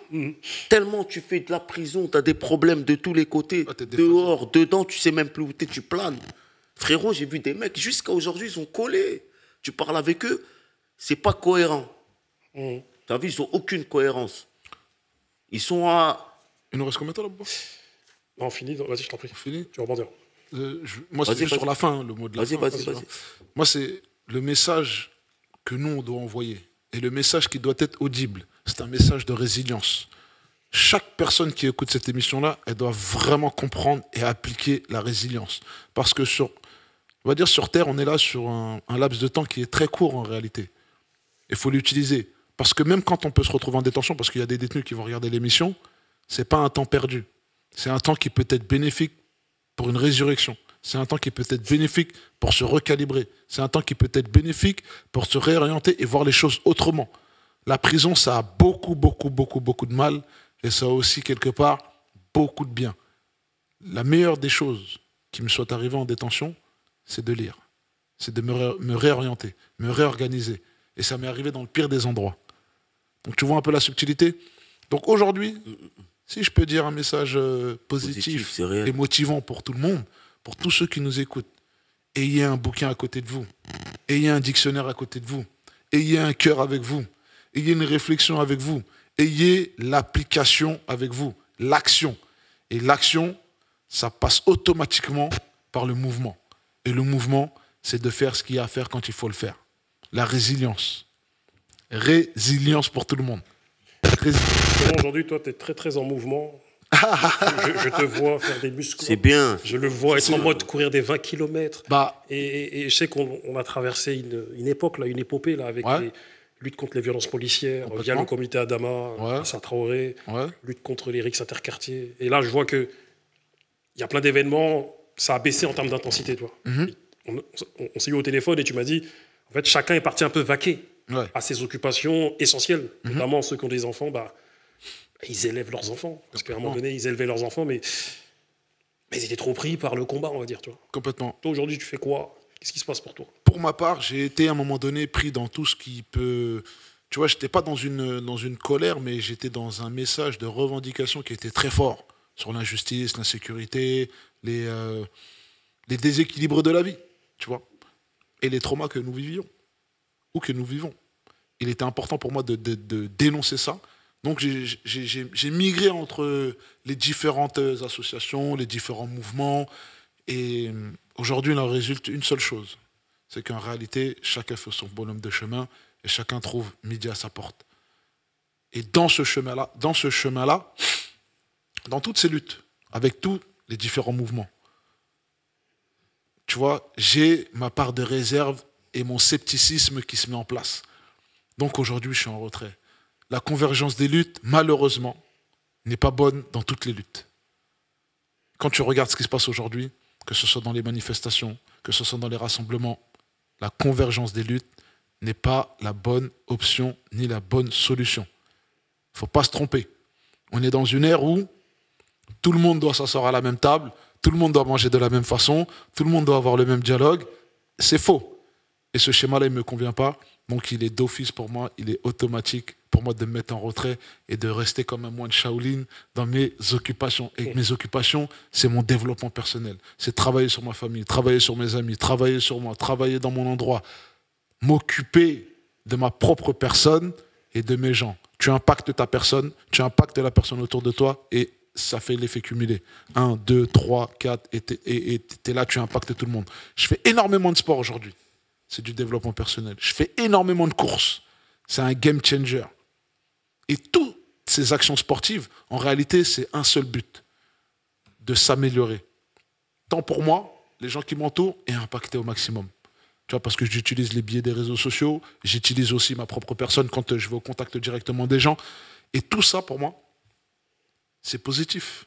tellement tu fais de la prison, tu as des problèmes de tous les côtés. Ah, t'es déphasé. Dehors, dedans, tu sais même plus où t'es, tu planes. Frérot, j'ai vu des mecs, jusqu'à aujourd'hui, ils sont collés. Tu parles avec eux, c'est pas cohérent. T'as vu, ils n'ont aucune cohérence. Ils sont à... Il nous reste combien de temps là-bas? Non, fini, vas-y, je t'en prie. Fini. Tu vas rebondir. Moi, c'est Vas-y, juste vas-y. sur la fin, hein, le mot de la Vas-y, fin. vas-y, vas-y. Moi, c'est le message que nous, on doit envoyer. Et le message qui doit être audible, c'est un message de résilience. Chaque personne qui écoute cette émission-là, elle doit vraiment comprendre et appliquer la résilience. Parce que on va dire sur Terre, on est là sur un laps de temps qui est très court en réalité. Il faut l'utiliser. Parce que même quand on peut se retrouver en détention, parce qu'il y a des détenus qui vont regarder l'émission, c'est pas un temps perdu. C'est un temps qui peut être bénéfique pour une résurrection. C'est un temps qui peut être bénéfique pour se recalibrer. C'est un temps qui peut être bénéfique pour se réorienter et voir les choses autrement. La prison, ça a beaucoup de mal et ça a aussi quelque part beaucoup de bien. La meilleure des choses qui me soit arrivée en détention, c'est de lire. C'est de me réorienter, me réorganiser. Et ça m'est arrivé dans le pire des endroits. Donc tu vois un peu la subtilité. Donc aujourd'hui, si je peux dire un message positif c'est réel. et motivant pour tout le monde, pour tous ceux qui nous écoutent, ayez un bouquin à côté de vous, ayez un dictionnaire à côté de vous, ayez un cœur avec vous, ayez une réflexion avec vous, ayez l'application avec vous, l'action. Et l'action, ça passe automatiquement par le mouvement. Et le mouvement, c'est de faire ce qu'il y a à faire quand il faut le faire. La résilience. Résilience pour tout le monde. Vraiment, aujourd'hui, toi, tu es très, très en mouvement. Je te vois faire des muscles. C'est bien. Je le vois être en mode courir des 20 km. Bah, Et je sais qu'on a traversé une époque, là, une épopée là, avec Ouais. les luttes contre les violences policières, via Complètement. le comité Adama, Ouais. Assa Traoré, ouais. lutte contre les rixes interquartiers. Et là, je vois qu'il y a plein d'événements, ça a baissé en termes d'intensité. Toi. On s'est eu au téléphone et tu m'as dit, en fait, chacun est parti un peu vaquer Ouais. à ses occupations essentielles, notamment ceux qui ont des enfants, ils élèvent leurs enfants. Parce qu'à un moment donné, ils élevaient leurs enfants, mais ils étaient trop pris par le combat, on va dire. Tu vois. Complètement. Toi, aujourd'hui, tu fais quoi? Qu'est-ce qui se passe pour toi? Pour ma part, j'ai été à un moment donné pris dans tout ce qui peut... Tu vois, j'étais pas dans une colère, mais j'étais dans un message de revendication qui était très fort sur l'injustice, l'insécurité, les déséquilibres de la vie, tu vois, et les traumas que nous vivions ou que nous vivons. Il était important pour moi de dénoncer ça. Donc j'ai migré entre les différentes associations, les différents mouvements, et aujourd'hui il en résulte une seule chose, c'est qu'en réalité chacun fait son bonhomme de chemin et chacun trouve midi à sa porte. Et dans ce chemin-là, dans toutes ces luttes, avec tous les différents mouvements, tu vois, j'ai ma part de réserve et mon scepticisme qui se met en place. Donc aujourd'hui, je suis en retrait. La convergence des luttes, malheureusement, n'est pas bonne dans toutes les luttes. Quand tu regardes ce qui se passe aujourd'hui, que ce soit dans les manifestations, que ce soit dans les rassemblements, la convergence des luttes n'est pas la bonne option ni la bonne solution. Il ne faut pas se tromper. On est dans une ère où tout le monde doit s'asseoir à la même table, tout le monde doit manger de la même façon, tout le monde doit avoir le même dialogue. C'est faux. Et ce schéma-là, il ne me convient pas. Donc il est d'office pour moi, il est automatique pour moi de me mettre en retrait et de rester comme un moine Shaolin dans mes occupations. Et mes occupations, c'est mon développement personnel. C'est travailler sur ma famille, travailler sur mes amis, travailler sur moi, travailler dans mon endroit, m'occuper de ma propre personne et de mes gens. Tu impactes ta personne, tu impactes la personne autour de toi et ça fait l'effet cumulé. 1, 2, 3, 4, et t'es là, tu impactes tout le monde. Je fais énormément de sport aujourd'hui. C'est du développement personnel. Je fais énormément de courses. C'est un game changer. Et toutes ces actions sportives, en réalité, c'est un seul but, de s'améliorer. Tant pour moi, les gens qui m'entourent, et impacter au maximum. Tu vois, parce que j'utilise les biais des réseaux sociaux, j'utilise aussi ma propre personne quand je vais au contact directement des gens. Et tout ça, pour moi, c'est positif.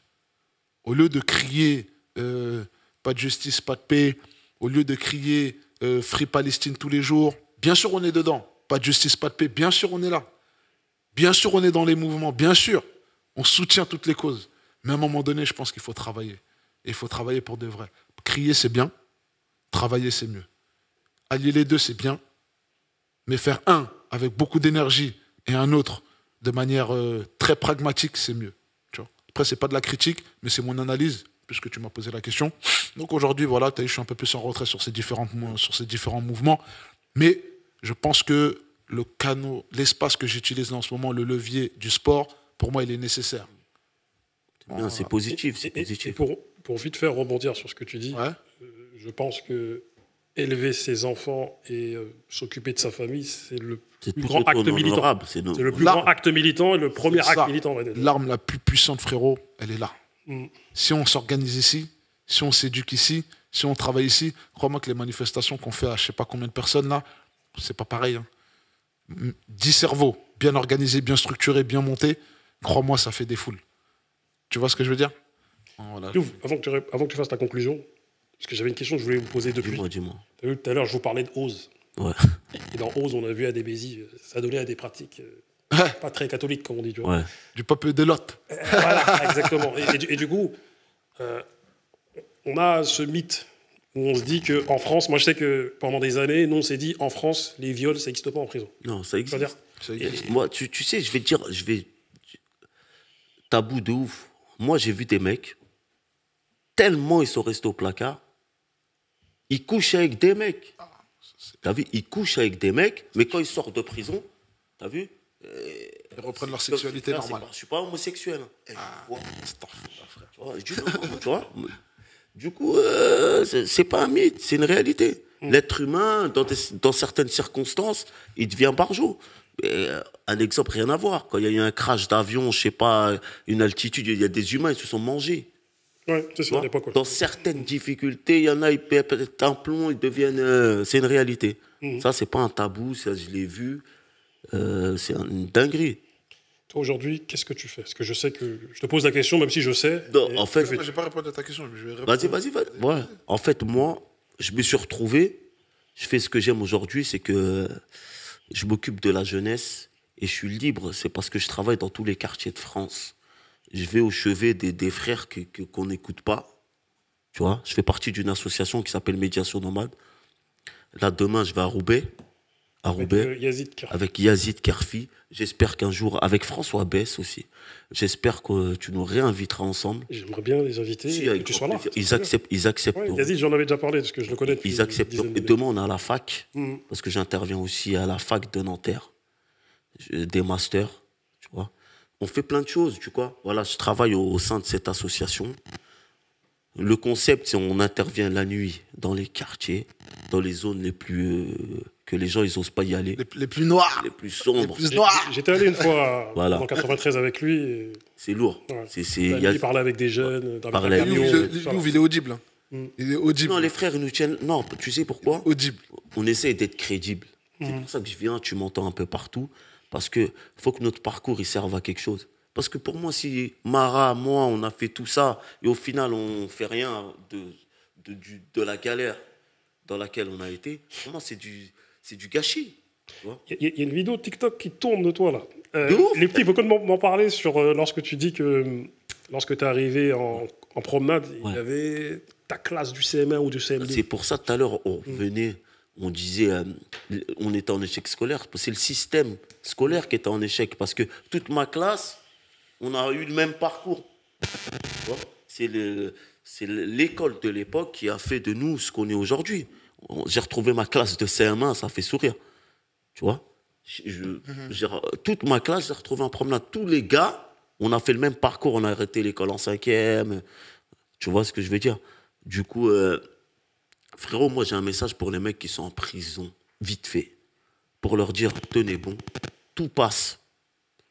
Au lieu de crier pas de justice, pas de paix, au lieu de crier Free Palestine tous les jours, bien sûr on est dedans, pas de justice, pas de paix, bien sûr on est là. Bien sûr on est dans les mouvements, bien sûr, on soutient toutes les causes. Mais à un moment donné, je pense qu'il faut travailler. Et il faut travailler pour de vrai. Crier, c'est bien, travailler, c'est mieux. allier les deux, c'est bien. Mais faire un avec beaucoup d'énergie et un autre de manière très pragmatique, c'est mieux. Tu vois. Après, c'est pas de la critique, mais c'est mon analyse, puisque tu m'as posé la question. Donc aujourd'hui, voilà, je suis un peu plus en retrait sur ces différents mouvements. Mais je pense que le canot, l'espace que j'utilise en ce moment, le levier du sport, pour moi, il est nécessaire. Bien, c'est positif, c'est Et positif. pour vite faire rebondir sur ce que tu dis, Ouais. je pense que élever ses enfants et s'occuper de sa famille, c'est le C'est plus tout grand acte autant militant. honorable. C'est le plus grand acte militant et le premier C'est acte ça. militant. on va dire. L'arme la plus puissante, frérot, elle est là. Mm. Si on s'organise ici, si on s'éduque ici, si on travaille ici, crois-moi que les manifestations qu'on fait à je sais pas combien de personnes là, c'est pas pareil. Hein. 10 cerveaux, bien organisés, bien structurés, bien montés, crois-moi, ça fait des foules. Tu vois ce que je veux dire? Voilà. Youf, avant que tu fasses ta conclusion, parce que j'avais une question que je voulais vous poser depuis. Dis-moi. T'as vu, tout à l'heure, je vous parlais de Ose. Ouais. Et dans Ose, on a vu à des Bézi, ça donnait à des pratiques pas très catholiques, comme on dit. Tu vois. Ouais. Du peuple de Lot. Voilà, exactement. Et du coup, on a ce mythe où on se dit qu'en France, moi je sais que pendant des années, nous on s'est dit en France, les viols, ça n'existe pas en prison. Non, ça existe. C'est-à-dire, Ça y Et est. moi, tu sais, je vais te dire, tabou de ouf. Moi, j'ai vu des mecs, tellement ils sont restés au placard, ils couchent avec des mecs. T'as vu, ils couchent avec des mecs, mais quand ils sortent de prison, t'as vu, Ils reprennent leur sexualité Là, normale. je suis pas homosexuel. Hein. Tu vois, du coup, c'est pas un mythe, c'est une réalité. L'être humain, dans certaines circonstances, il devient barjot. Un exemple, rien à voir. Quand il y a eu un crash d'avion, je sais pas, une altitude, il y a des humains, ils se sont mangés. ouais, c'est Tu ça, à vois. l'époque. Ouais. Dans certaines difficultés, il y en a, ils pètent un plomb, ils deviennent. C'est une réalité. Ça, c'est pas un tabou, ça, je l'ai vu. C'est une dinguerie. Toi, aujourd'hui, qu'est-ce que tu fais? Parce que je sais que je te pose la question, même si je sais. Non, Et en fait, que fais-tu? J'ai pas répondu à ta question, mais je vais répondre. vas-y. Ouais. En fait, moi, je me suis retrouvé. Je fais ce que j'aime aujourd'hui, c'est que je m'occupe de la jeunesse et je suis libre. C'est parce que je travaille dans tous les quartiers de France. Je vais au chevet des frères qu'on n'écoute pas. Tu vois, je fais partie d'une association qui s'appelle Médiation Nomade. Là, demain, je vais à Roubaix. Avec Yazid Kerfi. Avec Yazid Kerfi. J'espère qu'un jour, avec François Bess aussi, j'espère que tu nous réinviteras ensemble. J'aimerais bien les inviter Si, et que avec tu grand sois là. plaisir. Ils acceptent. Ouais, Yazid, j'en avais déjà parlé parce que je le connais depuis Ils acceptent. une dizaine Et d'années. demain, on est à la fac, Mhm. parce que j'interviens aussi à la fac de Nanterre, des masters, tu vois. On fait plein de choses, tu vois. Voilà, je travaille au sein de cette association. Le concept, c'est on intervient la nuit dans les quartiers, dans les zones les plus que les gens ils osent pas y aller, Les plus noirs. les plus sombres. Les plus noirs. J'étais allé une fois Voilà. en 93 avec lui. Et... C'est lourd. Ouais. Il Il parlait avec des jeunes, dans Parlait les avec camions. Louvre, voilà. il est audible. Hein. Mm. Il est audible. Non, les frères, ils nous tiennent. Non, tu sais pourquoi? Audible. On essaie d'être crédible. C'est pour ça que je viens, tu m'entends un peu partout, parce que faut que notre parcours il serve à quelque chose. Parce que pour moi, si Mara, moi, on a fait tout ça, et au final, on fait rien de la galère dans laquelle on a été, pour moi, c'est du gâchis. Tu vois. Il y a une vidéo TikTok qui tourne de toi, là. De ouf. Les petits, il faut que m'en parler sur lorsque tu dis que lorsque tu es arrivé en promenade, il y avait ta classe du CM1 ou du CM2. C'est pour ça, tout à l'heure, on revenait, on disait, on était en échec scolaire. C'est le système scolaire qui était en échec, parce que toute ma classe, on a eu le même parcours. Tu vois. C'est l'école de l'époque qui a fait de nous ce qu'on est aujourd'hui. J'ai retrouvé ma classe de CM1, ça fait sourire. Tu vois, toute ma classe, j'ai retrouvé en promenade. Tous les gars, on a fait le même parcours. On a arrêté l'école en 5e. Tu vois ce que je veux dire? Du coup, frérot, moi, j'ai un message pour les mecs qui sont en prison, vite fait, pour leur dire, tenez bon, tout passe.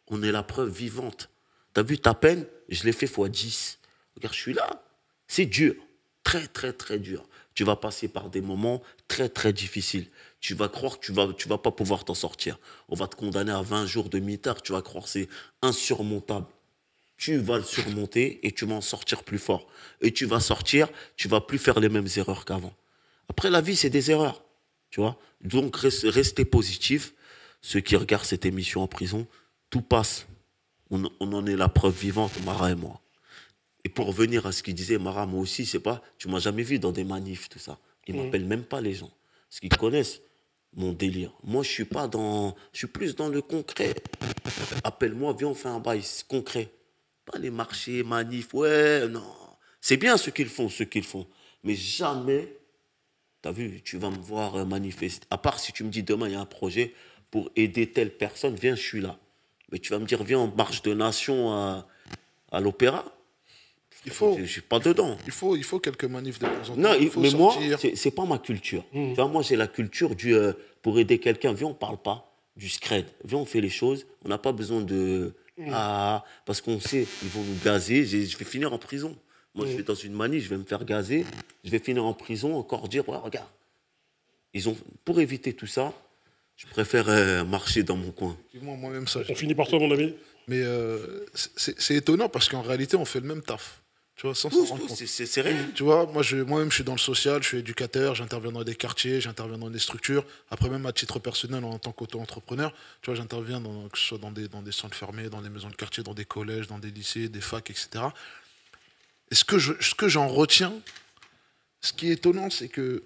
On est la preuve vivante. T'as vu ta peine? Je l'ai fait x10. Regarde, je suis là. C'est dur. Très, très, très dur. Tu vas passer par des moments très, très difficiles. Tu vas croire que tu vas pas pouvoir t'en sortir. On va te condamner à 20 jours de mitard. Tu vas croire que c'est insurmontable. Tu vas le surmonter et tu vas en sortir plus fort. Et tu vas sortir, tu vas plus faire les mêmes erreurs qu'avant. Après, la vie, c'est des erreurs. Tu vois? Donc, restez positif. Ceux qui regardent cette émission en prison, tout passe. On en est la preuve vivante, Mara et moi. Et pour revenir à ce qu'il disait, Mara, moi aussi, c'est pas, tu m'as jamais vu dans des manifs, tout ça. Ils m'appellent même pas les gens. parce qu'ils connaissent mon délire. Moi, je suis plus dans le concret. Appelle-moi, viens, on fait un bail concret. Pas les marchés, manifs, ouais, non. C'est bien ce qu'ils font. Mais jamais, t'as vu, tu vas me voir manifester. À part si tu me dis demain, il y a un projet pour aider telle personne, viens, je suis là. Mais tu vas me dire, viens, on marche de nation à l'opéra. Je ne suis pas dedans. Il faut quelques manifs de temps en temps. Non, Il faut mais sortir. moi, c'est pas ma culture. Tu vois, moi, j'ai la culture du pour aider quelqu'un. Viens, on parle pas du scred. Viens, on fait les choses. On n'a pas besoin de parce qu'on sait, ils vont nous gazer. Je vais finir en prison. Moi, je vais dans une manif, je vais me faire gazer. Je vais finir en prison, encore dire, ouais, regarde. Pour éviter tout ça, je préfère marcher dans mon coin. Moi-même, ça. On finit par toi, mon ami. Mais c'est étonnant parce qu'en réalité, on fait le même taf. Tu vois, sans s'en rendre compte. C'est réel. Tu vois, moi-même, je suis dans le social, je suis éducateur, j'interviens dans des quartiers, j'interviens dans des structures. Après, même à titre personnel, en tant qu'auto-entrepreneur, tu vois, j'interviens que ce soit dans des centres fermés, dans des maisons de quartier, dans des collèges, dans des lycées, des facs, etc. Et ce que j'en retiens, ce qui est étonnant, c'est que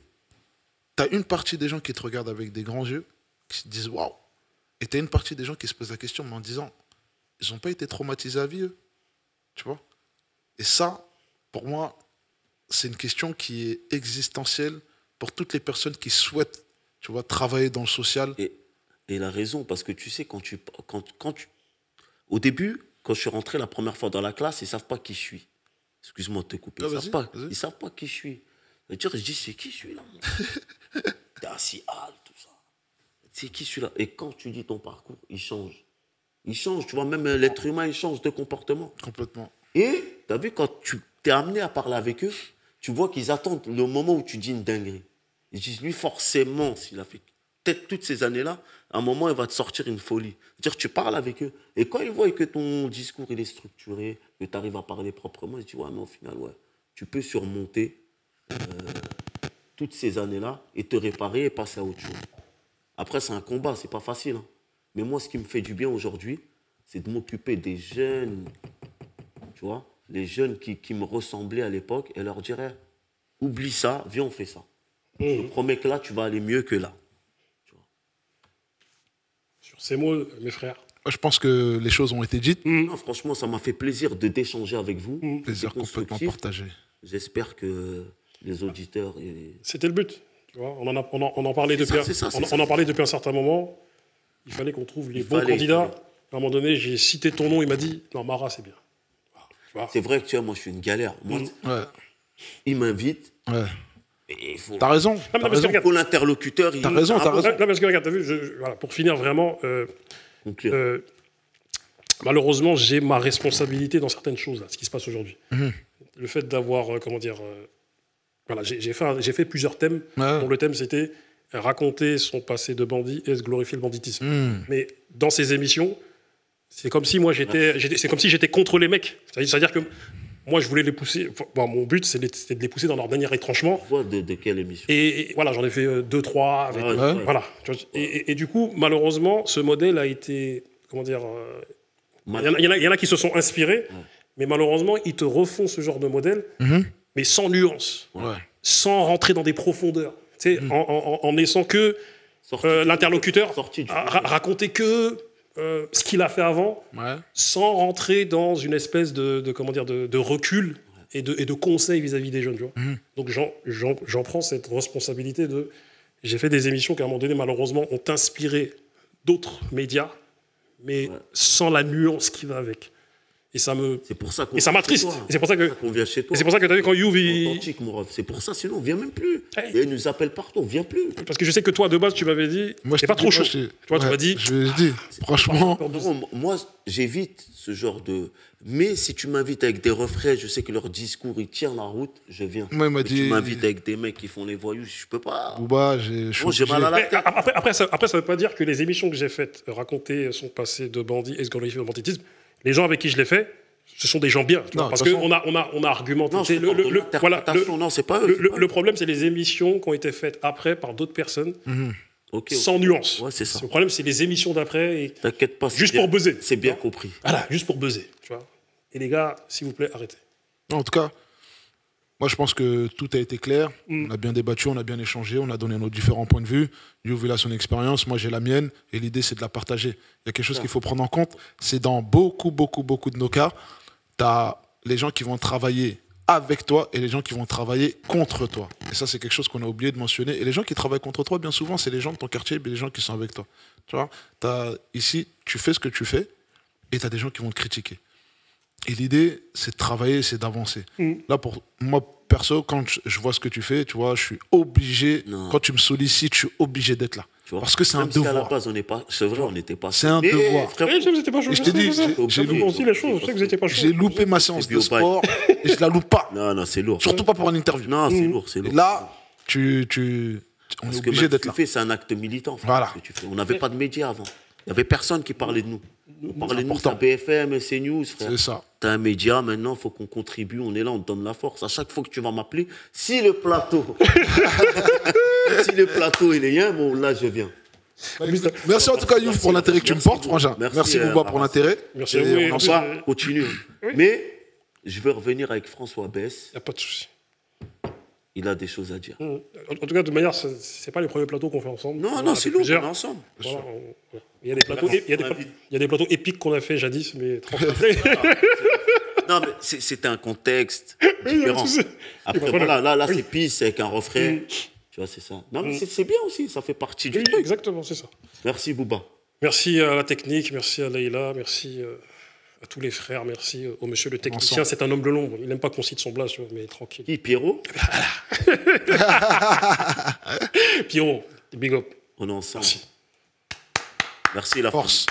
tu as une partie des gens qui te regardent avec des grands yeux, qui se disent waouh. Et tu as une partie des gens qui se posent la question, mais en disant, ils n'ont pas été traumatisés à vie, eux. Tu vois? Et ça, pour moi, c'est une question qui est existentielle pour toutes les personnes qui souhaitent, tu vois, travailler dans le social. Et la raison, parce que tu sais, au début, quand je suis rentré la première fois dans la classe, ils ne savent pas qui je suis. Excuse-moi de te couper. Ils ne savent pas qui je suis. Je dis, c'est qui celui-là? T'es assis, tout ça. C'est qui celui-là? Et quand tu dis ton parcours, il change. Il change, tu vois, même l'être humain, il change de comportement. Complètement. Et tu as vu, quand tu t'es amené à parler avec eux, tu vois qu'ils attendent le moment où tu dis une dinguerie. Ils disent, lui, forcément, s'il a fait peut-être toutes ces années-là, à un moment, il va te sortir une folie. C'est-à-dire, tu parles avec eux. Et quand ils voient que ton discours, il est structuré, que tu arrives à parler proprement, ils disent, ouais, mais au final, ouais, tu peux surmonter toutes ces années-là et te réparer et passer à autre chose. Après, c'est un combat, c'est pas facile. Hein. Mais moi, ce qui me fait du bien aujourd'hui, c'est de m'occuper des jeunes, tu vois, les jeunes qui me ressemblaient à l'époque et leur dire, oublie ça, viens, on fait ça. Je te promets que là, tu vas aller mieux que là. Tu vois. Sur ces mots, mes frères. Je pense que les choses ont été dites. Non, franchement, ça m'a fait plaisir d'échanger avec vous. Plaisir complètement partagé. J'espère que les auditeurs... C'était le but. Tu vois, on en parlait depuis un certain moment. Il fallait qu'on trouve les bons candidats. À un moment donné, j'ai cité ton nom, il m'a dit « Non, Mara, c'est bien. » C'est vrai que tu vois, moi, je suis une galère. Moi, il m'invite. Ouais. T'as raison. Pour l'interlocuteur, t'as raison. Non, parce que regarde, t'as vu, voilà, pour finir vraiment, malheureusement, j'ai ma responsabilité dans certaines choses, là, ce qui se passe aujourd'hui. Le fait d'avoir, voilà, j'ai fait plusieurs thèmes, dont le thème c'était raconter son passé de bandit et se glorifier le banditisme. Mais dans ces émissions, c'est comme si moi j'étais contre les mecs. C'est-à-dire que moi, je voulais les pousser. Bon, mon but, c'était de les pousser dans leur dernier retranchement. De quelle émission? Et voilà, j'en ai fait 2-3. Voilà. Et du coup, malheureusement, ce modèle a été. Comment dire il y en a qui se sont inspirés, mais malheureusement, ils te refont ce genre de modèle, mais sans nuance, sans rentrer dans des profondeurs. En laissant que l'interlocuteur raconter que. Ce qu'il a fait avant, sans rentrer dans une espèce de recul et de conseil vis-à-vis des jeunes. Tu vois. Donc j'en prends cette responsabilité de... J'ai fait des émissions qui, à un moment donné, malheureusement, ont inspiré d'autres médias, mais sans la nuance qui va avec. Et ça m'attriste. Et c'est pour ça qu'on vient chez toi. Et c'est pour ça que tu as vu quand Youv... Authentique, mon ref. C'est pour ça, sinon on vient même plus. Et il nous appelle partout, on vient plus. Parce que je sais que toi, de base, tu m'avais dit, c'est pas trop chaud. Toi, tu m'as dit... Je dis, franchement... Moi, j'évite ce genre de... Mais si tu m'invites avec des refrains, je sais que leur discours, il tient la route, je viens. Moi, il m'a dit... Tu m'invites avec des mecs qui font les voyous, je peux pas. Bouba, j'ai mal à la tête. Après, ça veut pas dire que les émissions que j'ai faites, raconter son passé de bandit et se glorifier le banditisme, les gens avec qui je l'ai fait, ce sont des gens bien, parce qu'on a argumenté. Non, c'est pas eux. Le problème, c'est les émissions qui ont été faites après par d'autres personnes, sans nuance. Ouais, c'est ça. Le problème, c'est les émissions d'après. T'inquiète pas. Juste pour buzzer. C'est bien compris. Voilà, juste pour buzzer. Tu vois. Et les gars, s'il vous plaît, arrêtez. En tout cas, Moi, je pense que tout a été clair. On a bien débattu, on a bien échangé, on a donné nos différents points de vue. Youv, il a son expérience, moi, j'ai la mienne. Et l'idée, c'est de la partager. Il y a quelque chose qu'il faut prendre en compte. C'est dans beaucoup de nos cas, tu as les gens qui vont travailler avec toi et les gens qui vont travailler contre toi. Et ça, c'est quelque chose qu'on a oublié de mentionner. Et les gens qui travaillent contre toi, bien souvent, c'est les gens de ton quartier et les gens qui sont avec toi. Tu vois, ici, tu fais ce que tu fais et tu as des gens qui vont te critiquer. Et l'idée, c'est de travailler, c'est d'avancer. Là, pour moi, perso, quand je vois ce que tu fais, tu vois, je suis obligé, quand tu me sollicites, je suis obligé d'être là. Parce que c'est un devoir. À la base, on n'est pas, c'est vrai, on n'était pas. C'est un devoir. Je t'ai dit, j'ai loupé ma séance de sport et je la loupe pas. Non, c'est lourd. Surtout pas pour une interview. Non, c'est lourd. Et là, on est obligé d'être là. Ce que tu fais, c'est un acte militant. Voilà. On n'avait pas de médias avant. Il n'y avait personne qui parlait de nous. On parlait de nous, c'est BFM, CNews, frère. C'est ça. T'as un média, maintenant, il faut qu'on contribue, on est là, on te donne la force. À chaque fois que tu vas m'appeler, si le plateau il est bien, bon, là, je viens. Merci en tout cas, Youv, pour l'intérêt que tu me portes, frangin. Merci Bouba pour l'intérêt. Merci à vous. On va continuer. Mais je vais revenir avec François Besse. Il n'y a pas de souci. Il a des choses à dire. En tout cas, de manière, ce n'est pas les premiers plateaux qu'on fait ensemble. Non, c'est lourd, on est ensemble. Voilà, il y a des plateaux, il y a des plateaux épiques qu'on a fait jadis, mais 30 après. Non, mais c'était un contexte différent. Après, voilà, là c'est pisse avec un refrain. Tu vois, c'est ça. Non, mais c'est bien aussi, ça fait partie du truc. Exactement, c'est ça. Merci, Bouba. Merci à la technique, merci à Leïla, merci à tous les frères, merci au monsieur le technicien. C'est un homme de l'ombre. Il n'aime pas qu'on cite son blase, mais tranquille. Qui, Pierrot? Pierrot, big up. On est ensemble. Merci. Merci, la force.